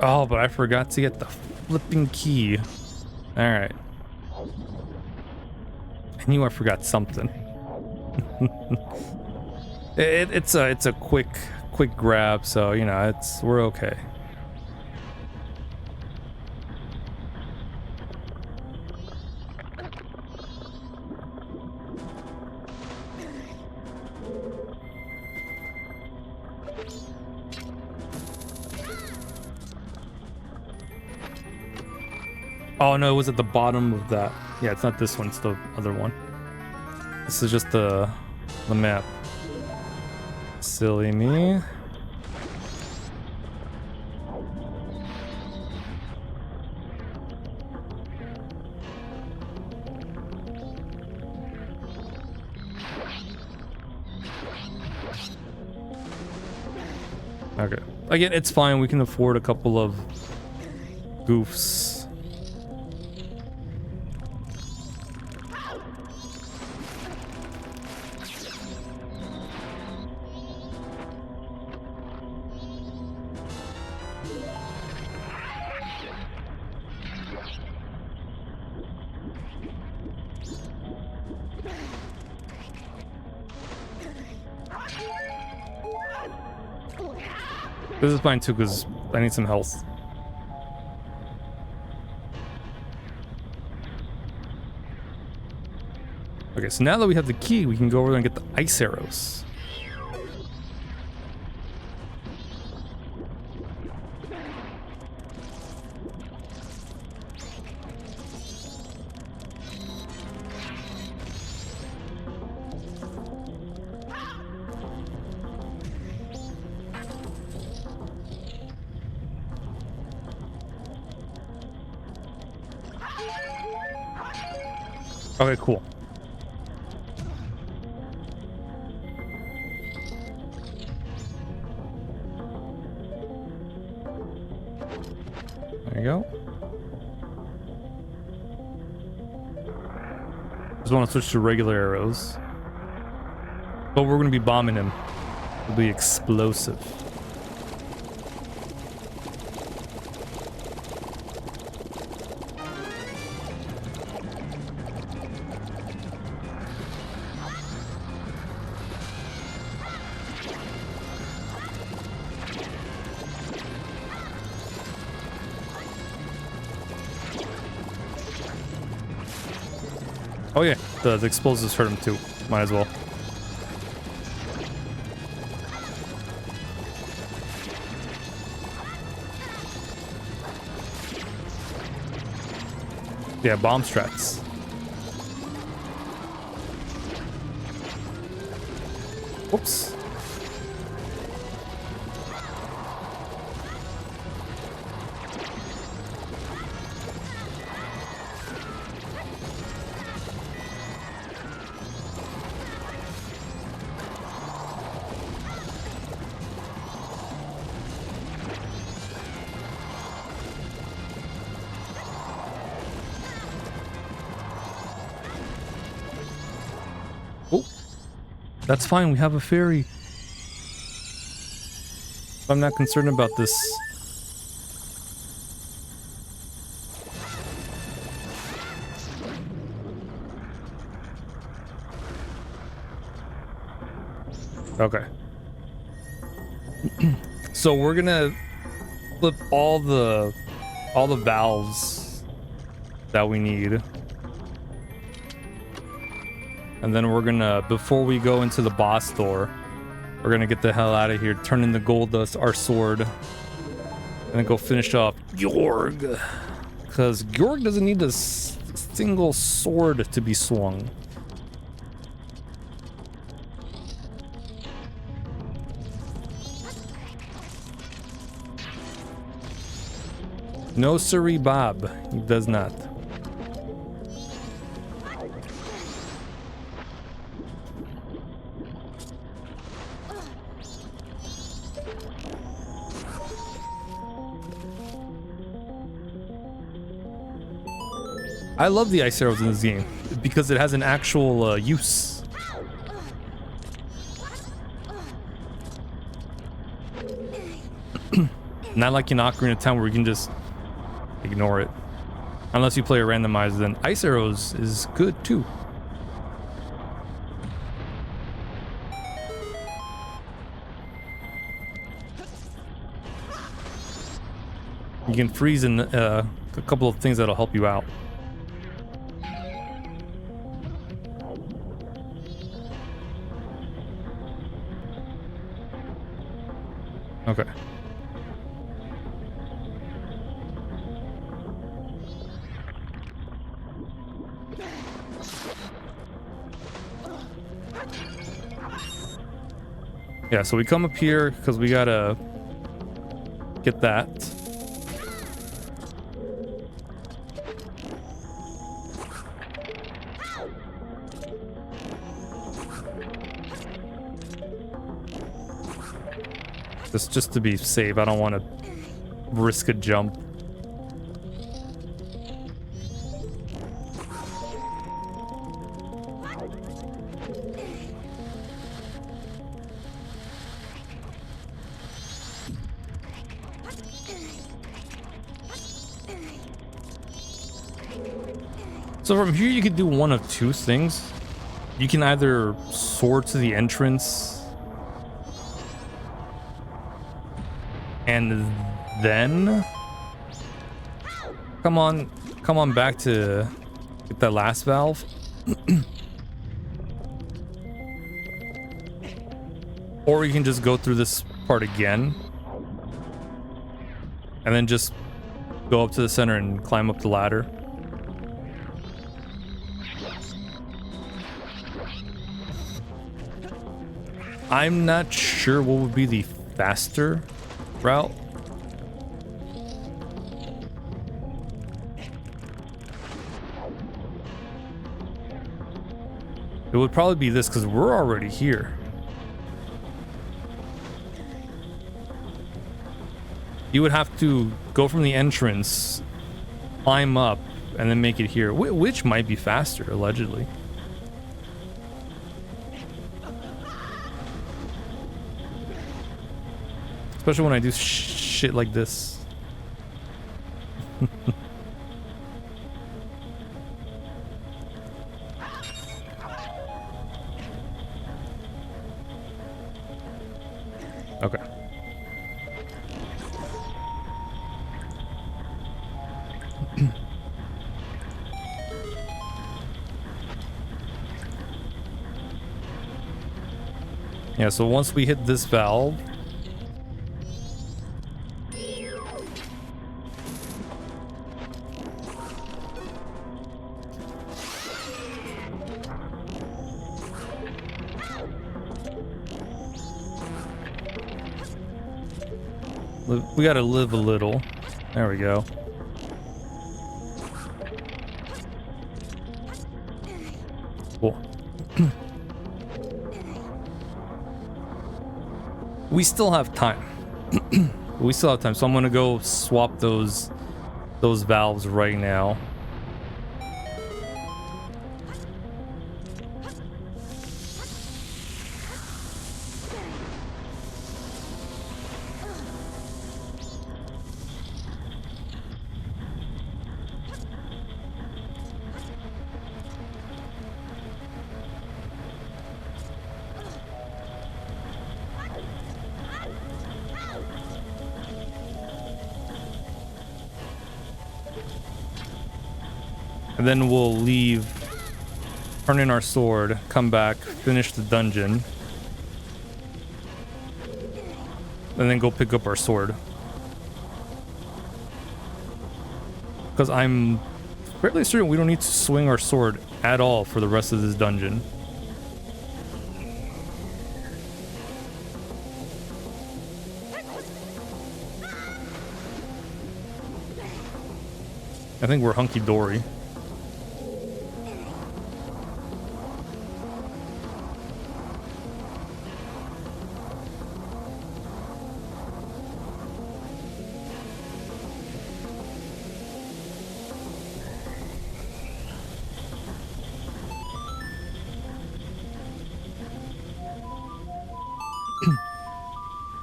A: Oh, but I forgot to get the flipping key. All right. I knew I forgot something. It's a quick grab, so you know we're okay. Oh no, it was at the bottom of that. Yeah, it's not this one, it's the other one. This is just the map. Silly me. Okay. Again, it's fine. We can afford a couple of goofs. This is fine too, because I need some health. Okay, so now that we have the key, we can go over there and get the ice arrows. Okay, cool. There you go. Just want to switch to regular arrows. But we're going to be bombing him. It'll be explosive. Oh yeah, the explosives hurt him too. Might as well. Yeah, bomb strats. Whoops. Oh, that's fine. We have a fairy. I'm not concerned about this. Okay. So we're gonna flip all the valves that we need. And then we're gonna, before we go into the boss door, we're gonna get the hell out of here, turn in the gold dust, our sword, and then go finish off Georg. Because Georg doesn't need a single sword to be swung. No siree, Bob. He does not. I love the ice arrows in this game because it has an actual use. Not like in Ocarina of Time where you can just ignore it. Unless you play a randomizer, then ice arrows is good too. You can freeze in a couple of things that'll help you out. Okay. Yeah, so we come up here because we gotta get that. Just to be safe, I don't want to risk a jump. So from here you could do one of two things. You can either soar to the entrance and then come on back to get that last valve. Or you can just go through this part again and then just go up to the center and climb up the ladder. I'm not sure what would be the faster route. It would probably be this because we're already here. You would have to go from the entrance, climb up, and then make it here, which might be faster, allegedly. Especially when I do shit like this. Okay. Yeah, so once we hit this valve, we gotta live a little. There we go. Cool. We still have time. We still have time, so I'm gonna go swap those valves right now. And then we'll leave, turn in our sword, come back, finish the dungeon, and then go pick up our sword. Because I'm fairly certain we don't need to swing our sword at all for the rest of this dungeon. I think we're hunky-dory.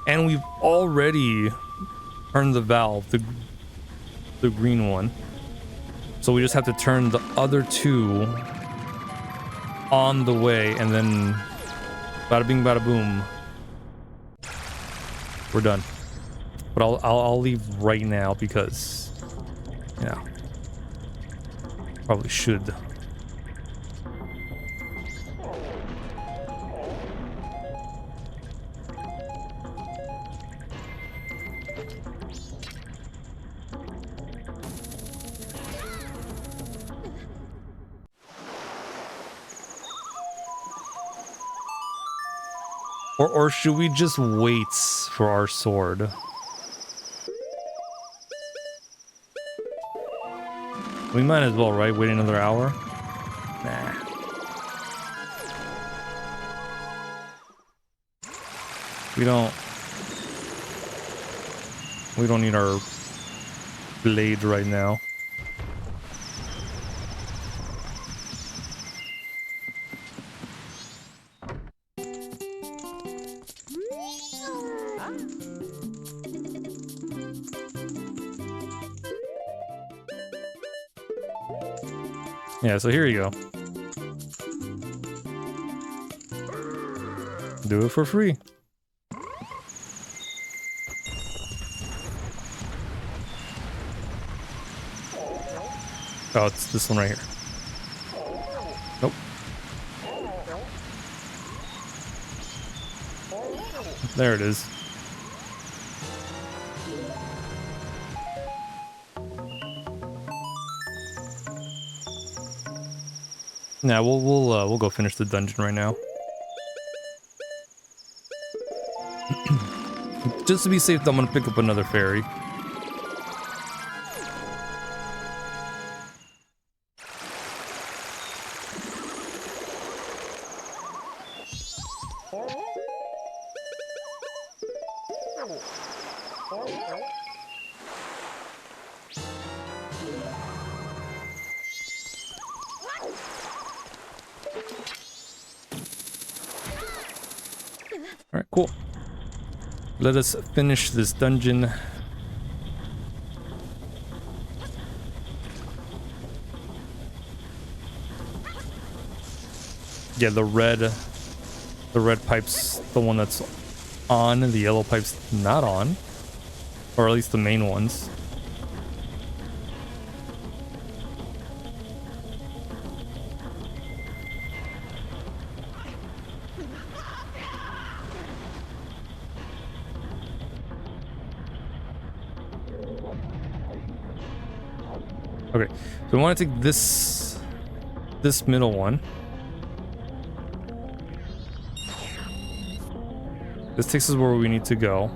A: And we've already turned the valve, the green one. So we just have to turn the other two on the way, and then bada bing bada boom, we're done. But I'll leave right now because, yeah, probably should. Or should we just wait for our sword? We might as well, right? Wait another hour? Nah. We don't need our blade right now. Yeah, so here you go. Do it for free. Oh, it's this one right here. Nope. There it is. Yeah, we'll go finish the dungeon right now. Just to be safe, I'm gonna pick up another fairy. Alright, cool. Let us finish this dungeon. Yeah, the red pipe's the one that's on, the yellow pipe's not on. Or at least the main ones. Okay, so we want to take this middle one. This takes us where we need to go.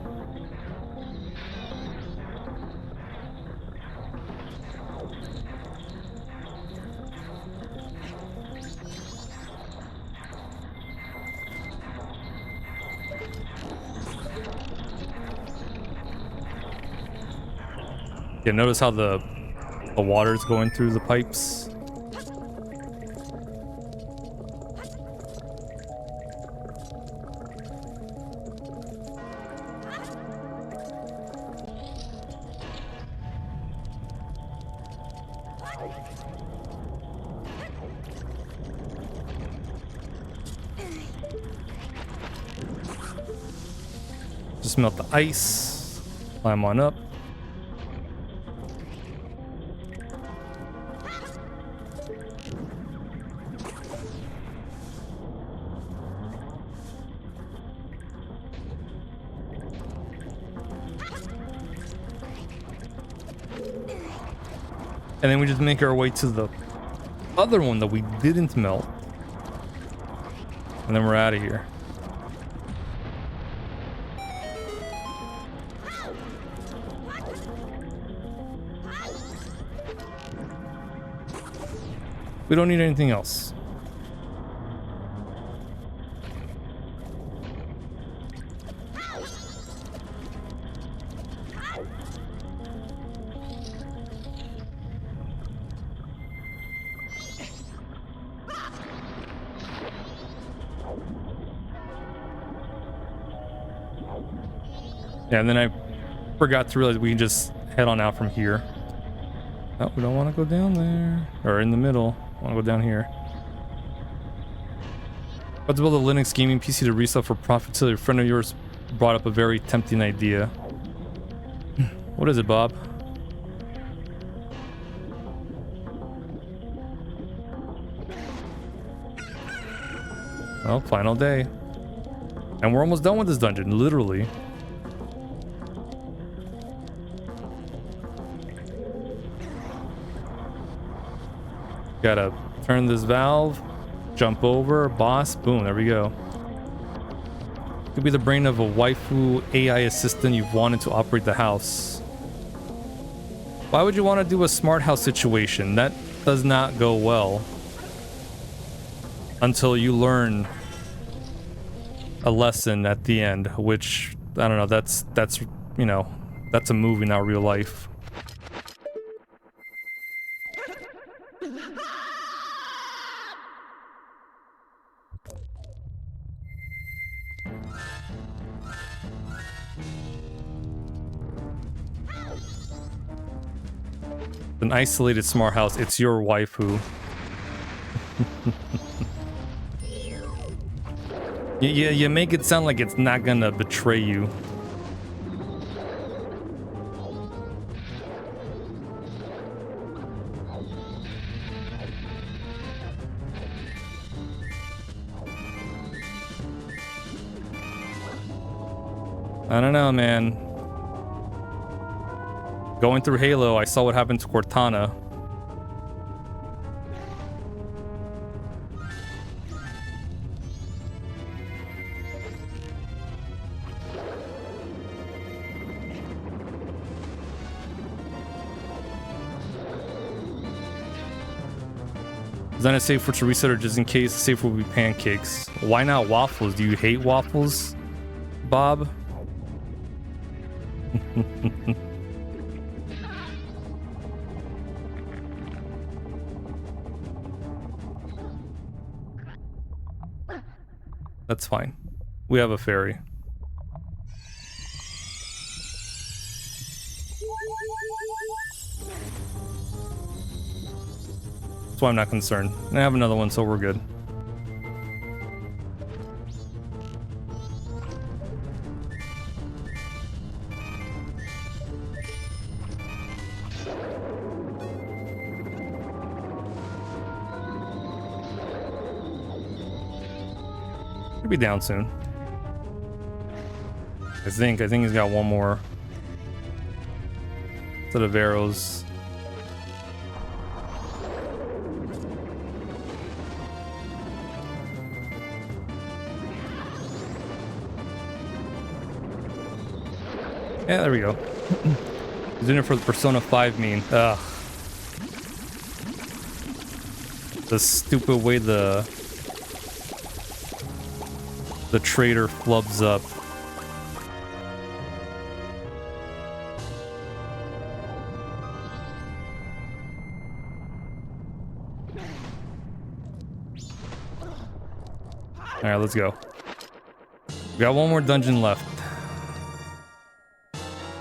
A: Yeah, notice how the water's going through the pipes. Just melt the ice, climb on up. And then we just make our way to the other one that we didn't melt. And then we're out of here. We don't need anything else. Yeah, and then I forgot to realize we can just head on out from here. Oh, we don't want to go down there. Or in the middle. I want to go down here. About to build a Linux gaming PC to resell for profit till a friend of yours brought up a very tempting idea. What is it, Bob? Well, final day. And we're almost done with this dungeon, literally. Gotta turn this valve, jump over, boss, boom, there we go. Could be the brain of a waifu AI assistant you've wanted to operate the house. Why would you want to do a smart house situation? That does not go well. Until you learn a lesson at the end, which, I don't know, that's you know, that's a movie, not real life. An isolated smart house, it's your waifu. You make it sound like it's not gonna betray you. I don't know, man. Going through Halo, I saw what happened to Cortana. Design a safe for to reset or just in case the safe will be pancakes. Why not waffles? Do you hate waffles, Bob? That's fine. We have a ferry. That's why I'm not concerned. I have another one, so we're good. Be down soon. I think he's got one more set of arrows. Yeah, there we go. He's in it for the Persona 5 meme. Ugh. The stupid way the trader flubs up. Alright, let's go. We got one more dungeon left.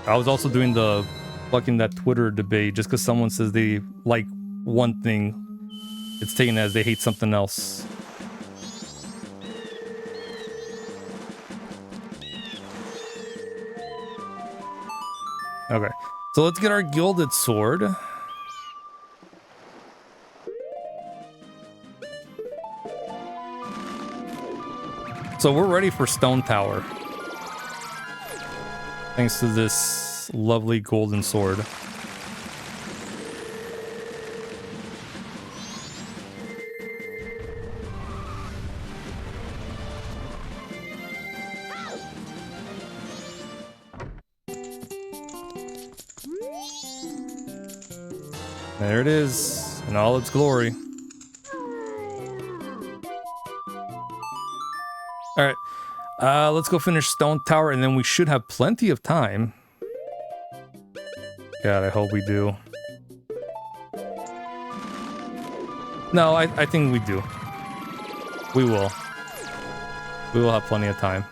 A: I was also doing the fucking that Twitter debate. Just because someone says they like one thing, it's taken as they hate something else. Okay, so let's get our gilded sword. So we're ready for Stone Tower. Thanks to this lovely golden sword. There it is, in all its glory. Alright, let's go finish Stone Tower, and then we should have plenty of time. God, I hope we do. No, I think we do. We will. We will have plenty of time.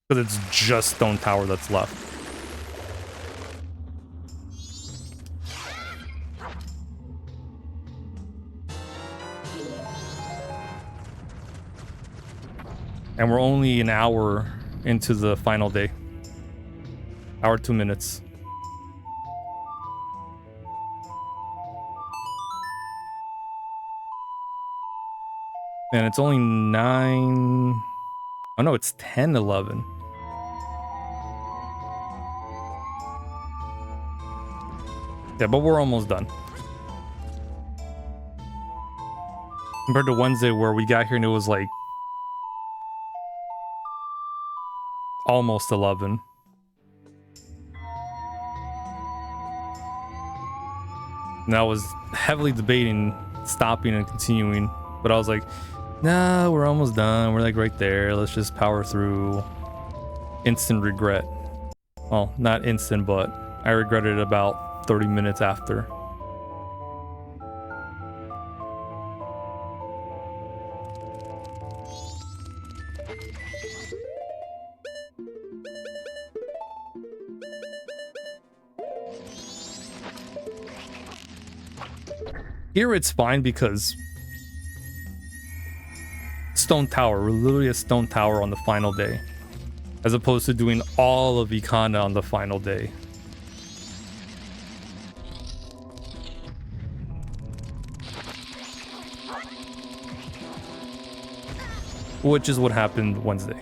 A: Because it's just Stone Tower that's left. And we're only an hour into the final day. Hour 2 minutes. And it's only 9... Oh no, it's 10:11. Yeah, but we're almost done. Compared to Wednesday where we got here and it was like... almost 11. And I was heavily debating stopping and continuing, but I was like, nah, we're almost done. We're like right there. Let's just power through. Instant regret. Well, not instant, but I regretted it about 30 minutes after. Here it's fine because Stone Tower, we're literally a Stone Tower on the final day, as opposed to doing all of Ikana on the final day. Which is what happened Wednesday.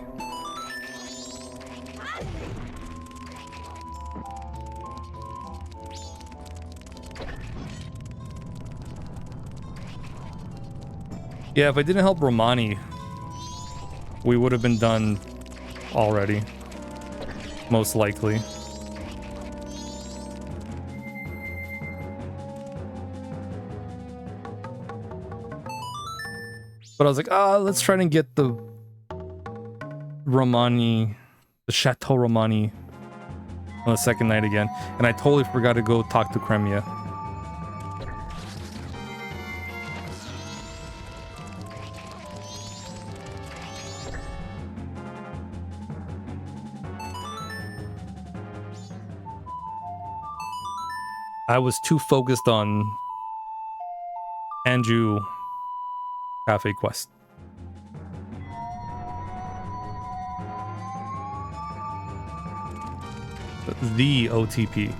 A: Yeah, if I didn't help Romani, we would have been done already. Most likely. But I was like, let's try and get the Romani, the Chateau Romani on the second night again. And I totally forgot to go talk to Kremia. I was too focused on Anju Cafe Quest. The OTP.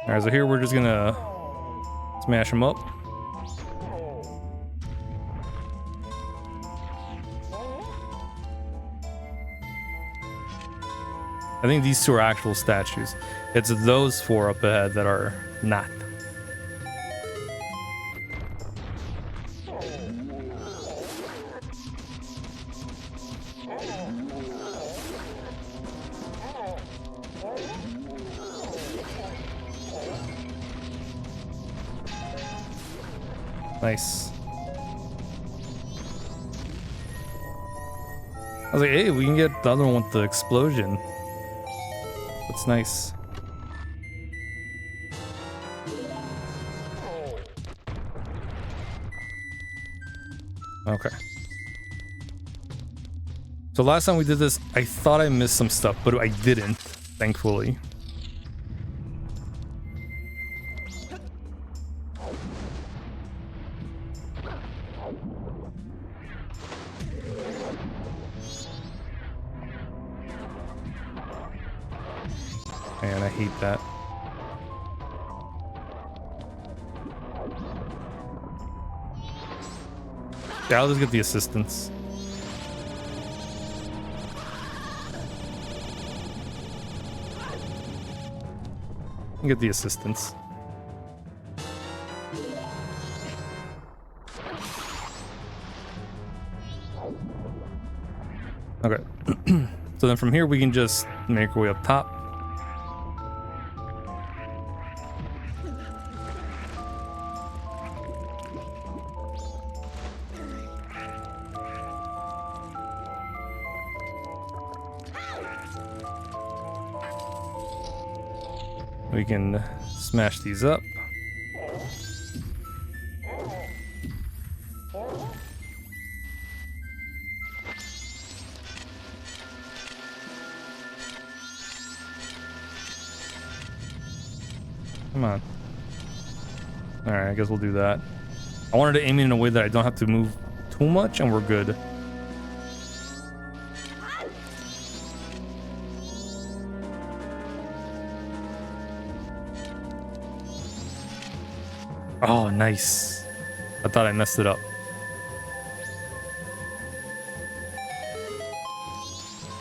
A: Alright, so here we're just gonna smash them up. I think these two are actual statues. It's those four up ahead that are not. Nice. I was like, hey, we can get the other one with the explosion. That's nice. Okay. So last time we did this, I thought I missed some stuff, but I didn't, thankfully. Man, I hate that. Yeah, I'll just get the assistance. Get the assistance. Okay. So then from here we can just make our way up top. We can smash these up. Come on. Alright, I guess we'll do that. I wanted to aim it in a way that I don't have to move too much and we're good. Oh, nice. I thought I messed it up.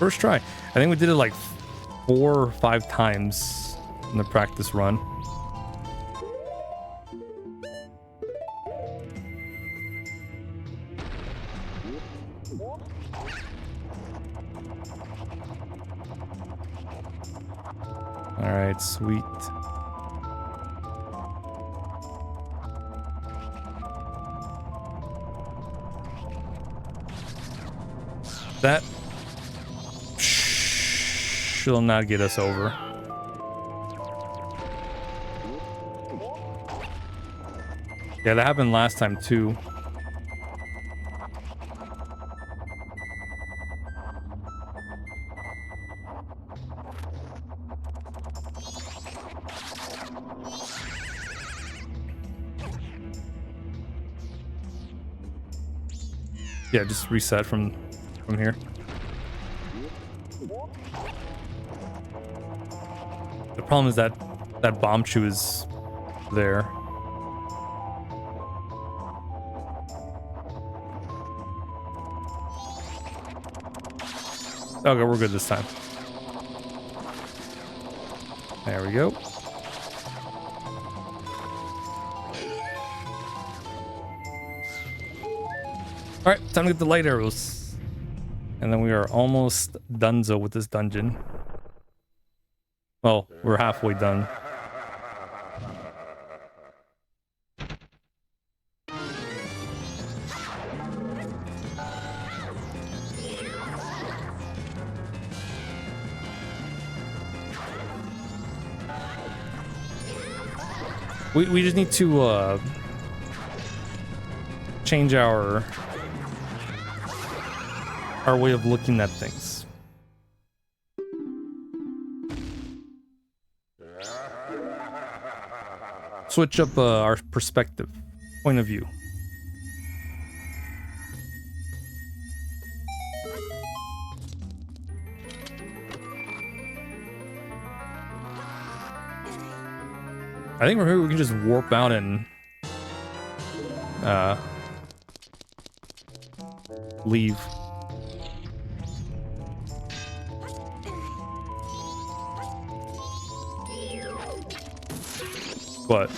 A: First try. I think we did it like 4 or 5 times in the practice run. All right, sweet. That she'll not get us over. Yeah, that happened last time too. Yeah, just reset from here. The problem is that bomb chew is there. Okay, we're good this time. There we go. All right, time to get the light arrows. And then we are almost donezo with this dungeon. Well, we're halfway done. We just need to change our way of looking at things. Switch up our perspective, point of view. I think from here we can just warp out and leave. What?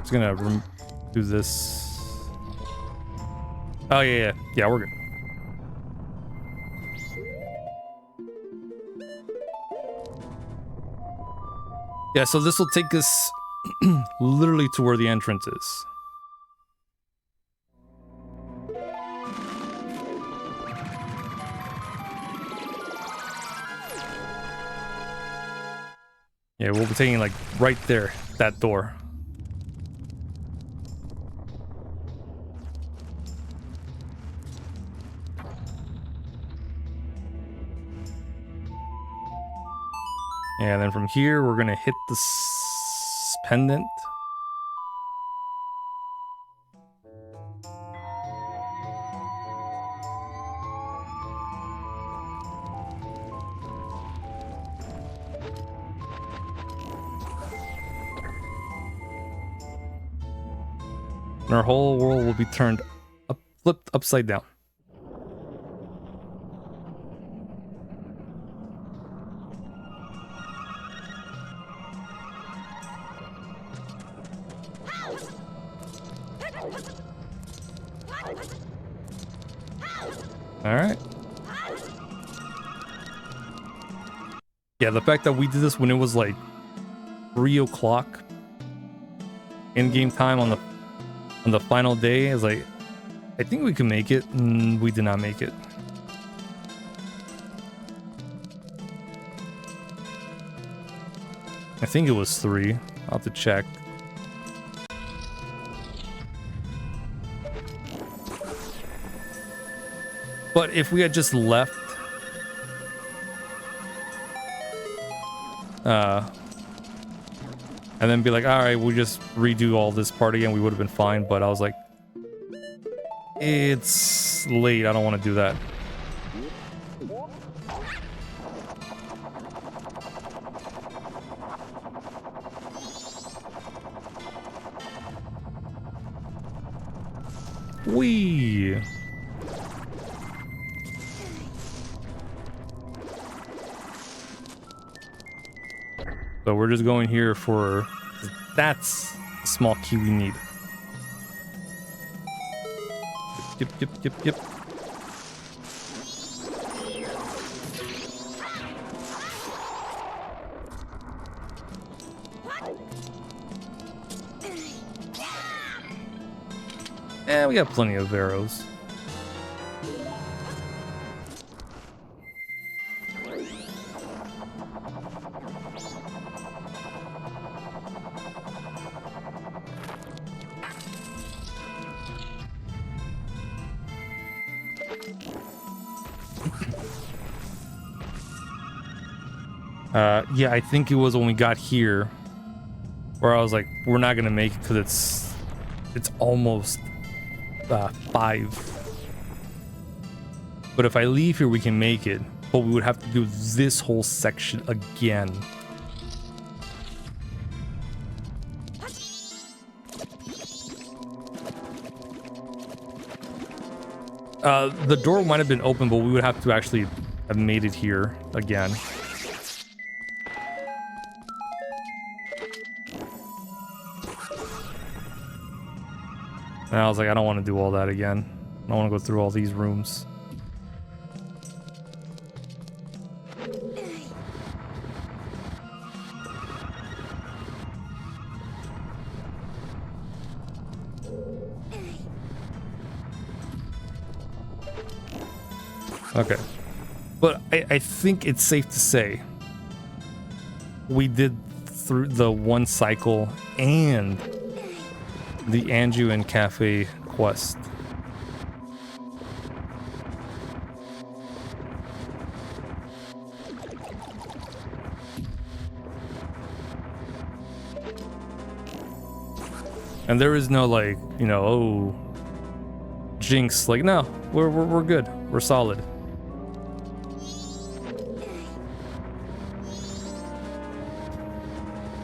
A: It's gonna do this. Oh yeah, we're good. Yeah, so this will take us literally to where the entrance is. Yeah, we'll be taking like right there, that door. Yeah, and then from here, we're gonna hit this pendant. And our whole world will be turned up, flipped upside down. All right. Yeah, the fact that we did this when it was like 3 o'clock in game time on the final day is like, I think we can make it. We did not make it. I think it was 3. I'll have to check. But if we had just left and then be like, all right, we'll just redo all this part again, we would have been fine. But I was like, it's late, I don't want to do that. Wee. So we're just going here for, that's the small key we need. Yep. We got plenty of arrows. Yeah, I think it was when we got here where I was like, we're not gonna make it because it's almost 5. But if I leave here, we can make it. But we would have to do this whole section again. The door might have been open, but we would have to actually have made it here again. And I was like, I don't want to do all that again. I don't want to go through all these rooms. Okay. But I think it's safe to say we did through the one cycle and the Anju and Cafe quest. And there is no like, you know, oh, jinx. Like, no, we're good. We're solid.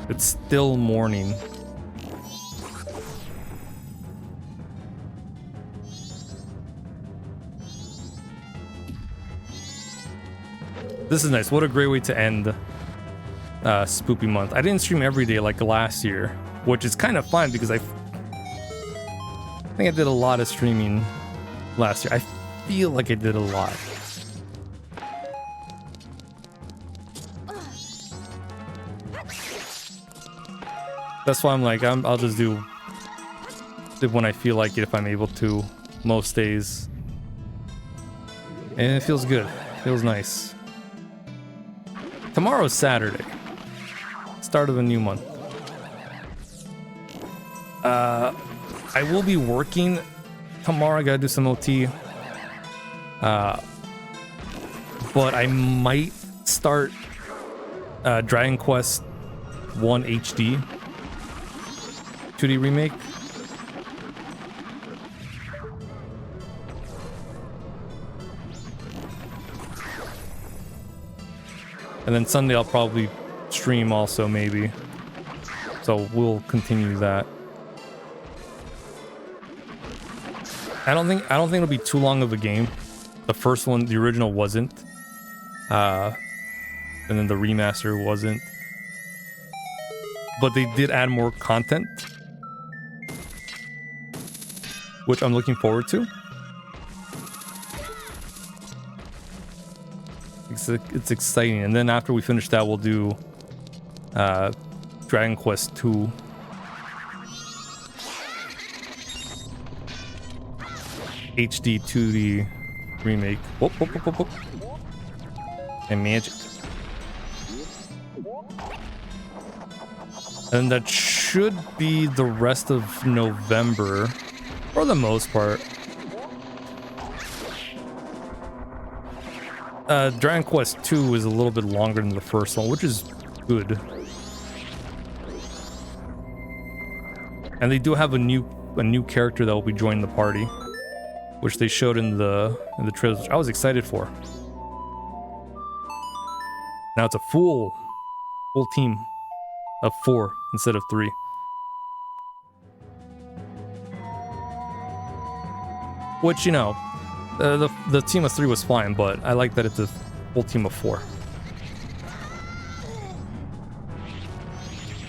A: It's still morning. This is nice. What a great way to end Spoopy month. I didn't stream every day like last year, which is kind of fun because I think I did a lot of streaming last year. I feel like I did a lot. That's why I'm like, I'll just do it when I feel like it, if I'm able to, most days. And it feels good. Feels nice. Tomorrow's Saturday. Start of a new month. I will be working tomorrow. I gotta do some OT. But I might start Dragon Quest 1 HD 2D remake. And then Sunday I'll probably stream also, maybe. So we'll continue that. I don't think it'll be too long of a game. The first one, the original, wasn't. And then the remaster wasn't. But they did add more content, which I'm looking forward to. It's exciting. And then after we finish that, we'll do Dragon Quest 2. HD 2D remake. Whoop, whoop, whoop, whoop, whoop. And magic. And that should be the rest of November, for the most part. Dragon Quest 2 is a little bit longer than the first one, which is good. And they do have a new character that will be joining the party, which they showed in the trailers, which I was excited for. Now it's a full team of 4 instead of 3. Which, you know, the team of 3 was fine, but I like that it's a full team of 4.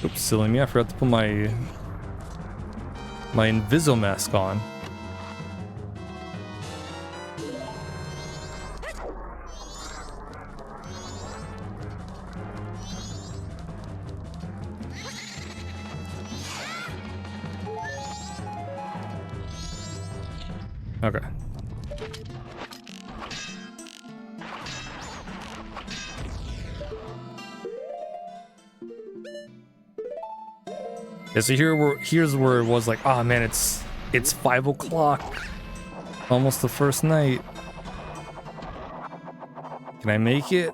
A: Oops, silly me, I forgot to put my Inviso mask on. Okay. Yeah, so here's where it was like, oh man, it's 5 o'clock. Almost the first night. Can I make it?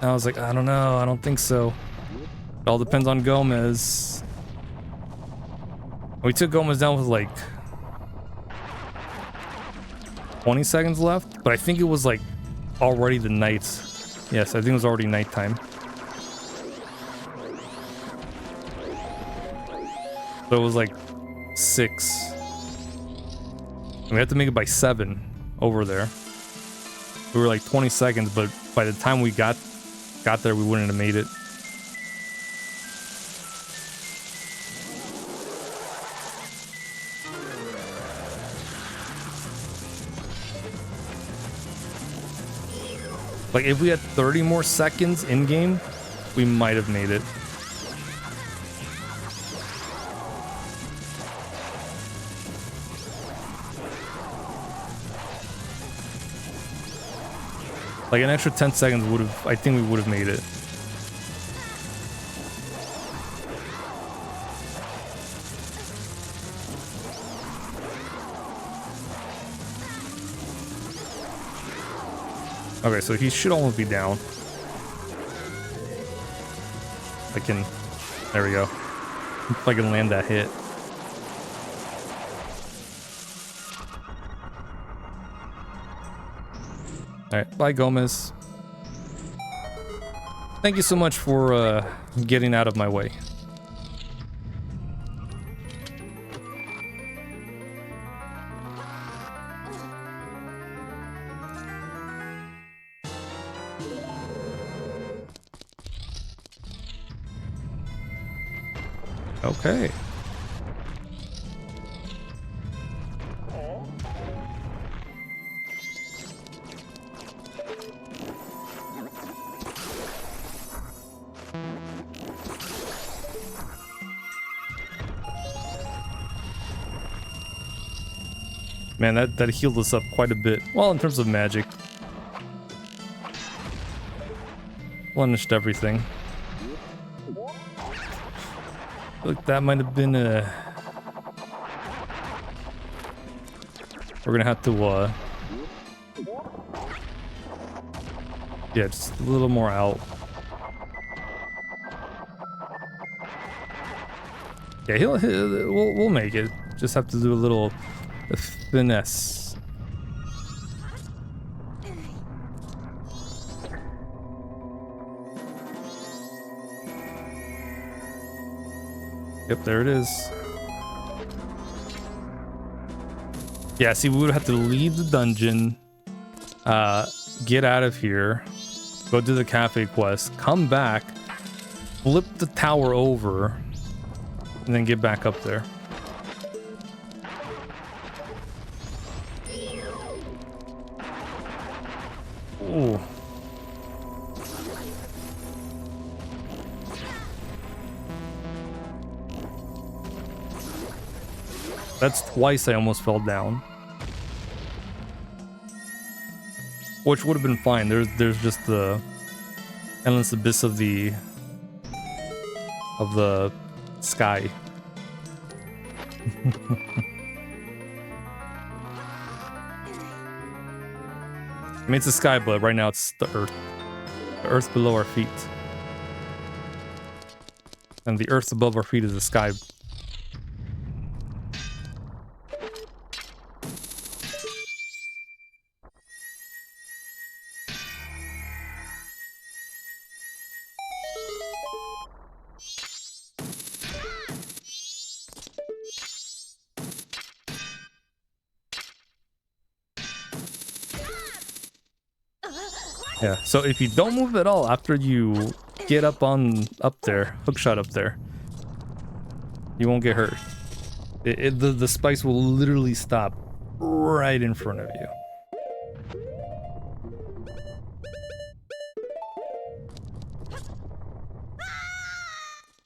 A: I was like, I don't know, I don't think so. It all depends on Gomez. We took Gomez down with like 20 seconds left, but I think it was like already the night. Yes, I think it was already nighttime. So it was like 6. And we had to make it by 7 over there. We were like 20 seconds, but by the time we got there, we wouldn't have made it. Like, if we had 30 more seconds in-game, we might have made it. Like, an extra 10 seconds would have... I think we would have made it. Okay, so he should almost be down. I can... There we go. If I can land that hit. Alright, bye Gomez. Thank you so much for getting out of my way. Okay. Man, that healed us up quite a bit. Well, in terms of magic. Replenished everything. Look, that might have been a... We're gonna have to, yeah, just a little more out. Yeah, we'll make it. Just have to do a little finesse. Yep, there it is. Yeah, see, we would have to leave the dungeon, get out of here, go do the cafe quest, come back, flip the tower over, and then get back up there. Ooh. That's twice I almost fell down. Which would have been fine. There's just the endless abyss of the sky. I mean, it's the sky, but right now it's the earth. The earth below our feet. And the earth above our feet is the sky. Yeah, so if you don't move at all after you get up there, hookshot up there, you won't get hurt. The spikes will literally stop right in front of you.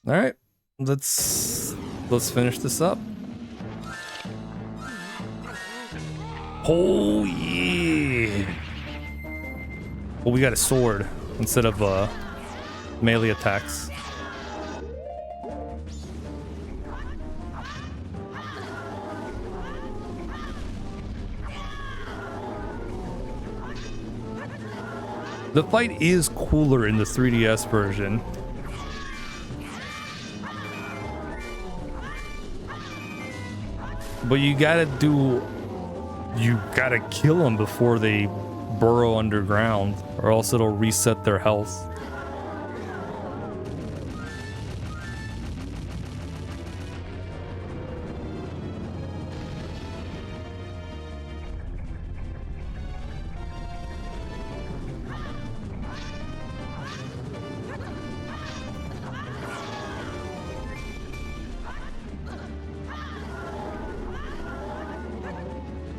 A: All right, let's finish this up. Oh yeah! Well, we got a sword instead of melee attacks. The fight is cooler in the 3DS version. But you gotta kill them before they burrow underground, or else it'll reset their health.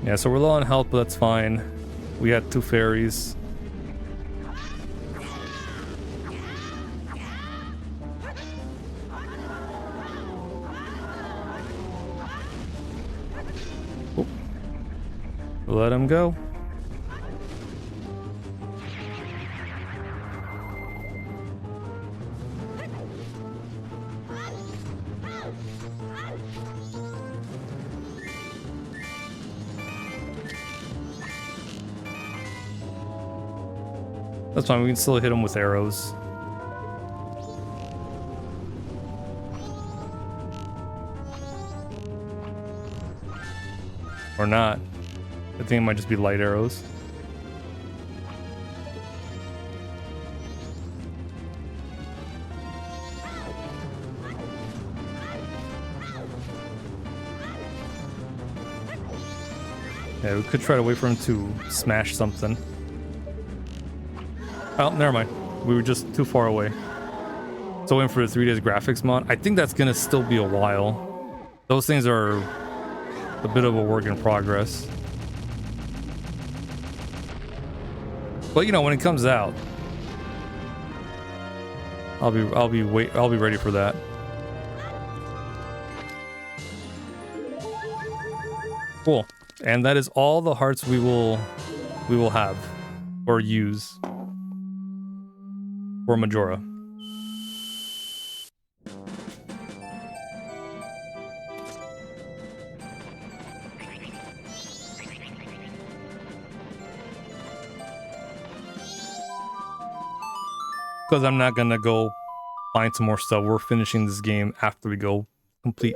A: Yeah, so we're low on health, but that's fine. We had 2 fairies. Oh. Let him go. That's fine, we can still hit him with arrows. Or not. I think it might just be light arrows. Yeah, we could try to wait for him to smash something. Oh, never mind. We were just too far away. So in for the 3 days graphics mod. I think that's gonna still be a while. Those things are a bit of a work in progress. But you know, when it comes out, I'll be ready for that. Cool. And that is all the hearts we will have or use for Majora. Because I'm not gonna go find some more stuff. We're finishing this game after we go complete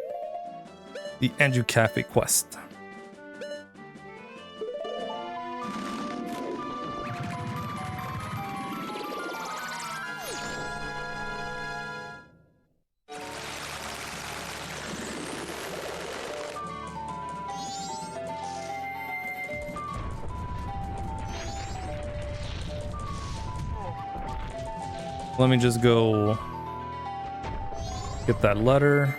A: the Andrew Cafe quest. Let me just go get that letter.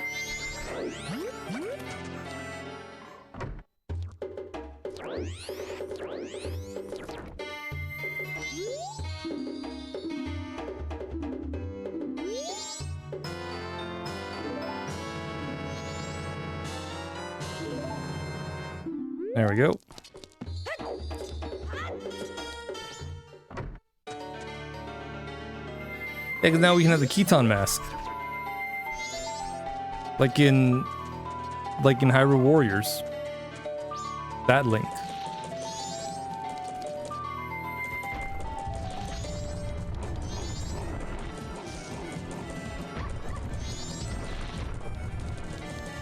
A: There we go. Yeah, because now we can have the Keaton mask. Like in Hyrule Warriors. That Link.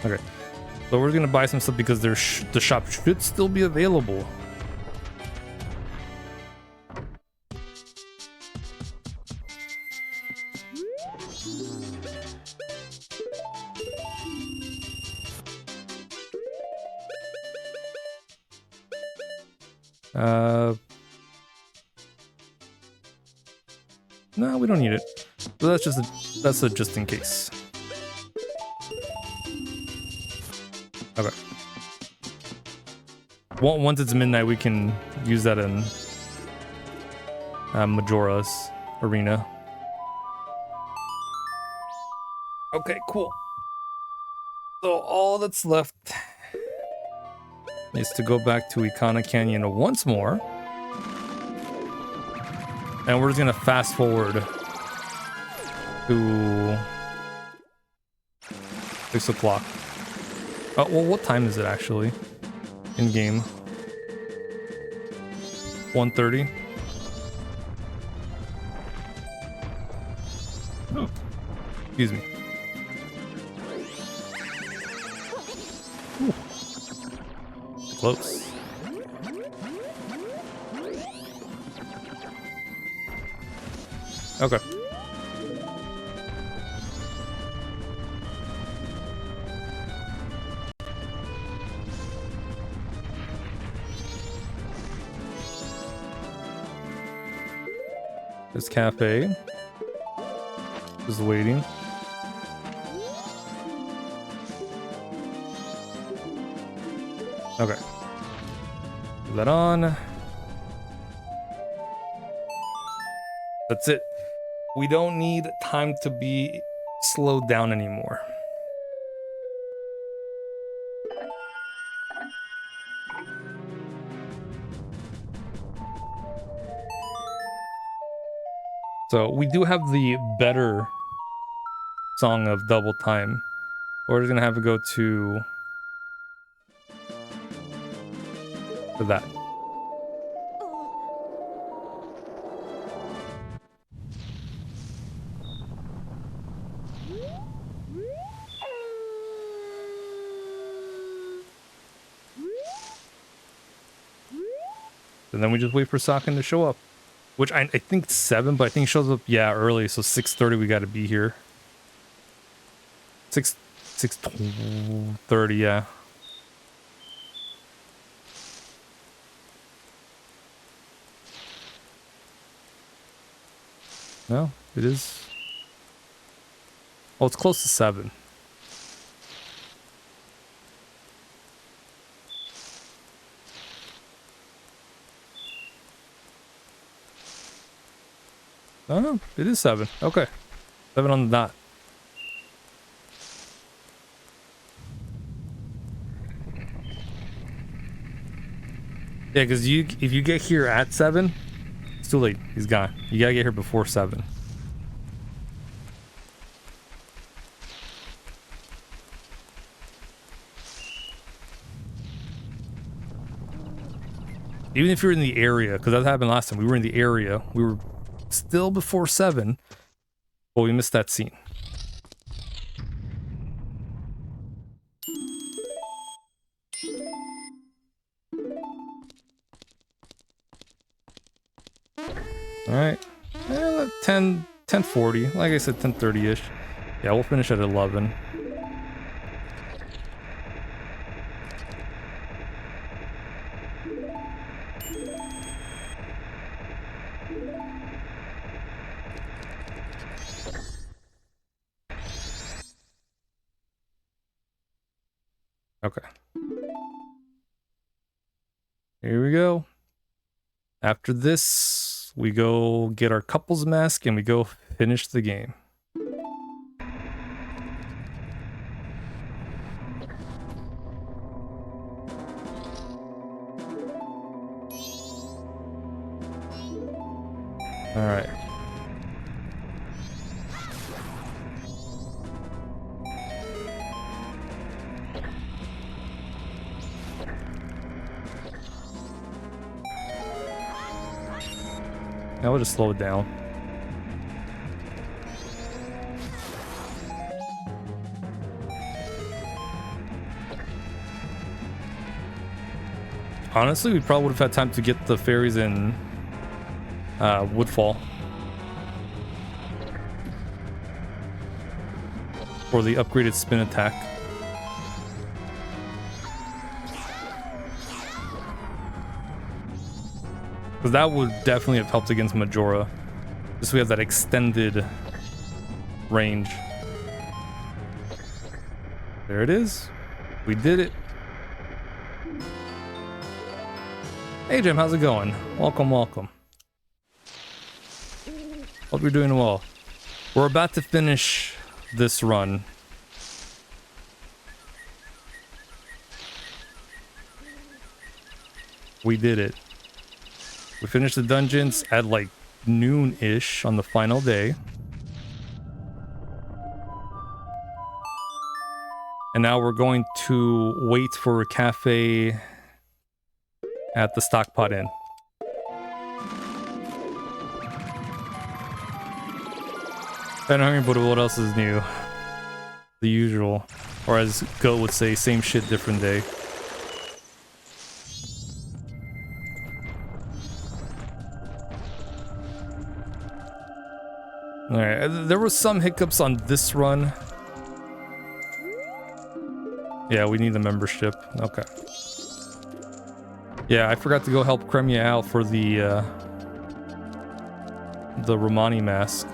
A: Okay. So we're gonna buy some stuff because the shop should still be available. No, we don't need it. So that's a just in case. Okay. Once it's midnight, we can use that in Majora's arena. Okay, cool. So all that's left is to go back to Ikana Canyon once more. And we're just gonna fast forward to 6 o'clock. Oh, well, what time is it actually? In game? 1:30. Excuse me. Ooh. Close. Okay. This cafe is waiting. Okay. Put that on. That's it. We don't need time to be slowed down anymore. So we do have the better song of double time. We're just gonna have to go to that. And then we just wait for Sakin to show up. Which I think 7, but I think he shows up, yeah, early. So 6:30 we gotta be here. 6:30, yeah. No, it is. Oh, it's close to 7. Oh, no, it is 7. Okay. 7 on the dot. Yeah, because if you get here at 7, it's too late. He's gone. You gotta get here before 7. Even if you're in the area, because that happened last time. We were in the area. We were still before 7, but we missed that scene. All right, 10:40. Like I said, 10:30ish. Yeah, we'll finish at 11. Okay. Here we go. After this, we go get our couples mask and we go finish the game. All right. Now we'll just slow it down. Honestly, we probably would have had time to get the fairies in Woodfall. For the upgraded spin attack. Because that would definitely have helped against Majora. Just so we have that extended range. There it is. We did it. Hey Jim, how's it going? Welcome, welcome. Hope you're doing well. We're about to finish this run. We did it. We finished the dungeons at like noon-ish on the final day. And now we're going to wait for a cafe at the Stockpot Inn. I don't know, but what else is new? The usual. Or as Goat would say, same shit, different day. Alright, there were some hiccups on this run. Yeah, we need the membership. Okay. Yeah, I forgot to go help Kremia out for the Romani mask.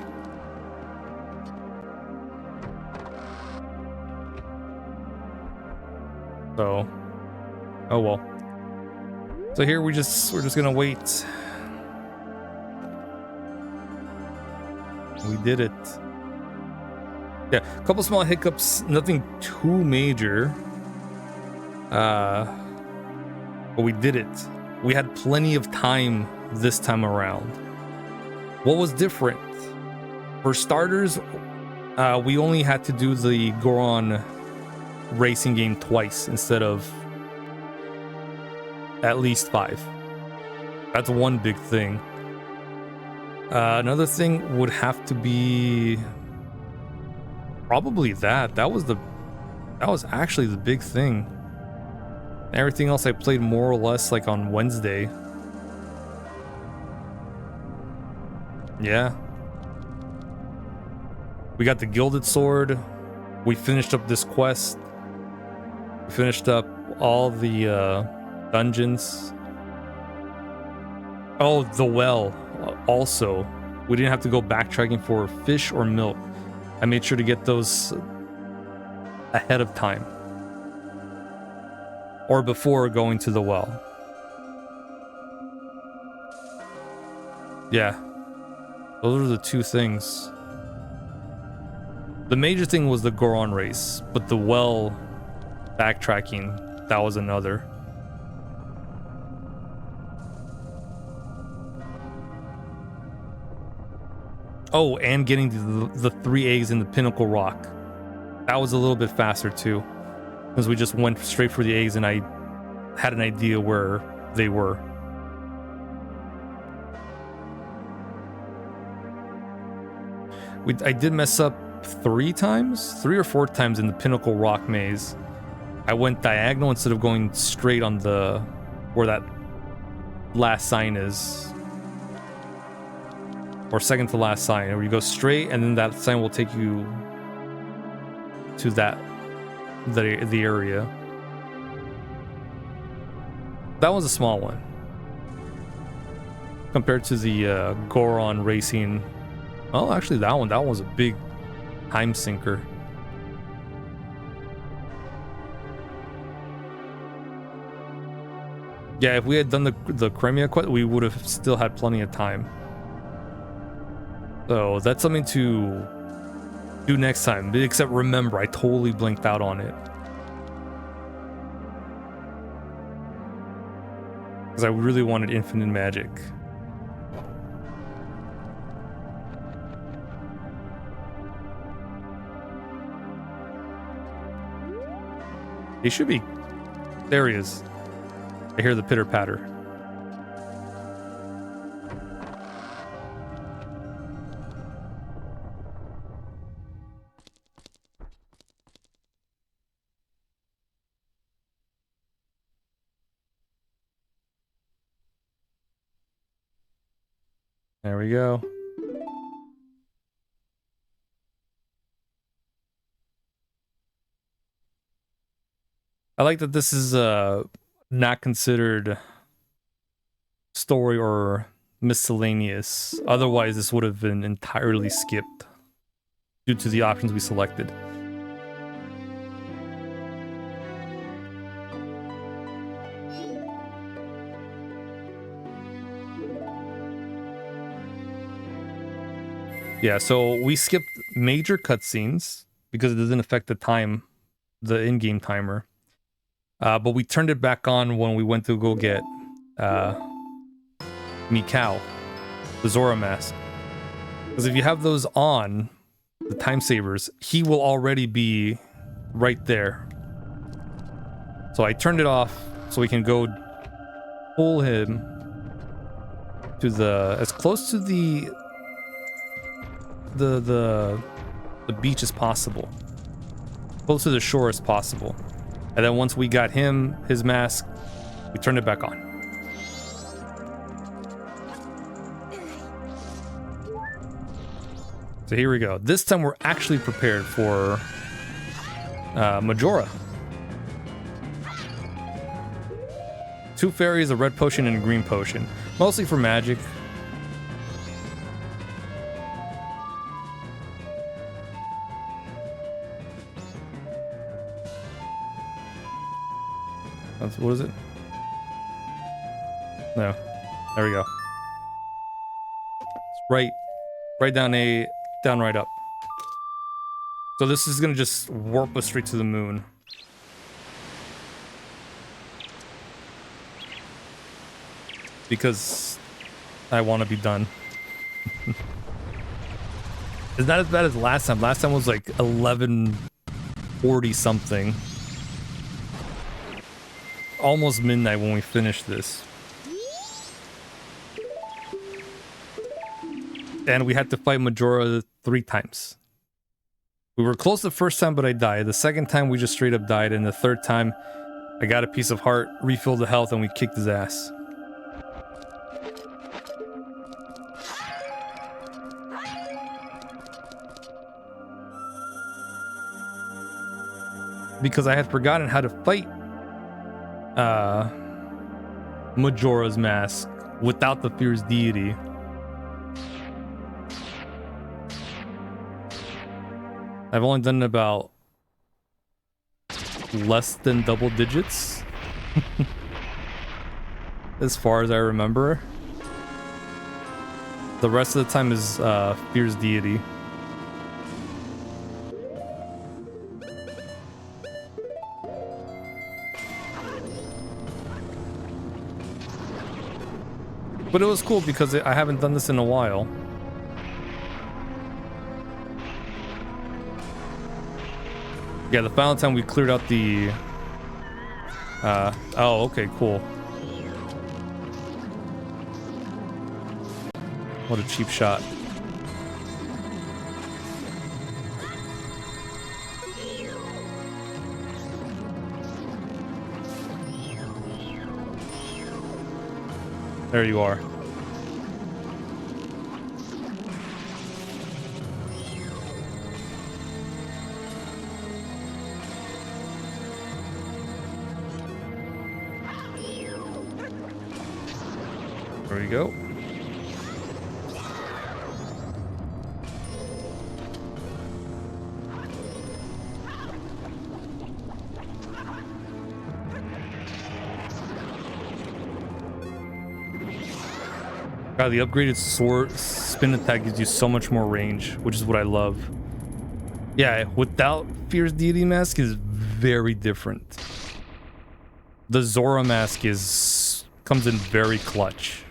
A: So, oh well. So here we're just gonna wait. We did it. Yeah, a couple small hiccups, nothing too major. But we did it. We had plenty of time this time around. What was different? For starters, we only had to do the Goron racing game twice instead of at least 5. That's one big thing. Another thing would have to be probably that. That was actually the big thing. Everything else I played more or less like on Wednesday. Yeah. We got the Gilded Sword. We finished up this quest. We finished up all the dungeons. Oh, the well. Also, we didn't have to go backtracking for fish or milk. I made sure to get those ahead of time. Or before going to the well. Yeah. Those are the two things. The major thing was the Goron race, but the well backtracking, that was another. Oh, and getting the 3 eggs in the Pinnacle Rock. That was a little bit faster too. Because we just went straight for the eggs and I had an idea where they were. I did mess up 3 or 4 times in the Pinnacle Rock maze. I went diagonal instead of going straight on where that last sign is. Or second to last sign, where you go straight and then that sign will take you to the area. That was a small one compared to the Goron racing. Well, actually that one was a big time sinker. Yeah, if we had done the Crimea quest, we would have still had plenty of time. So that's something to do next time. Except remember, I totally blinked out on it. Because I really wanted infinite magic. He should be. There he is. I hear the pitter patter. There we go. I like that this is not considered story or miscellaneous. Otherwise, this would have been entirely skipped due to the options we selected. Yeah, so we skipped major cutscenes because it doesn't affect the time, the in-game timer. But we turned it back on when we went to go get Mikau, the Zora mask. Because if you have those on, the time savers, he will already be right there. So I turned it off so we can go pull him to the as close to the beach as possible, close to the shore as possible. And then once we got him his mask, we turned it back on. So here we go. This time we're actually prepared for Majora. 2 fairies, a red potion, and a green potion. Mostly for magic. What is it? No. There we go. It's right down right up. So this is gonna just warp us straight to the moon. Because I want to be done. It's not as bad as last time. Last time was like 11:40 something. Almost midnight when we finished this. And we had to fight Majora 3 times. We were close the first time, but I died. The second time, we just straight up died. And the third time, I got a piece of heart, refilled the health, and we kicked his ass. Because I had forgotten how to fight Majora's Mask without the fierce deity. I've only done about less than double digits as far as I remember. The rest of the time is fierce deity. But it was cool because I haven't done this in a while. Yeah, the final time we cleared out the... oh, okay, cool. What a cheap shot. There you are. There we go. God, the upgraded sword spin attack gives you so much more range, which is what I love. Yeah, without Fierce Deity Mask is very different. The Zora Mask comes in very clutch.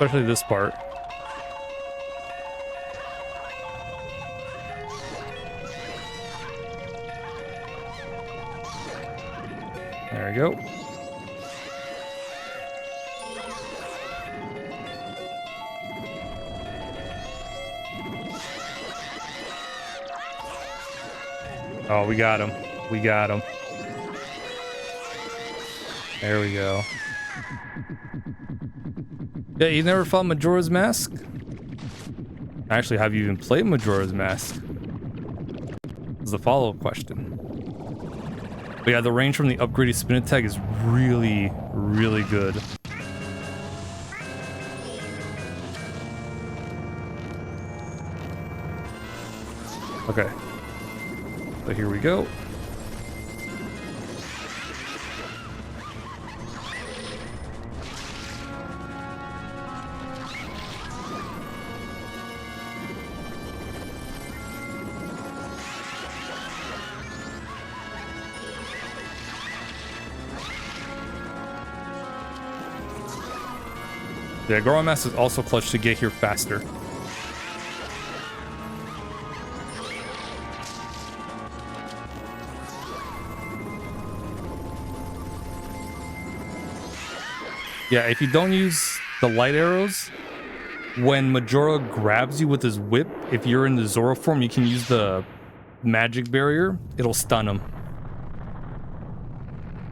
A: Especially this part. There we go. Oh, we got him. We got him. There we go. Yeah, you never fought Majora's Mask? Actually, have you even played Majora's Mask? Is the follow-up question. But yeah, the range from the upgraded spin attack is really, really good. Okay. So here we go. Yeah, Goro Mask is also clutch to get here faster. Yeah, if you don't use the light arrows, when Majora grabs you with his whip, if you're in the Zoro form, you can use the magic barrier. It'll stun him.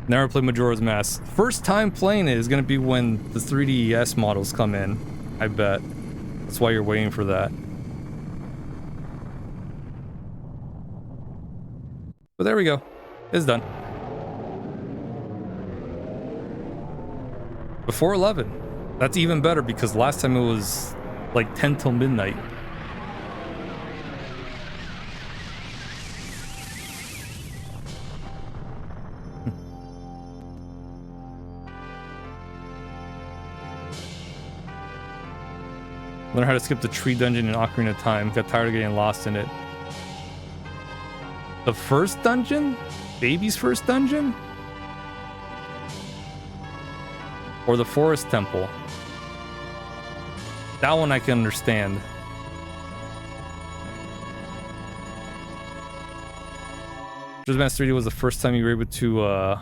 A: Never played Majora's Mask. First time playing it is going to be when the 3DS models come in, I bet. That's why you're waiting for that. But there we go. It's done. Before 11. That's even better because last time it was like 10 till midnight. Learn how to skip the tree dungeon in Ocarina of Time. Got tired of getting lost in it. The first dungeon? Baby's first dungeon? Or the forest temple? That one I can understand. Majora's Mask 3D was the first time you were able to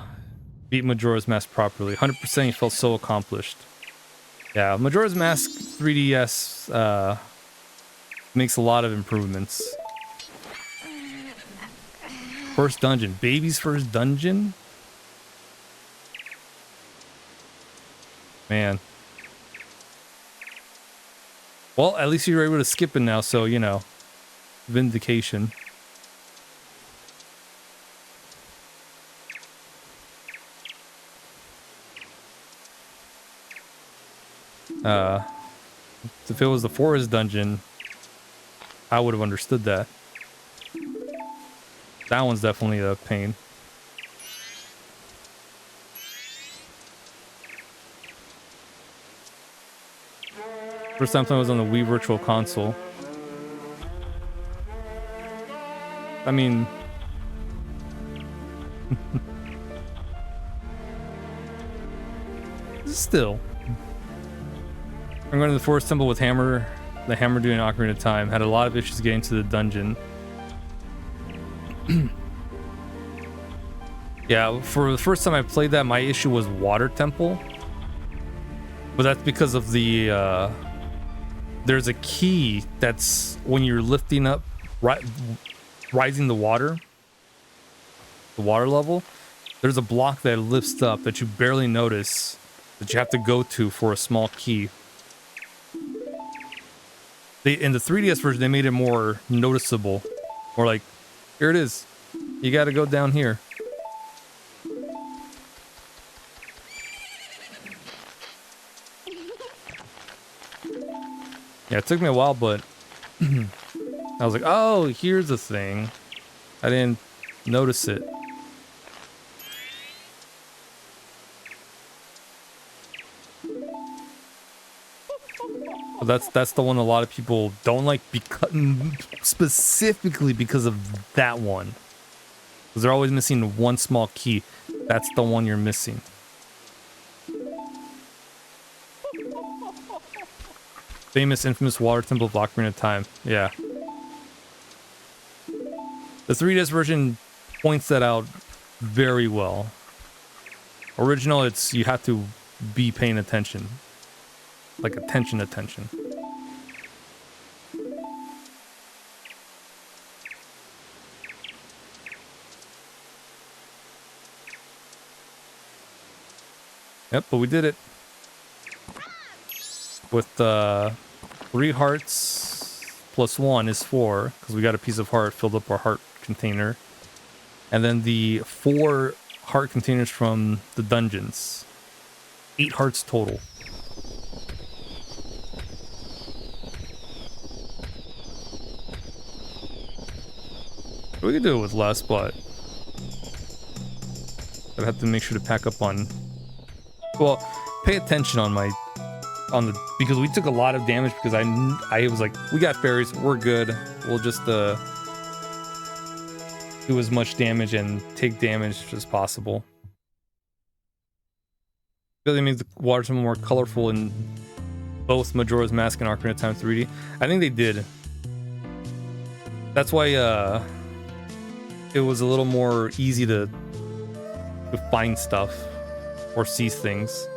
A: beat Majora's Mask properly. 100% you felt so accomplished. Yeah, Majora's Mask 3DS makes a lot of improvements. First dungeon. Baby's first dungeon? Man. Well, at least you're able to skip it now, so, you know. Vindication. If it was the forest dungeon, I would have understood that. That one's definitely a pain. First time playing was on the Wii Virtual Console. I mean... still. I'm going to the Forest Temple with the Hammer doing Ocarina of Time. Had a lot of issues getting to the dungeon. Yeah, for the first time I played that, my issue was Water Temple. But that's because of the... there's a key that's when you're lifting up, rising the water level. There's a block that lifts up that you barely notice that you have to go to for a small key. In the 3DS version, they made it more noticeable. More like, here it is. You gotta go down here. Yeah, it took me a while, but I was like, oh, here's the thing. I didn't notice it. But that's the one a lot of people don't like, because specifically because of that one. Because they're always missing one small key. That's the one you're missing. Famous, infamous water temple of Ocarina of Time. Yeah. The 3DS version points that out very well. Original, it's you have to be paying attention. Like attention. Yep, but we did it. With 3 hearts plus 1 is 4, because we got a piece of heart, filled up our heart container. And then the 4 heart containers from the dungeons. 8 hearts total. We could do it with less, but I'd have to make sure to pack up on... Well, pay attention on my... because we took a lot of damage because I was like, we got fairies, we're good. We'll just do as much damage and take damage as possible. Really makes the water temple more colorful in both Majora's Mask and Ocarina of Time 3D. I think they did. That's why it was a little more easy to find stuff or see things.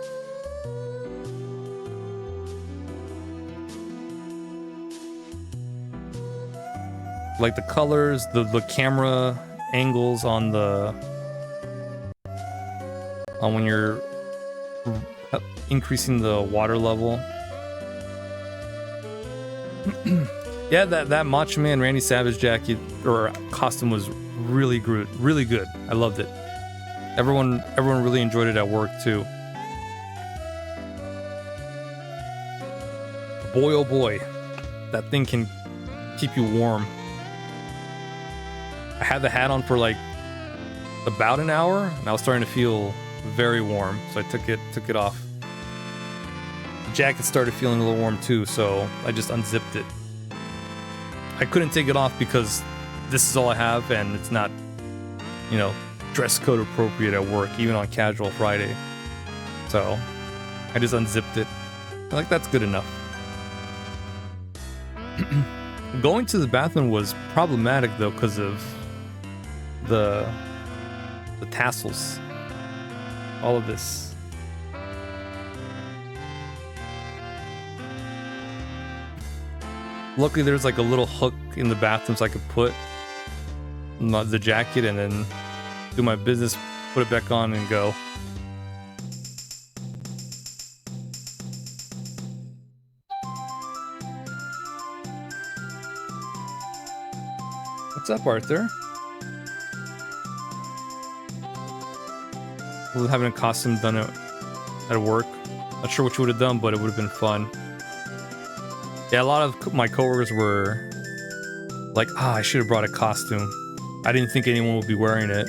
A: Like the colors, the camera angles on when you're increasing the water level. Yeah, that Macho Man Randy Savage jacket or costume was really good. I loved it. Everyone really enjoyed it at work too. Boy oh boy, that thing can keep you warm. I had the hat on for like about an hour and I was starting to feel very warm, so I took it off. The jacket started feeling a little warm too, so I just unzipped it. I couldn't take it off because this is all I have and it's not, you know, dress code appropriate at work, even on casual Friday. So I just unzipped it. I like that's good enough. Going to the bathroom was problematic though because of the tassels. All of this. Luckily there's like a little hook in the bathroom so I could put the jacket and then do my business, put it back on and go. What's up, Arthur? Having a costume done at work. Not sure what you would have done, but it would have been fun. Yeah, a lot of my coworkers were like, I should have brought a costume. I didn't think anyone would be wearing it.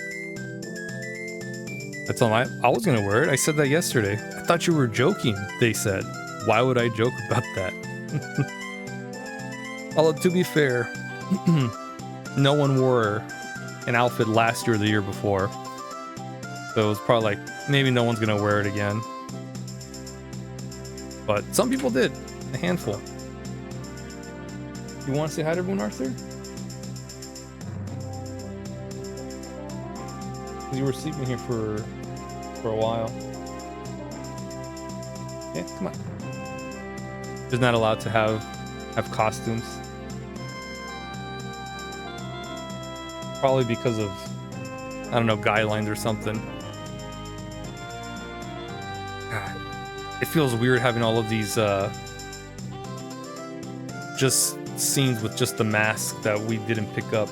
A: I told them I was gonna wear it. I said that yesterday. I thought you were joking, they said. Why would I joke about that? Although, to be fair, no one wore an outfit last year or the year before. So it was probably like, maybe no one's gonna wear it again. But some people did. A handful. You want to say hi to everyone, Arthur? You were sleeping here for a while. Yeah, come on. Just not allowed to have costumes. Probably because of, I don't know, guidelines or something. God, it feels weird having all of these just scenes with just the mask that we didn't pick up.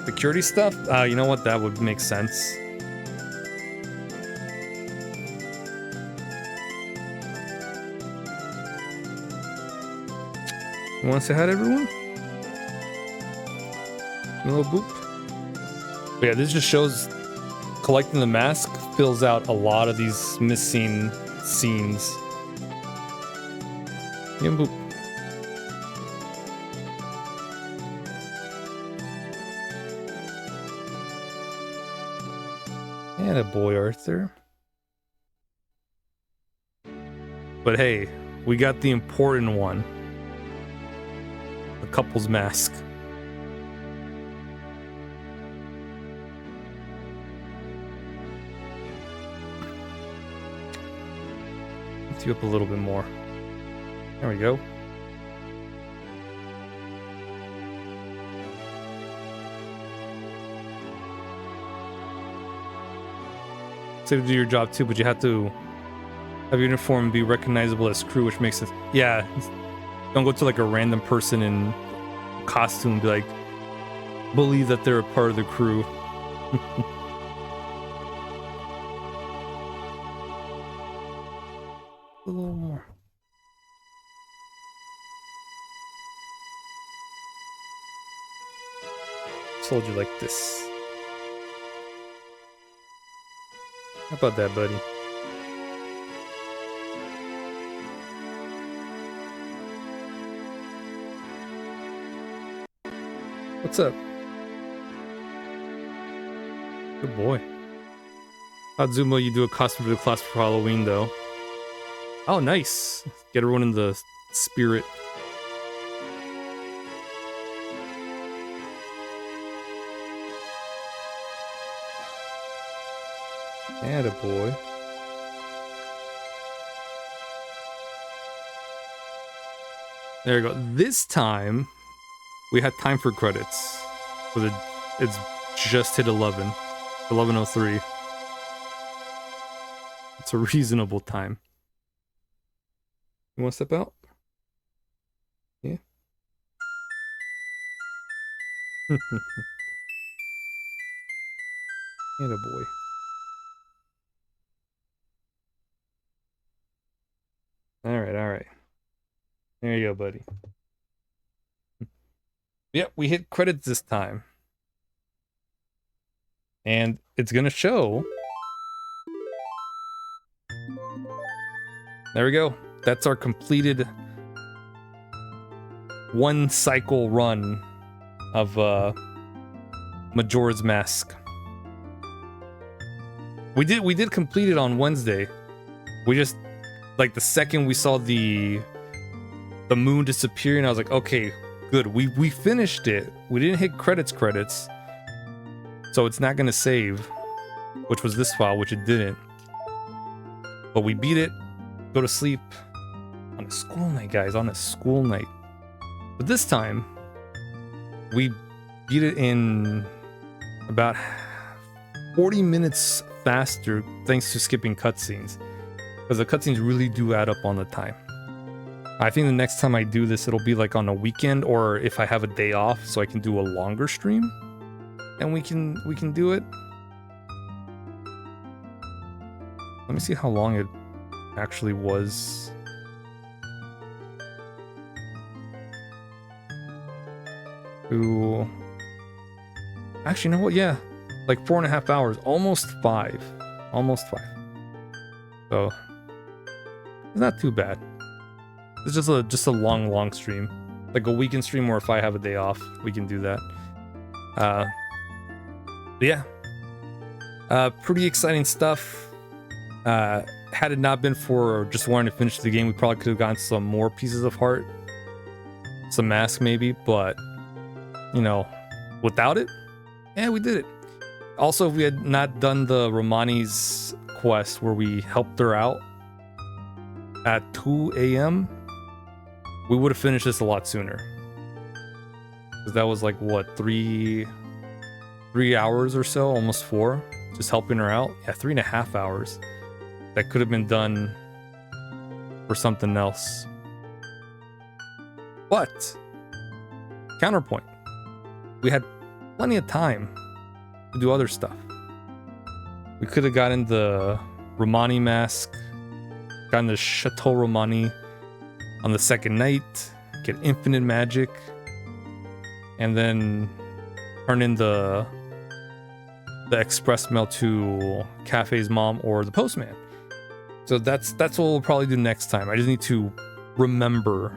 A: Security stuff? You know what? That would make sense. You want to say hi to everyone? A little boop. But yeah, this just shows collecting the mask fills out a lot of these missing scenes. Yeah, boop. a boy, Arthur. But hey, we got the important one. The couple's mask. Lift you up a little bit more. There we go. To do your job too, but you have to have your uniform be recognizable as crew, which makes it, yeah, don't go to like a random person in costume and be like, believe that they're a part of the crew. A little more. Hold you like this. How about that, buddy? What's up? Good boy. Azuma, you do a costume for the class for Halloween, though. Oh, nice. Get everyone in the spirit. Attaboy. There you go. This time, we had time for credits. It's just hit 11. 11:03. It's a reasonable time. You want to step out? Yeah. Attaboy. Alright. There you go, buddy. Yep, we hit credits this time. And it's gonna show. There we go. That's our completed one cycle run of Majora's Mask. We did complete it on Wednesday. We just, like, the second we saw the moon disappearing, I was like, okay, good. We finished it. We didn't hit credits, so it's not gonna save, which was this file, which it didn't. But we beat it. Go to sleep on a school night, guys. On a school night. But this time, we beat it in about 40 minutes faster, thanks to skipping cutscenes. Because the cutscenes really do add up on the time. I think the next time I do this, it'll be like on a weekend, or if I have a day off, so I can do a longer stream, and we can do it. Let me see how long it actually was. Ooh. Actually, you know what? Yeah, like 4.5 hours, almost 5. So it's not too bad. It's just a long stream, like a weekend stream, or if I have a day off, we can do that. Yeah, pretty exciting stuff. Had it not been for just wanting to finish the game, we probably could have gotten some more pieces of heart, some mask maybe, but you know, without it, yeah, we did it. Also, if we had not done the Romani's quest where we helped her out at 2 a.m., we would have finished this a lot sooner. Because that was like, what, 3 hours or so, almost 4, just helping her out. Yeah, 3.5 hours. That could have been done for something else. But, counterpoint, we had plenty of time to do other stuff. We could have gotten the Romani mask, gotten the Chateau Romani on the second night, get infinite magic, and then turn in the express mail to Cafe's mom or the postman. So that's what we'll probably do next time. I just need to remember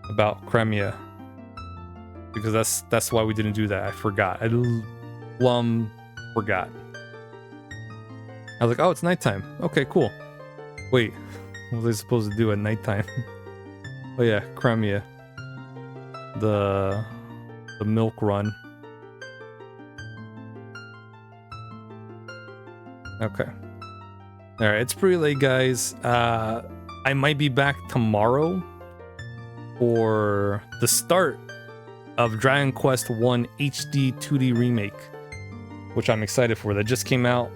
A: about Crimea, because that's why we didn't do that. I forgot. I forgot. I was like, oh, it's nighttime. Okay, cool. Wait, what was I supposed to do at nighttime? Oh yeah, Crimea. The milk run. Okay. Alright, it's pretty late, guys. I might be back tomorrow for the start of Dragon Quest 1 HD 2D remake, which I'm excited for. That just came out.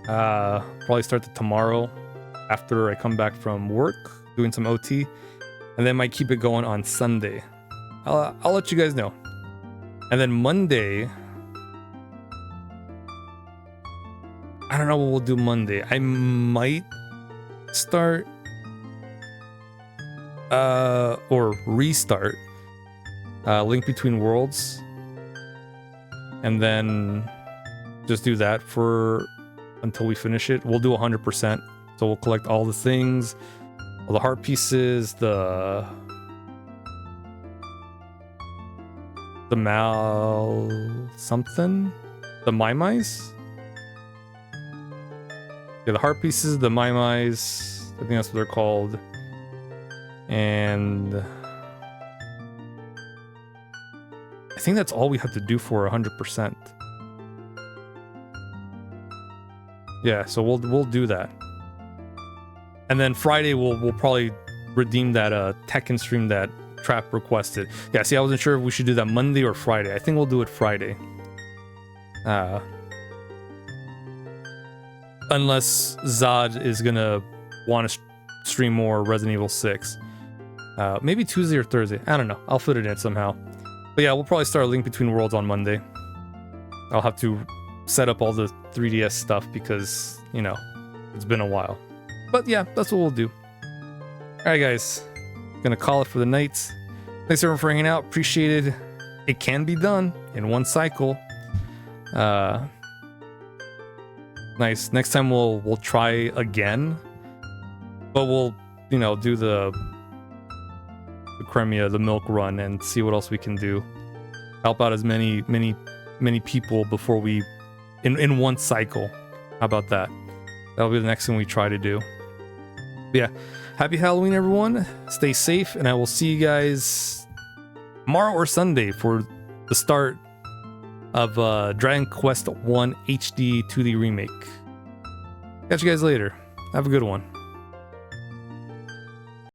A: Probably start it tomorrow after I come back from work, doing some OT, and then might keep it going on Sunday. I'll let you guys know. And then Monday, I don't know what we'll do Monday. I might start or restart Link Between Worlds, and then just do that for until we finish it. We'll do 100%, so we'll collect all the things, all the heart pieces, the Maimais. Yeah, the heart pieces, the Maimais, I think that's what they're called. And I think that's all we have to do for 100%. Yeah, so we'll do that. And then Friday we'll probably redeem that Tekken stream that Trap requested. Yeah, see, I wasn't sure if we should do that Monday or Friday. I think we'll do it Friday. Unless Zod is gonna want to stream more Resident Evil 6. Maybe Tuesday or Thursday. I don't know. I'll fit it in somehow. But yeah, we'll probably start Link Between Worlds on Monday. I'll have to set up all the 3DS stuff because, you know, it's been a while. But yeah, that's what we'll do. Alright guys, gonna call it for the night. Thanks everyone for hanging out. Appreciated. It can be done in one cycle. Nice. Next time we'll try again. But we'll, you know, do the Crimea, the milk run, and see what else we can do. Help out as many people before we in one cycle. How about that? That'll be the next thing we try to do. But yeah, happy Halloween everyone. Stay safe, and I will see you guys tomorrow or Sunday for the start of Dragon Quest 1 HD 2D remake. Catch you guys later. Have a good one.